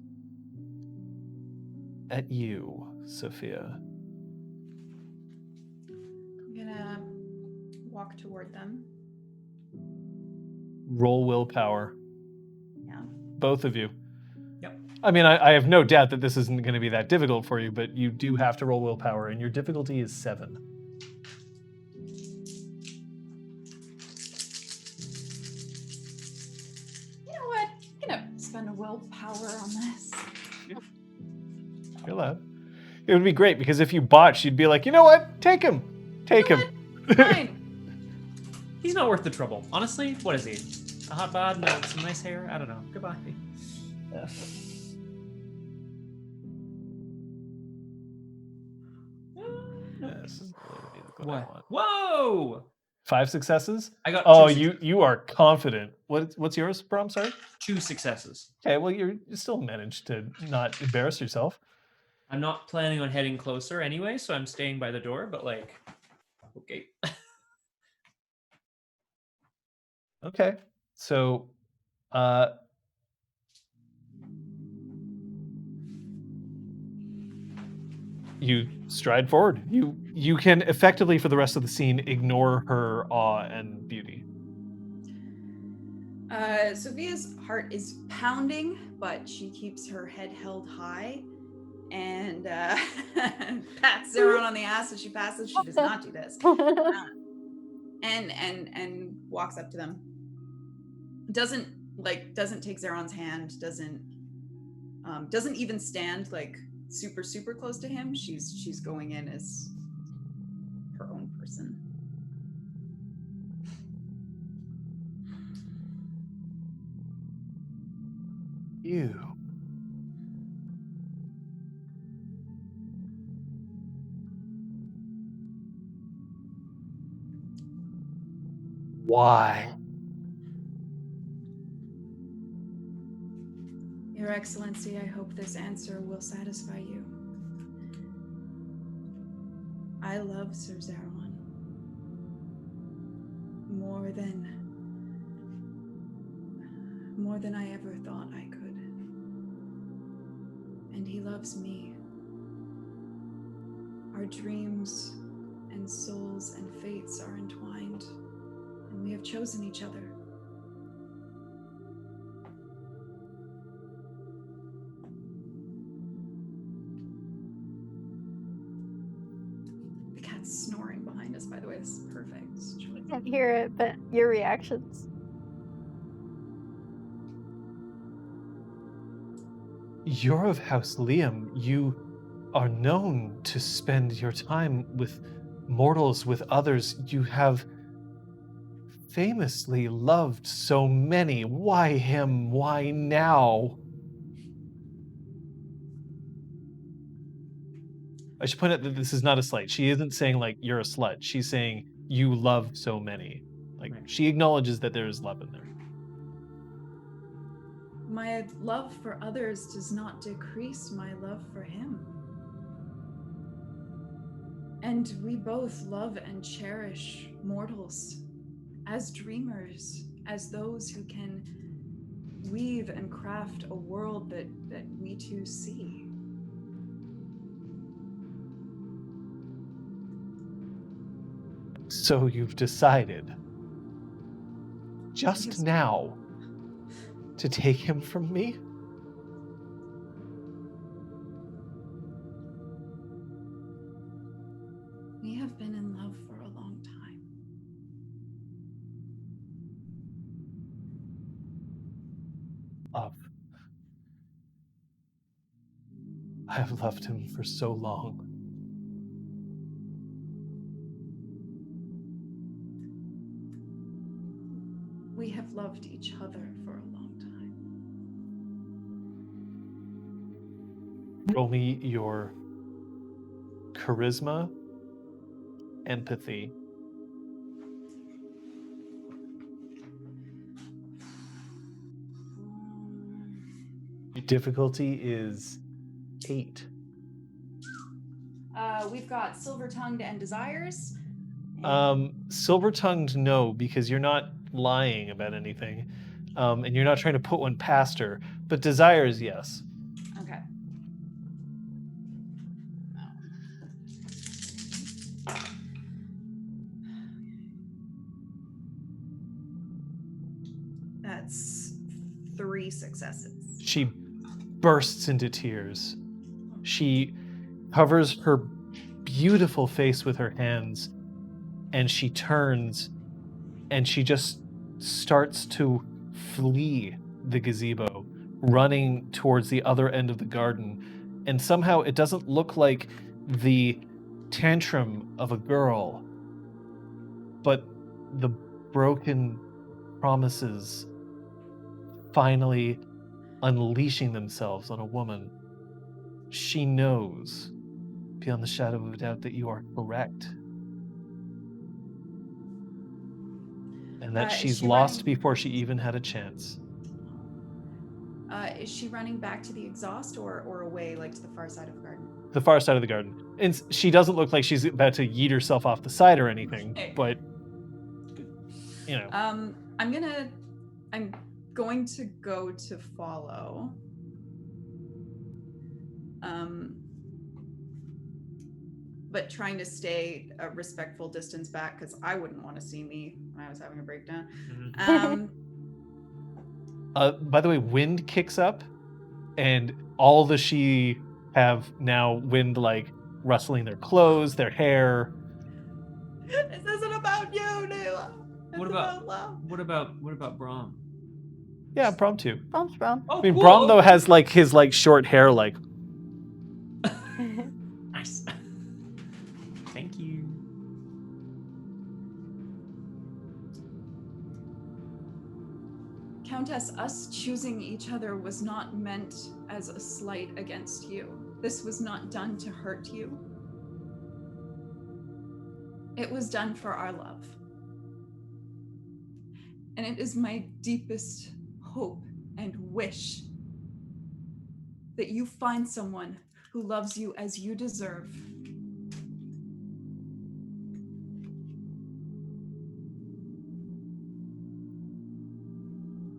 at you, Sophia. I'm gonna walk toward them. Roll willpower, Yeah. both of you. Yep. I mean, I have no doubt that this isn't going to be that difficult for you, but you do have to roll willpower, and your difficulty is 7. You know what? I'm gonna spend a willpower on this. You're allowed. It would be great, because if you botched, you'd be like, you know what? Take him. Take him. Fine. He's not worth the trouble. Honestly, what is he? A hot bod and some nice hair? I don't know. Goodbye. This is literally what I want. Whoa! 5 successes? I got Oh, two you are confident. What's yours, Brom? Sorry? 2 successes. Okay, well, you still managed to not embarrass yourself. I'm not planning on heading closer anyway, so I'm staying by the door, but like, okay. Okay, so you stride forward. You can effectively, for the rest of the scene, ignore her awe and beauty. Sophia's heart is pounding, but she keeps her head held high and pats Zeron on the ass as she passes. She does not do this. And walks up to them. Doesn't take Zeron's hand. Doesn't even stand like super close to him. She's going in as her own person. You. Why? Your Excellency, I hope this answer will satisfy you. I love Sir Zeron more than I ever thought I could. And he loves me. Our dreams and souls and fates are entwined, and we have chosen each other. The cat's snoring behind us, by the way. This is perfect. I can't hear it, but your reactions. You're of House Liam. You are known to spend your time with mortals, with others. You have famously loved so many. Why him? Why now? I should point out that this is not a slight. She isn't saying, like, you're a slut. She's saying, you love so many. Like, Right. She acknowledges that there is love in there. My love for others does not decrease my love for him. And we both love and cherish mortals as dreamers, as those who can weave and craft a world that we too see. So you've decided, just Yes. now, to take him from me? We have been in love for a long time. Love. I have loved him for so long. We have loved each other for a long time. Roll me your charisma, empathy. Your difficulty is 8. We've got silver-tongued and desires. Silver-tongued, no, because you're not lying about anything, and you're not trying to put one past her. But desires, yes. Okay. That's 3 successes. She bursts into tears. She covers her beautiful face with her hands, and she turns, and she just starts to flee the gazebo, running towards the other end of the garden. And somehow it doesn't look like the tantrum of a girl, but the broken promises finally unleashing themselves on a woman. She knows, beyond the shadow of a doubt, that you are correct. And that Is she's she lost running- before she even had a chance. Is she running back to the exhaust or away, like to the far side of the garden? The far side of the garden. And she doesn't look like she's about to yeet herself off the side or anything, Okay. but, you know. I'm going to go to follow. But trying to stay a respectful distance back, because I wouldn't want to see me when I was having a breakdown. By the way, wind kicks up, and all the she have now wind, like, rustling their clothes, their hair. This isn't about you, Neale. What about Brahm? Yeah, Brom too. Brom's Brom. Oh, I mean, cool. Brom, though, has, like, his, like, short hair, like... Nice. Thank you. Countess, us choosing each other was not meant as a slight against you. This was not done to hurt you. It was done for our love. And it is my deepest hope and wish that you find someone who loves you as you deserve.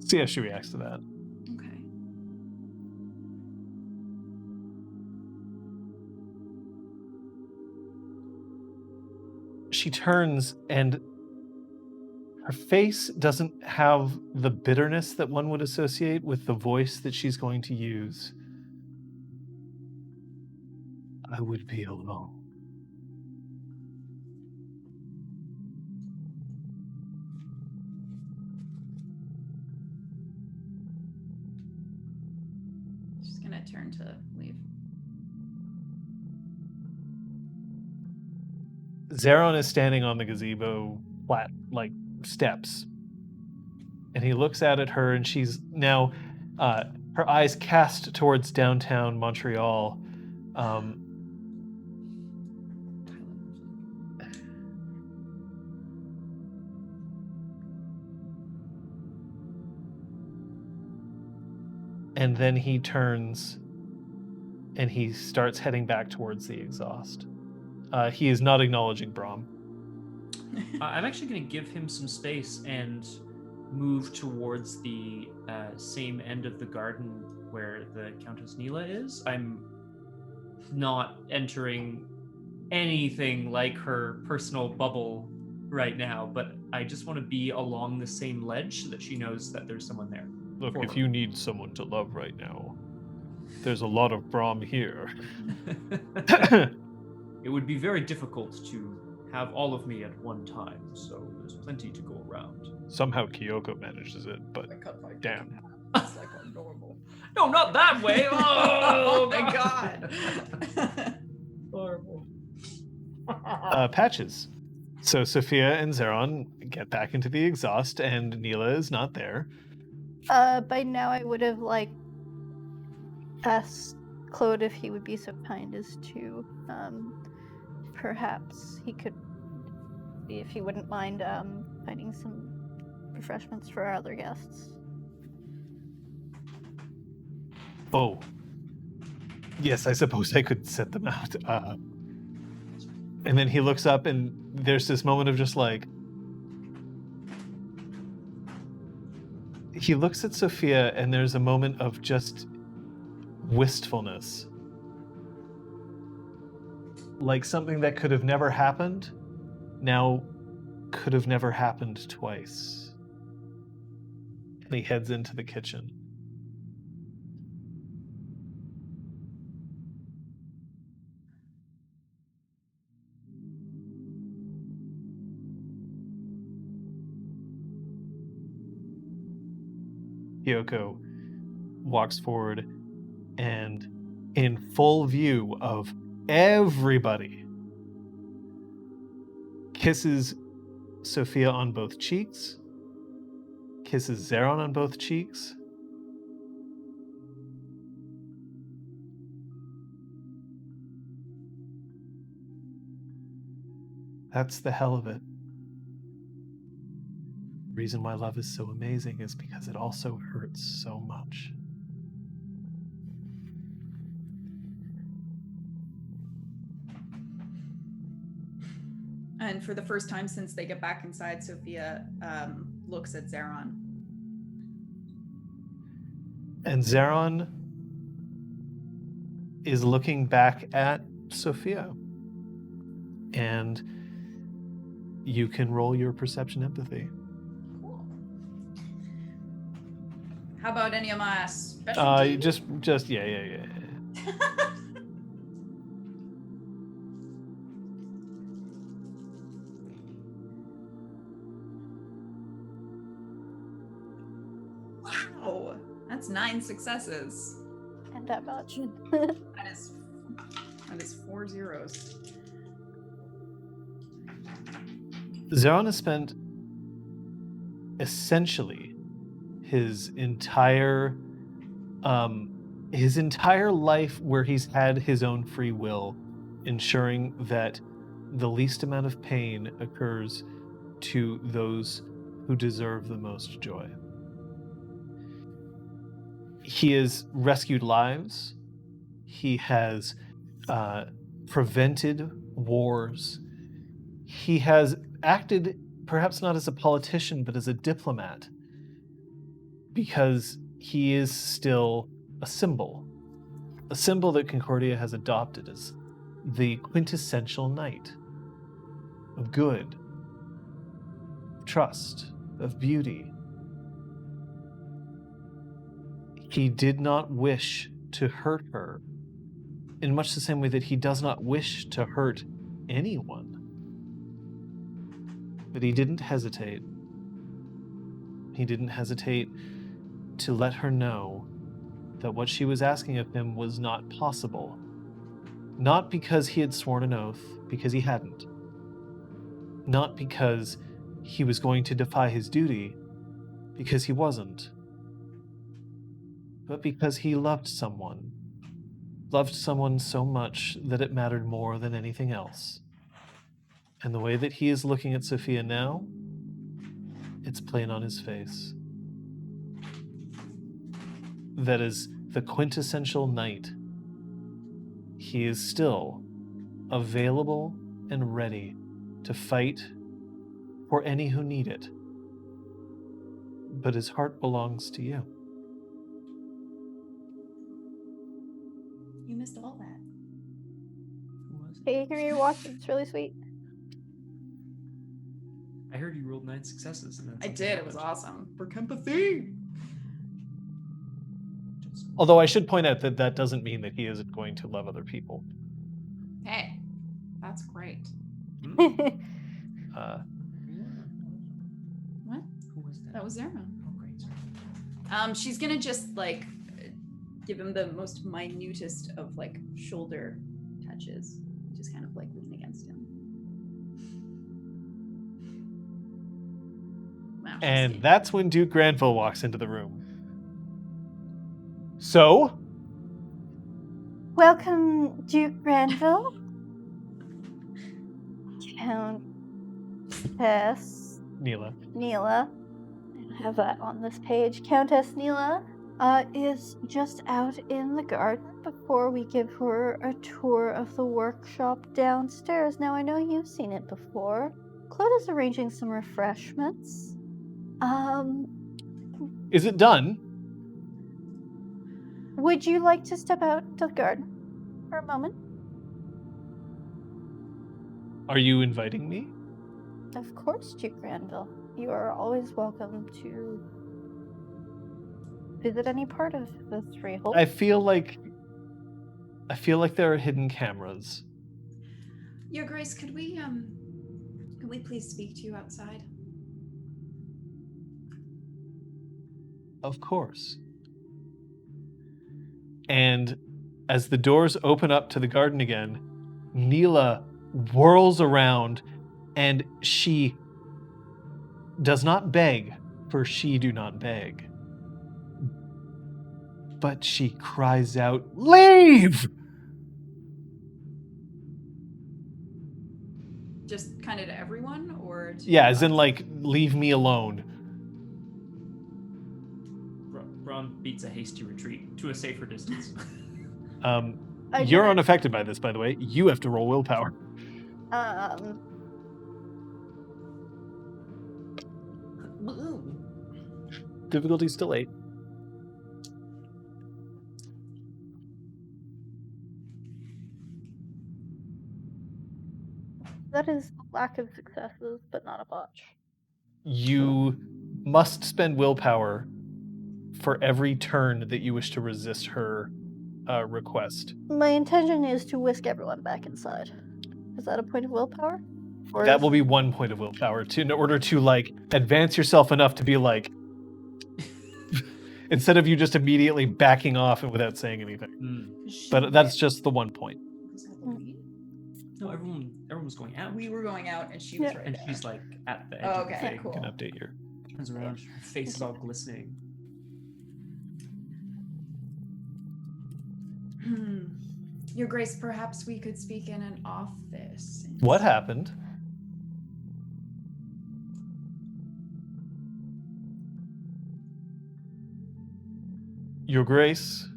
See how she reacts to that. Okay. She turns, and her face doesn't have the bitterness that one would associate with the voice that she's going to use. I would be alone. She's gonna turn to leave. Zeron is standing on the gazebo flat, like, steps. And he looks out at her, and she's now, her eyes cast towards downtown Montreal. And then he turns, and he starts heading back towards the exhaust. He is not acknowledging Brahm. I'm actually going to give him some space and move towards the same end of the garden where the Countess Neale is. I'm not entering anything like her personal bubble right now, but I just want to be along the same ledge so that she knows that there's someone there. Look, For if her. you need someone to love right now, there's a lot of Brahm here. It would be very difficult to have all of me at one time, so there's plenty to go around. Somehow Kyoko manages it, but damn. It's like a normal. No, not that way! Oh my god. Horrible. Patches. So Sophia and Zeron get back into the exhaust, and Neale is not there. By now I would have asked Claude if he would be so kind as to perhaps he could, if he wouldn't mind finding some refreshments for our other guests. Oh. Yes, I suppose I could set them out. And then he looks up, and there's this moment of just like... He looks at Sophia, and there's a moment of just wistfulness. Like something that could have never happened, now could have never happened twice. And he heads into the kitchen. Kyoko walks forward and, in full view of everybody, kisses Sophia on both cheeks, kisses Zeron on both cheeks. That's the hell of it. The reason why love is so amazing is because it also hurts so much. And for the first time since they get back inside, Sophia looks at Zeron. And Zeron is looking back at Sophia. And you can roll your perception empathy. Cool. How about any of my special Just yeah. Wow, that's 9 successes. And that much. That is 4 zeros. Zeron has spent essentially his entire life where he's had his own free will, ensuring that the least amount of pain occurs to those who deserve the most joy. He has rescued lives. He has prevented wars. He has acted perhaps not as a politician, but as a diplomat, because he is still a symbol that Concordia has adopted as the quintessential knight of good, of trust, of beauty. He did not wish to hurt her in much the same way that he does not wish to hurt anyone. But he didn't hesitate. He didn't hesitate to let her know that what she was asking of him was not possible. Not because he had sworn an oath, because he hadn't. Not because he was going to defy his duty, because he wasn't. But because he loved someone so much that it mattered more than anything else. And the way that he is looking at Sophia now, it's plain on his face. That is the quintessential knight. He is still available and ready to fight for any who need it. But his heart belongs to you. You missed all that. Who was it? Hey, you can rewatch it. It's really sweet. I heard you rolled 9 successes. And then I something did. It was happened. awesome. For empathy. Although I should point out that that doesn't mean that he isn't going to love other people. Hey, that's great. Uh, What? Who was that? That was Zerma. Oh, great. Sorry. She's gonna just like give him the most minutest of like shoulder touches, just kind of like lean against him. Wow, she's and skinny. that's when Duke Granville walks into the room. So, Welcome, Duke Granville. Countess Neela. Neale. I have that on this page. Countess Neale is just out in the garden before we give her a tour of the workshop downstairs. Now, I know you've seen it before. Claude is arranging some refreshments. Is it done? Would you like to step out to the garden for a moment? Are you inviting me? Of course, Duke Granville. You are always welcome to visit any part of the Freehold. I feel like there are hidden cameras. Your Grace, could we please speak to you outside? Of course. And as the doors open up to the garden again, Neela whirls around and she does not beg, for she do not beg. But she cries out, "Leave!" Just kind of to everyone, or to Yeah, as in like, leave me alone. Braun beats a hasty retreat to a safer distance. I You're never- unaffected by this, by the way. You have to roll willpower. Difficulty still 8. That is a lack of successes, but not a botch. You must spend willpower for every turn that you wish to resist her request. My intention is to whisk everyone back inside. Is that a point of willpower? Or That is- will be 1 point of willpower in order to like advance yourself enough to be like, instead of you just immediately backing off and without saying anything. But that's just the 1 point. No, everyone was going out. We were going out, and she was Yeah. right and there. she's like at the edge Oh, of the okay, thing. cool. You can update your. Turns around, her face is all glistening. Your Grace, perhaps we could speak in an office. What happened? Your Grace.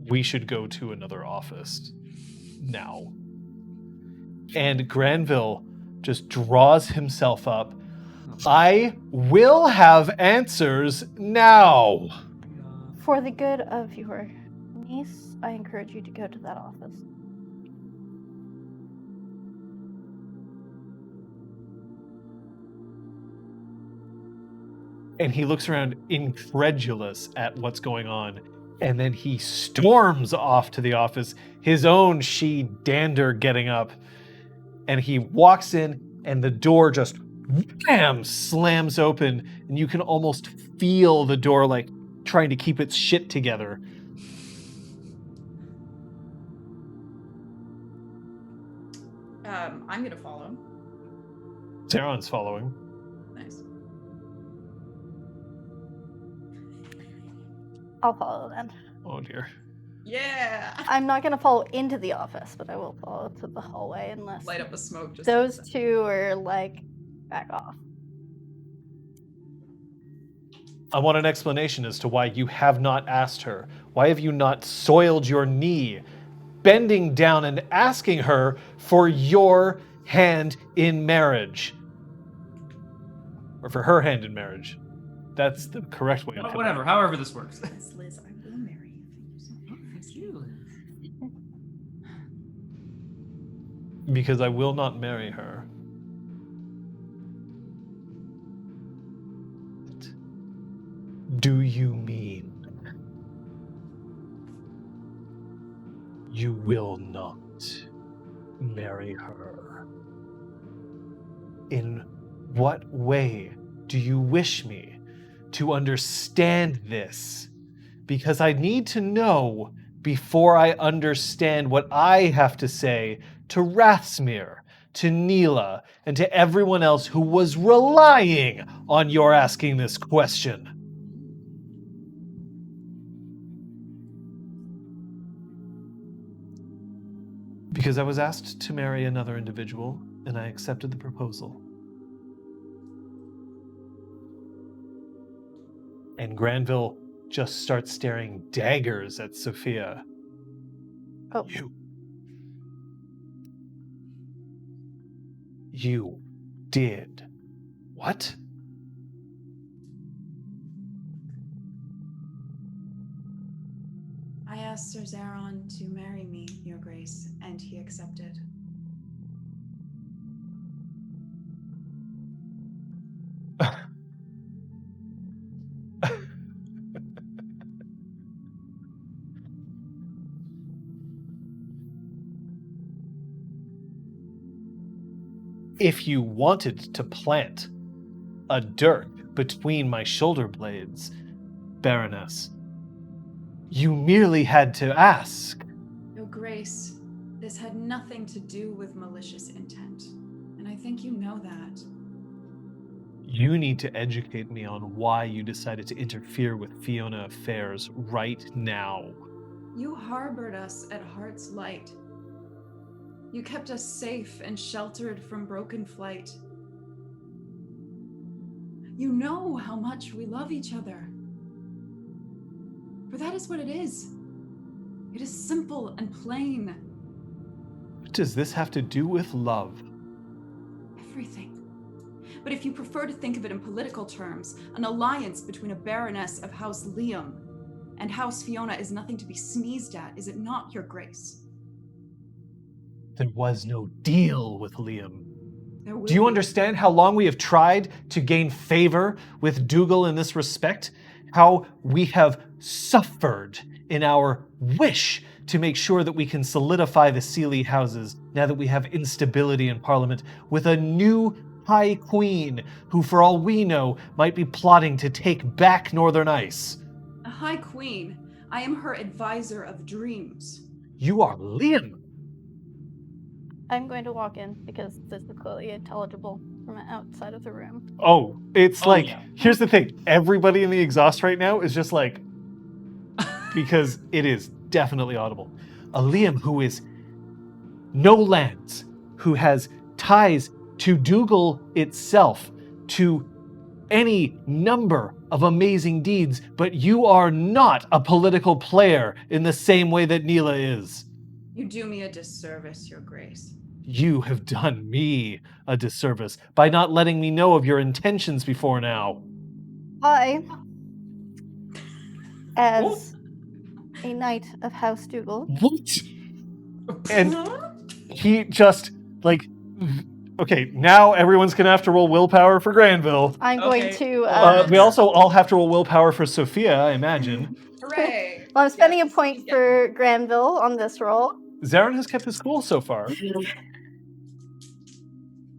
We should go to another office now. And Granville just draws himself up. I will have answers now. For the good of your niece, I encourage you to go to that office. And he looks around incredulous at what's going on. And then he storms off to the office, his own she-dander getting up. And he walks in, and the door just wham, slams open. And you can almost feel the door like trying to keep its shit together. I'm gonna follow. Zaron's following. Nice. I'll follow then. Oh dear. Yeah. I'm not going to follow into the office, but I will follow to the hallway unless Light up a smoke. Just those like two are like back off. I want an explanation as to why you have not asked her. Why have you not soiled your knee, bending down and asking her for your hand in marriage? Or for her hand in marriage. That's the correct way. But whatever, however this works. Yes, Liz, I will marry you. Thank you. Because I will not marry her. What do you mean? You will not marry her. In what way do you wish me to understand this? Because I need to know before I understand what I have to say to Rathsmere, to Neale, and to everyone else who was relying on your asking this question. Because I was asked to marry another individual, and I accepted the proposal. And Granville just starts staring daggers at Sophia. Oh. You did what? I asked Sir Zeron to marry me, Your Grace, and he accepted. If you wanted to plant a dirk between my shoulder blades, Baroness, you merely had to ask. Your Grace, this had nothing to do with malicious intent, and I think you know that. You need to educate me on why you decided to interfere with Fiona affairs right now. You harbored us at Heart's Light. You kept us safe and sheltered from broken flight. You know how much we love each other. For that is what it is. It is simple and plain. What does this have to do with love? Everything. But if you prefer to think of it in political terms, an alliance between a baroness of House Liam and House Fiona is nothing to be sneezed at, is it not, Your Grace? There was no deal with Liam. There will Do you be. understand how long we have tried to gain favor with Dougal in this respect? How we have suffered in our wish to make sure that we can solidify the Sealy houses now that we have instability in Parliament with a new High Queen who, for all we know, might be plotting to take back Northern Ice. A High Queen. I am her advisor of dreams. You are Liam. I'm going to walk in because this is clearly intelligible from outside of the room. Oh, it's Oh, like, yeah. here's the thing. Everybody in the exhaust right now is just like, because it is definitely audible. A Liam who is no lands, who has ties to Dougal itself, to any number of amazing deeds, but you are not a political player in the same way that Neale is. You do me a disservice, Your Grace. You have done me a disservice by not letting me know of your intentions before now. I, as a knight of House Dougal, What? And he just, like, okay, now everyone's gonna have to roll willpower for Granville. I'm going Okay. to. We also all have to roll willpower for Sophia, I imagine. Hooray! Well, I'm spending Yes, a point yeah. for Granville on this roll. Zarin has kept his cool so far.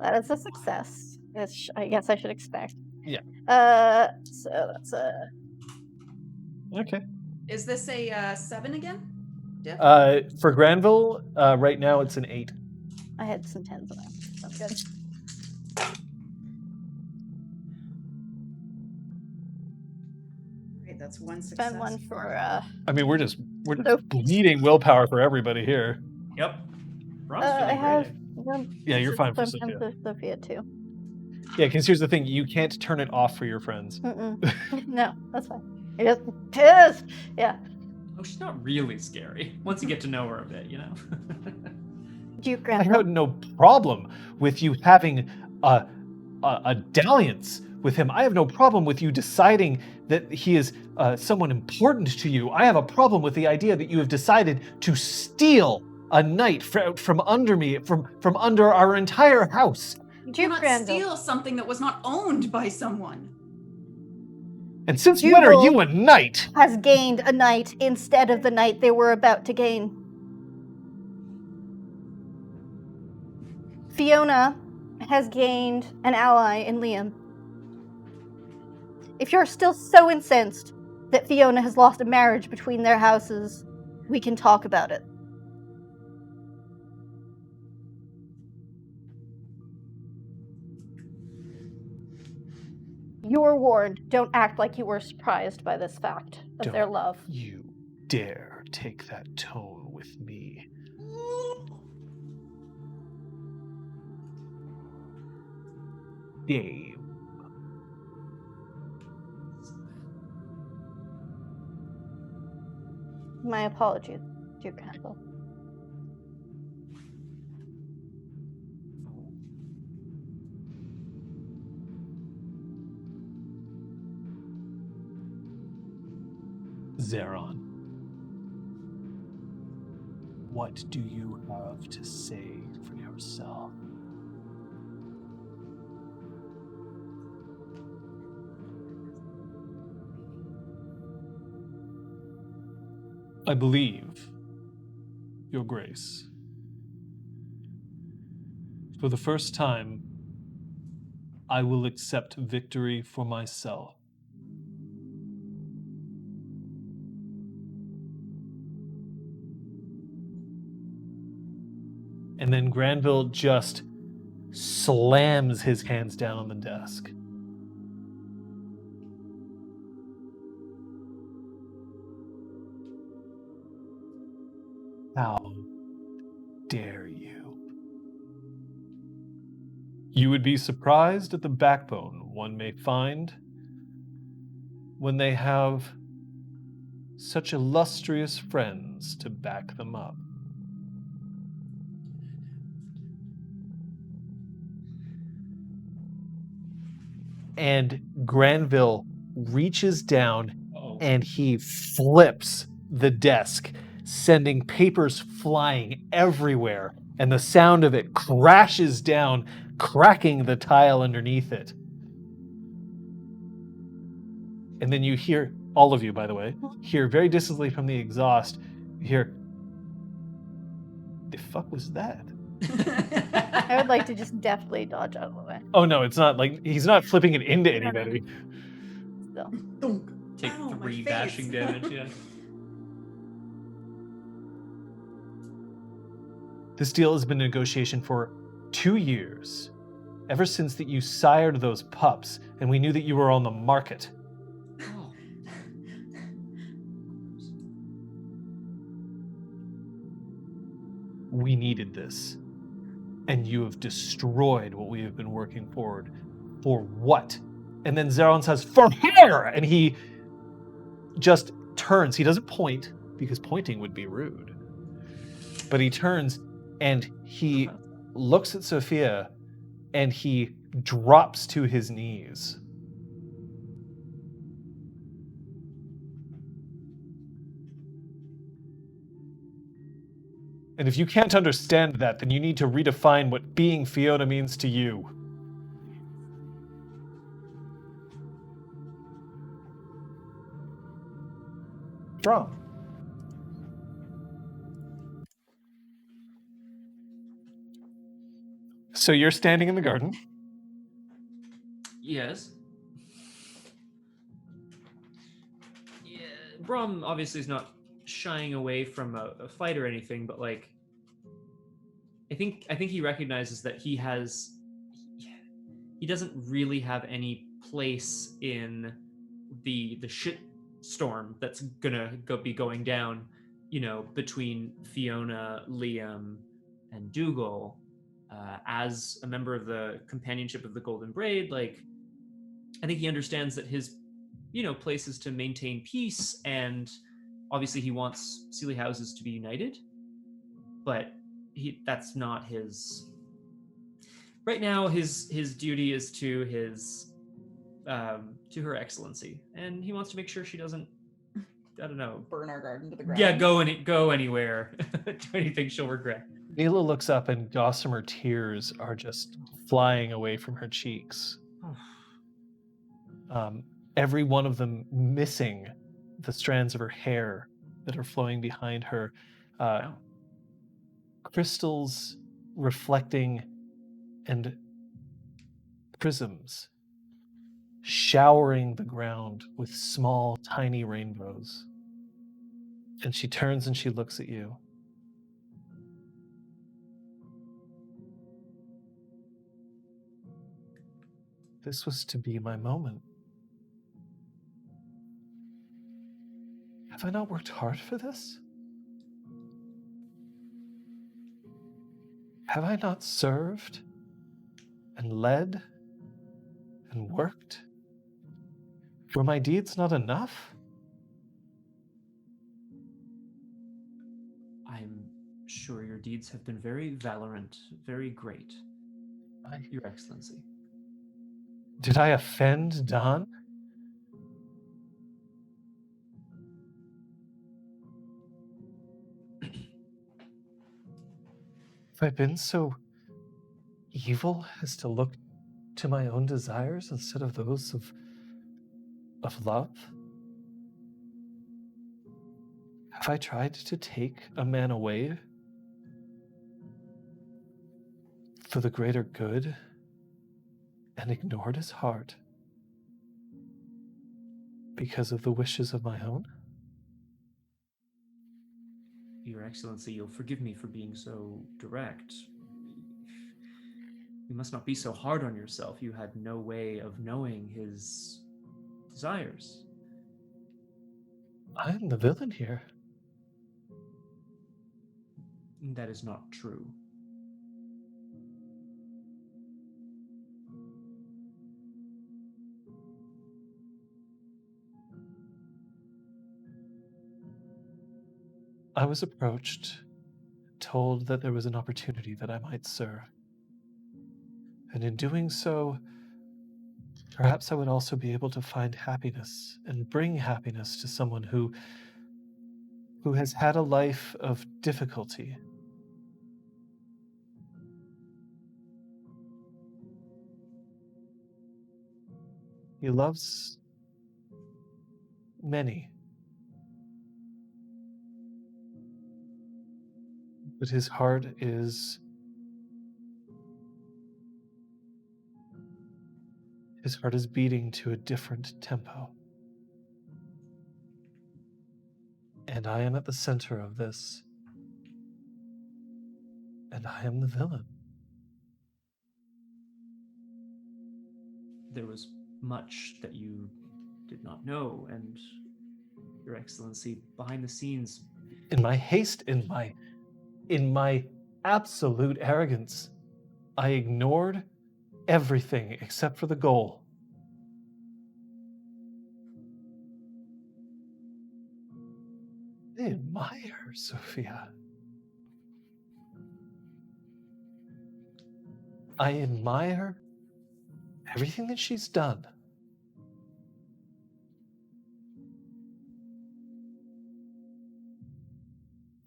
That is a success, which I guess I should expect. Yeah. So that's a. Okay. Is this a 7 again? Diff? For Granville, right now it's an 8. I had some 10s in there. That's good. Right, that's one success. Spend one for. I mean, we're just So- bleeding willpower for everybody here. Yep. Ron's I feeling have. great. one Yeah, you're fine for some Sophia. for Sophia too. Yeah, because here's the thing: you can't turn it off for your friends. No, that's fine. It is pissed. Yeah. Oh, she's not really scary once you get to know her a bit, you know? Duke I Granville. have no problem with you having a dalliance with him. I have no problem with you deciding that he is someone important to you. I have a problem with the idea that you have decided to steal a knight from under me, from under our entire house. You Duke cannot Granville. steal something that was not owned by someone. And since when are Dougal you a knight? has gained a knight instead of the knight they were about to gain. Fiona has gained an ally in Liam. If you're still so incensed that Fiona has lost a marriage between their houses, we can talk about it. You're warned. Don't act like you were surprised by this fact of their Don't love. you dare take that tone with me. Dave. My apologies, Duke Granville. Zeron, what do you have to say for yourself? I believe, Your Grace, for the first time, I will accept victory for myself. And then Granville just slams his hands down on the desk. How dare you? You would be surprised at the backbone one may find when they have such illustrious friends to back them up. And Granville reaches down and he flips the desk, sending papers flying everywhere, and the sound of it crashes down, cracking the tile underneath it. And then you hear, all of you, by the way, hear very distantly from the exhaust, you hear, the fuck was that? I would like to just deftly dodge out of the way. Oh no, it's not like, he's not flipping it into anybody. Still. Take Ow, my 3 face. bashing damage, yeah. This deal has been in negotiation for 2 years. Ever since that you sired those pups, and we knew that you were on the market. Oh. We needed this. And you have destroyed what we have been working forward. For what? And then Zeron says, for her! And he just turns. He doesn't point, because pointing would be rude. But he turns and he looks at Sophia and he drops to his knees. And if you can't understand that, then you need to redefine what being Fiona means to you. Strong. So you're standing in the garden. Yes. Yeah, Brom obviously is not shying away from a fight or anything, but like, I think he recognizes that he doesn't really have any place in the shit storm that's gonna be going down, you know, between Fiona, Liam, and Dougal. as a member of the companionship of the Golden Braid, like, I think he understands that his, place is to maintain peace, and obviously he wants Sealy Houses to be united, but that's not his. Right now, his duty is to to Her Excellency, and he wants to make sure she doesn't, I don't know, Burn our garden to the ground. yeah, go anywhere, do anything she'll regret. Neela looks up and gossamer tears are just flying away from her cheeks. Every one of them missing the strands of her hair that are flowing behind her. Wow. Crystals reflecting and prisms showering the ground with small, tiny rainbows. And she turns and she looks at you. This was to be my moment. Have I not worked hard for this? Have I not served and led and worked? Were my deeds not enough? I'm sure your deeds have been very valorant, very great, Your Excellency. Did I offend Don? Have I been so evil as to look to my own desires instead of those of love? Have I tried to take a man away for the greater good and ignored his heart because of the wishes of my own? Your Excellency, you'll forgive me for being so direct. You must not be so hard on yourself. You had no way of knowing his desires. I am the villain here. That is not true. I was approached, told that there was an opportunity that I might serve. And in doing so, perhaps I would also be able to find happiness and bring happiness to someone who has had a life of difficulty. He loves many, but his heart is beating to a different tempo. And I am at the center of this. And I am the villain. There was much that you did not know, and Your Excellency, behind the scenes. In my haste, in my absolute arrogance, I ignored everything except for the goal. I admire her, Sophia. I admire everything that she's done.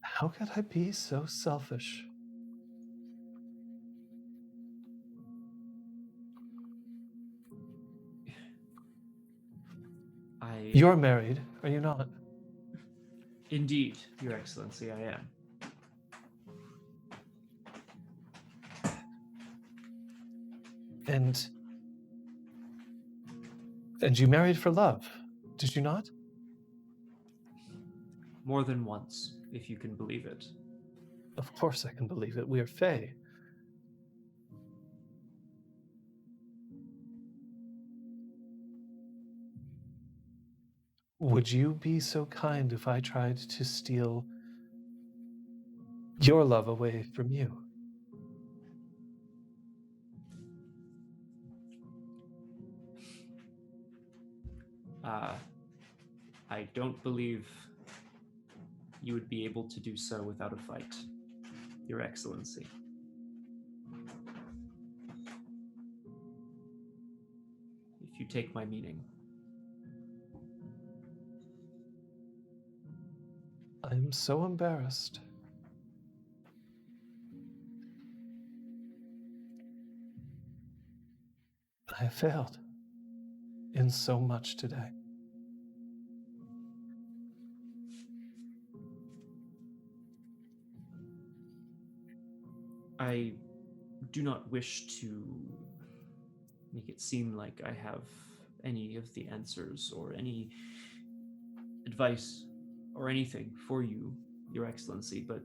How could I be so selfish? You're married, are you not? Indeed, Your Excellency, I am. And you married for love, did you not? More than once, if you can believe it. Of course I can believe it. We are Fae. Would you be so kind if I tried to steal your love away from you? I don't believe you would be able to do so without a fight, Your Excellency. If you take my meaning. I'm so embarrassed. I have failed in so much today. I do not wish to make it seem like I have any of the answers or any advice or anything for you, Your Excellency, but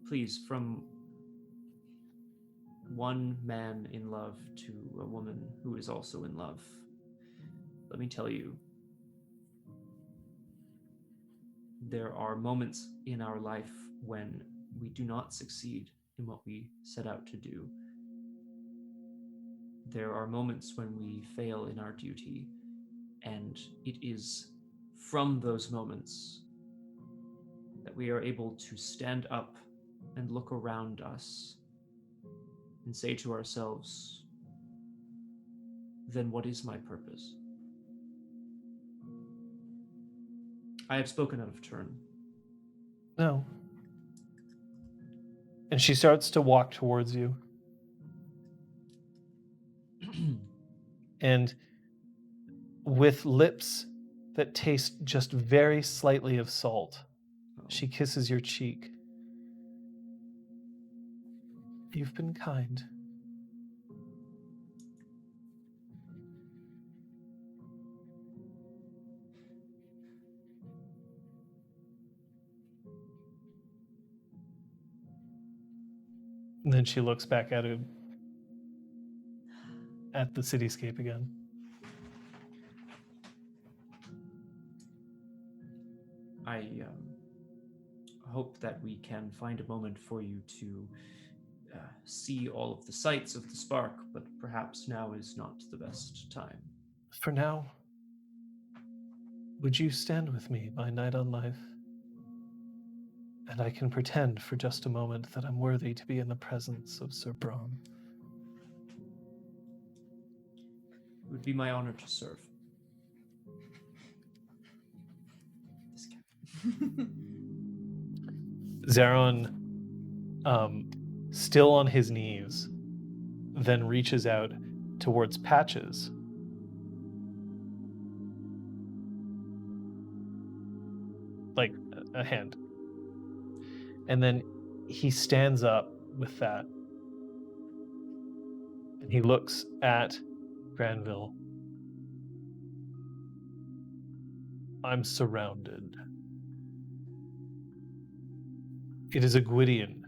please, from one man in love to a woman who is also in love, let me tell you, there are moments in our life when we do not succeed in what we set out to do. There are moments when we fail in our duty, and it is from those moments that we are able to stand up and look around us and say to ourselves, then what is my purpose? I have spoken out of turn. No. And she starts to walk towards you. And with lips that taste just very slightly of salt, she kisses your cheek. You've been kind. And then she looks back at the cityscape again. I hope that we can find a moment for you to see all of the sights of the spark, but perhaps now is not the best time. For now, would you stand with me by night on life? And I can pretend for just a moment that I'm worthy to be in the presence of Sir Brahm. It would be my honor to serve. This guy. Zaron, still on his knees, then reaches out towards Patches. Like a hand. And then he stands up with that. And he looks at Granville. I'm surrounded. It is a Gwydion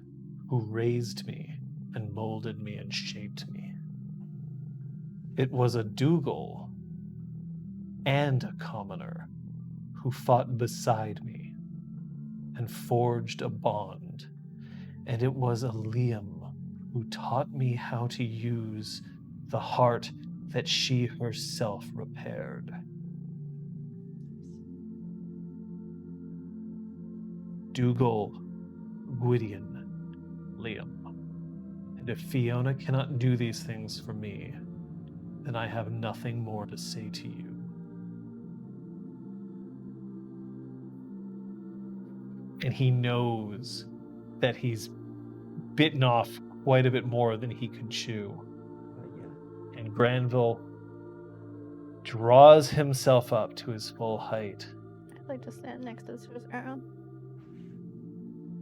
who raised me and molded me and shaped me. It was a Dougal and a commoner who fought beside me and forged a bond. And it was a Liam who taught me how to use the heart that she herself repaired. Dougal, Gwydion, Liam. And if Fiona cannot do these things for me, then I have nothing more to say to you. And he knows that he's bitten off quite a bit more than he could chew. Yeah. And Granville draws himself up to his full height. I'd like to stand next to Sir Zaron.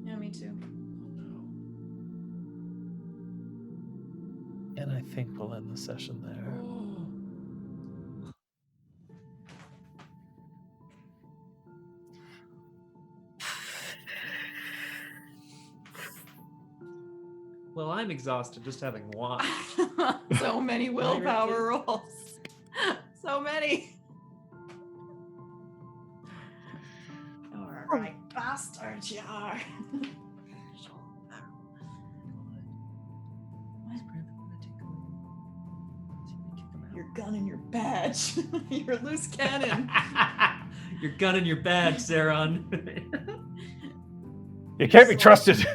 Yeah, me too. And I think we'll end the session there. Well, I'm exhausted just having watched. So many willpower rolls. So many. All right, bastards you are. your gun and your badge. Your loose cannon. Your gun and your badge, Zeron. You can't be trusted.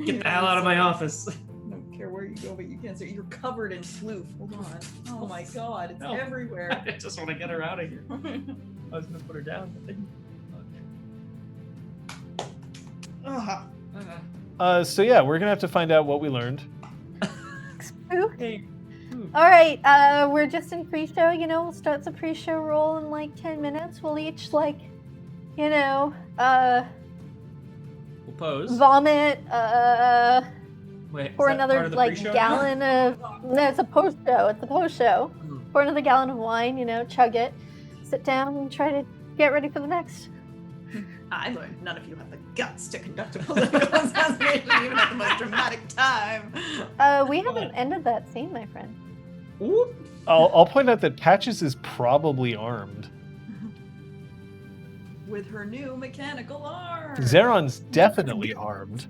Get the hell out of my office. I don't care where you go, but you can't say you're covered in floof. Hold on. Oh my god, it's everywhere. I just want to get her out of here. I was gonna put her down. So yeah, we're gonna have to find out what we learned. Hey. All right, we're just in pre-show. You know, we'll start the pre-show roll in like 10 minutes. We'll each we'll pose. vomit. Wait, Pour is that part another of the like pre-show? gallon of. No, it's a post show. It's a post show. Pour another gallon of wine. Chug it. Sit down and try to get ready for the next. I learned none of you have the guts to conduct a political assassination even at the most dramatic time. We haven't ended that scene, my friend. Ooh. I'll point out that Patches is probably armed. With her new mechanical arm. Zeron's definitely armed.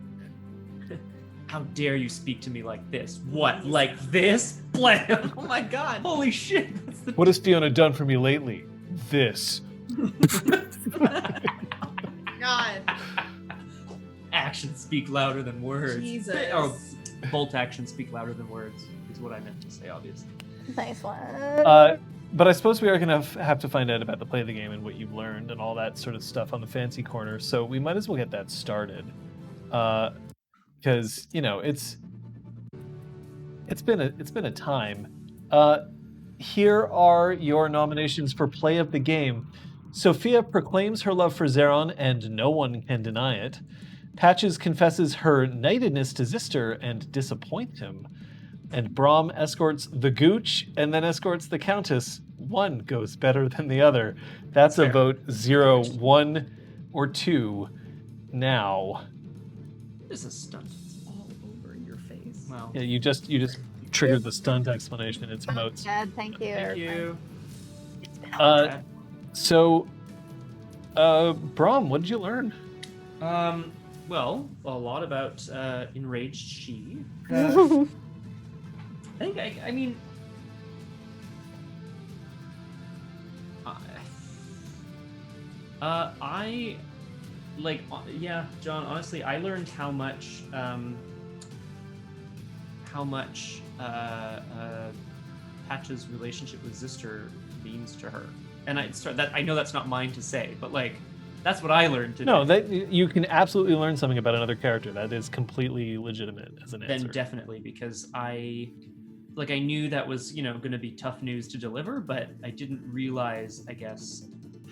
How dare you speak to me like this? What, like this? Blam! Oh my god. Holy shit! That's the... What has Fiona done for me lately? This. God. Actions speak louder than words. Jesus. Or bolt actions speak louder than words, is what I meant to say, obviously. Nice one. But I suppose we are going to have to find out about the play of the game and what you've learned and all that sort of stuff on the fancy corner. So we might as well get that started, because it's been a time. Here are your nominations for play of the game. Sophia proclaims her love for Zeron, and no one can deny it. Patches confesses her knightedness to Zister and disappoints him. And Brom escorts the Gooch and then escorts the Countess. One goes better than the other. That's a vote 0, 1, or 2 now. There's a stunt. It's all over your face. Wow. Yeah, you just triggered the stunt explanation. It's votes. Dad, thank you. Thank you. So, Brom, what did you learn? Well, a lot about enraged she. I mean, John, honestly, I learned how much Patch's relationship with Zister means to her. And I know that's not mine to say, but that's what I learned today. No, that you can absolutely learn something about another character. That is completely legitimate as an answer. Then definitely, because I knew that was, going to be tough news to deliver, but I didn't realize, I guess,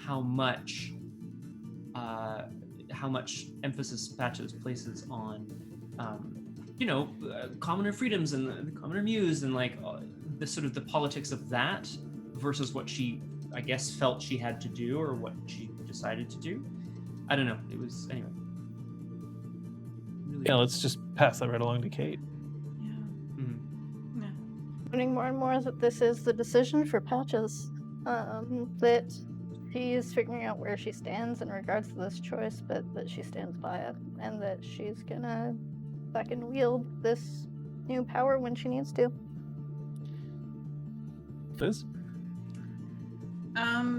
how much emphasis Patches places on, commoner freedoms and the commoner muse and the sort of the politics of that versus what she, I guess, felt she had to do or what she decided to do. I don't know. It was, anyway. Really Yeah, let's just pass that right along to Kate. Learning more and more that this is the decision for Patches. That she's figuring out where she stands in regards to this choice, but that she stands by it, and that she's gonna fucking wield this new power when she needs to. Liz?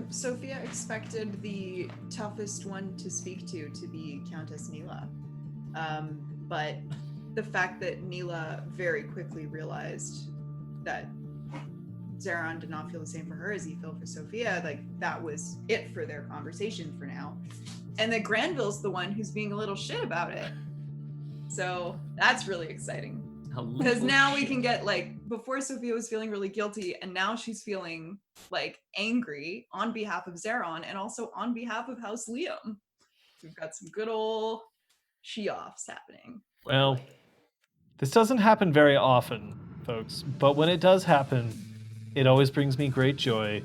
Sophia expected the toughest one to speak to be Countess Neale. But the fact that Neale very quickly realized that Zeron did not feel the same for her as he felt for Sophia, that was it for their conversation for now. And that Granville's the one who's being a little shit about it. So that's really exciting. Because now we can get before Sophia was feeling really guilty, and now she's feeling angry on behalf of Zeron and also on behalf of House Liam. We've got some good old she-offs happening. Well, this doesn't happen very often, folks, but when it does happen, it always brings me great joy.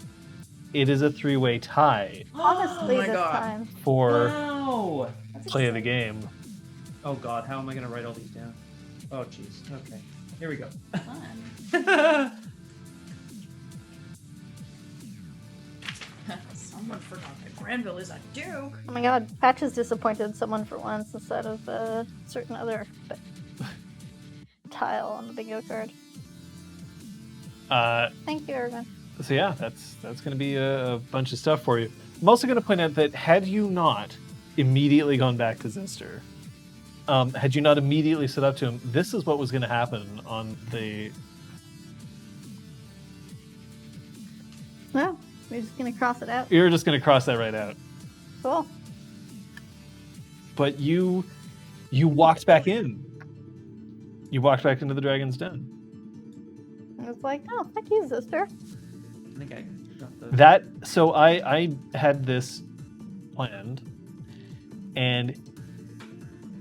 It is a 3-way tie Honestly, my this God. time. for Wow. play of the game. Oh God, how am I going to write all these down? Oh jeez. Okay, here we go. Fun. Someone forgot that Granville is a duke. Oh my god, Patches disappointed someone for once instead of a certain other tile on the bingo card. Thank you, Erwin. So yeah, that's going to be a bunch of stuff for you. I'm also going to point out that had you not immediately gone back to Zister, had you not immediately stood up to him, this is what was going to happen on the... No, we're just gonna cross it out. You're just going to cross that right out. Cool. But you walked back in. You walked back into the Dragon's Den. I was like, oh, thank you, sister. I think I got the. That so I had this planned, and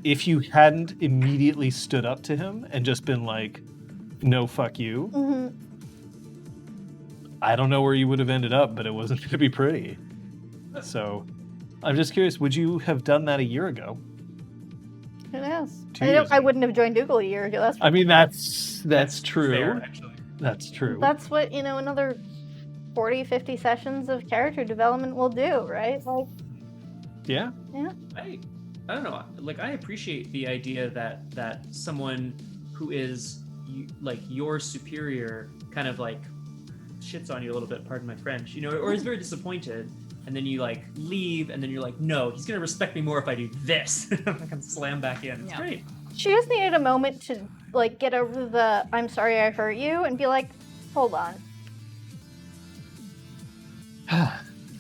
if you hadn't immediately stood up to him and just been like, no, fuck you, Mm-hmm. I don't know where you would have ended up, but it wasn't going to be pretty. So I'm just curious, would you have done that a year ago? Who knows? 2 years I ago. wouldn't have joined Dougal a year ago. I mean, that's true. Fair, actually. That's true. That's what, another 40, 50 sessions of character development will do, right? Like, Yeah. I don't know. Like, I appreciate the idea that someone who is like your superior kind of like shits on you a little bit, pardon my French, or is very disappointed, and then you like leave, and then you're like, no, he's gonna respect me more if I do this. I can slam back in. It's great. she just needed a moment to, like, get over the I'm sorry I hurt you and be like, hold on.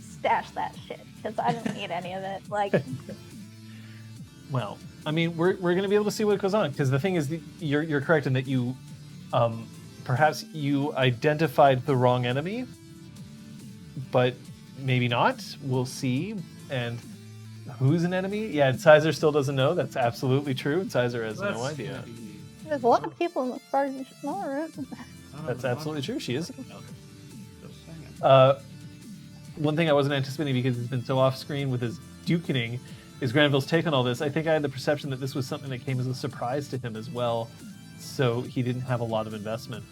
Stash that shit, because I don't need any of it. Like, Well, I mean, we're going to be able to see what goes on, because the thing is, you're correct in that you, perhaps you identified the wrong enemy, but maybe not. We'll see. And who's an enemy? Yeah, Sizer still doesn't know. That's absolutely true. Sizer has no idea. there's a lot of people in this party you should know, right? That's absolutely true. She is. Just saying. One thing I wasn't anticipating, because he's been so off screen with his dukening, is Granville's take on all this. I think I had the perception that this was something that came as a surprise to him as well, so he didn't have a lot of investment.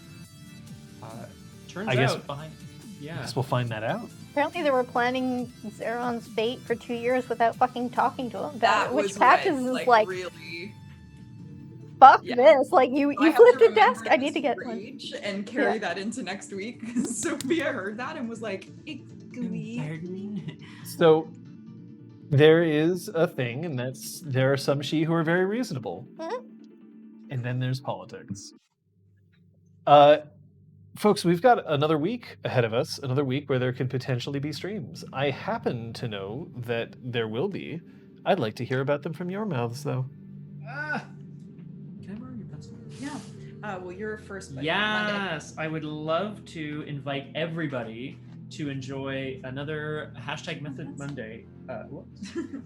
Turns I guess- out behind. I Yeah. guess we'll find that out. Apparently they were planning Zeron's fate for 2 years without fucking talking to him. That Which was Patches what, is like, really. fuck Yeah. this. Like, you I have flipped to a desk. remember I need to this get one. rage and carry that into next week. Sophia heard that and was like, "Excuse." So there is a thing, and that's there are some she who are very reasonable. Mhm. And then there's politics. Folks, we've got another week ahead of us, another week where there could potentially be streams. I happen to know that there will be. I'd like to hear about them from your mouths, though. Can I borrow your pencil? Yeah. Well, you're first. But Monday. Yes, I would love to invite everybody to enjoy another #Method Monday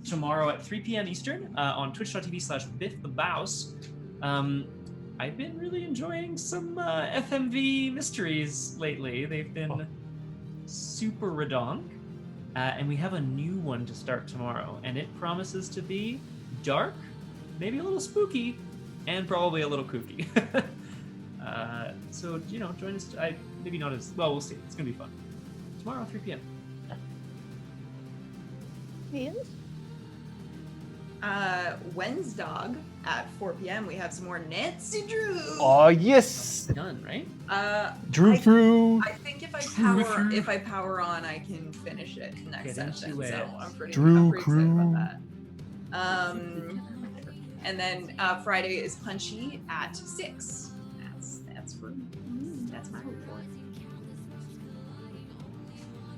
tomorrow at 3 p.m. Eastern on twitch.tv/BiffTheBouse. I've been really enjoying some FMV mysteries lately. They've been super redonk. And we have a new one to start tomorrow, and it promises to be dark, maybe a little spooky, and probably a little kooky. So, join us. Maybe not as well. We'll see. It's gonna be fun. Tomorrow, 3 p.m. Yes. Wednesday at 4 p.m. we have some more Nancy Drew. Oh, yes! Done, right? Drew I- through! I think if I power on, I can finish it next Get into session. it. So I'm pretty Drew excited crew. about that. And then Friday is Punchy at 6. That's my report.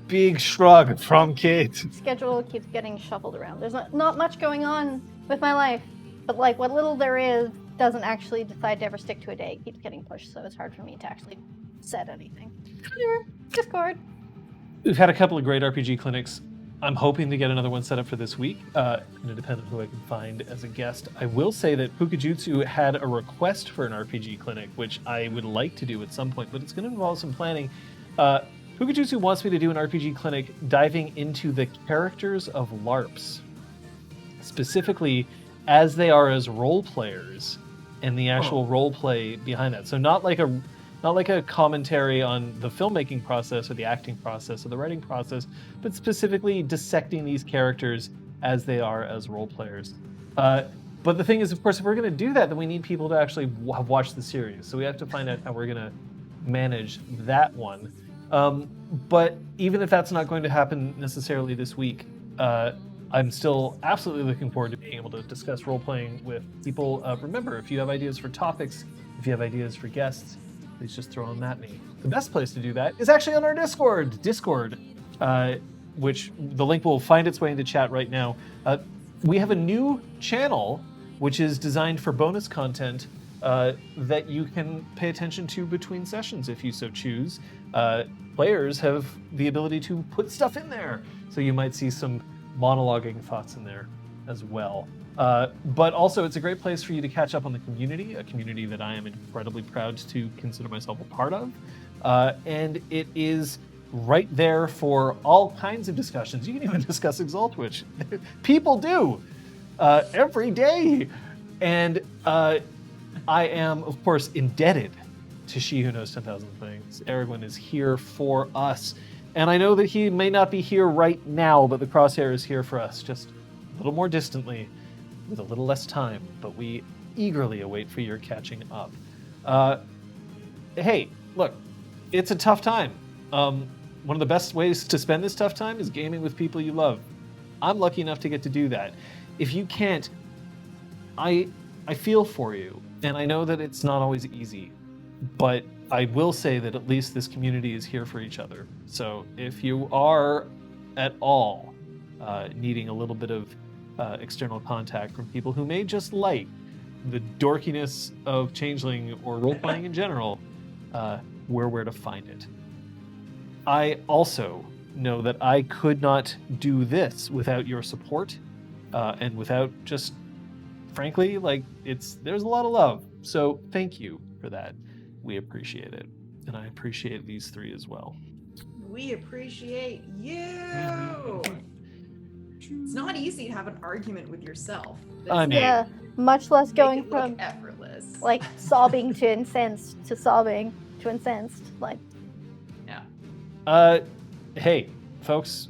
Big shrug from Kate. Schedule keeps getting shuffled around. There's not much going on with my life, but like what little there is doesn't actually decide to ever stick to a day. It keeps getting pushed, so it's hard for me to actually set anything. Whatever. Discord. We've had a couple of great RPG clinics. I'm hoping to get another one set up for this week. Going to depend on who I can find as a guest. I will say that Pukajutsu had a request for an RPG clinic, which I would like to do at some point, but it's going to involve some planning. Pukajutsu wants me to do an RPG clinic diving into the characters of LARPs, specifically as they are as role players and the actual role play behind that. So not like a commentary on the filmmaking process or the acting process or the writing process, but specifically dissecting these characters as they are as role players. But the thing is, of course, if we're going to do that, then we need people to actually have watched the series. So we have to find out how we're going to manage that one. But even if that's not going to happen necessarily this week, I'm still absolutely looking forward to being able to discuss role-playing with people. Remember, if you have ideas for topics, if you have ideas for guests, please just throw them at me. The best place to do that is actually on our Discord, which the link will find its way into chat right now. We have a new channel which is designed for bonus content that you can pay attention to between sessions if you so choose. Players have the ability to put stuff in there, so you might see some monologuing thoughts in there as well. But also, it's a great place for you to catch up on the community, a community that I am incredibly proud to consider myself a part of. And it is right there for all kinds of discussions. You can even discuss Exalt, which people do every day. And I am, of course, indebted to She Who Knows 10,000 Things. Aragorn is here for us. And I know that he may not be here right now, but the crosshair is here for us, just a little more distantly, with a little less time. But we eagerly await for your catching up. Hey, look, it's a tough time. One of the best ways to spend this tough time is gaming with people you love. I'm lucky enough to get to do that. If you can't, I feel for you, and I know that it's not always easy, but I will say that at least this community is here for each other. So if you are at all needing a little bit of external contact from people who may just like the dorkiness of Changeling or role-playing in general, we're where to find it. I also know that I could not do this without your support and without just, frankly, there's a lot of love. So thank you for that. We appreciate it. And I appreciate these three as well. We appreciate you. It's not easy to have an argument with yourself. I mean, Yeah, much less Make going it look from effortless. like sobbing to incensed to sobbing to incensed. Like, yeah. Hey, folks,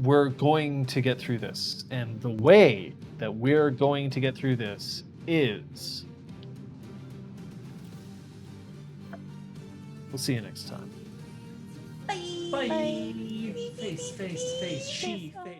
we're going to get through this. And the way that we're going to get through this is... We'll see you next time. Bye. Bye. Face, face, face, she, face.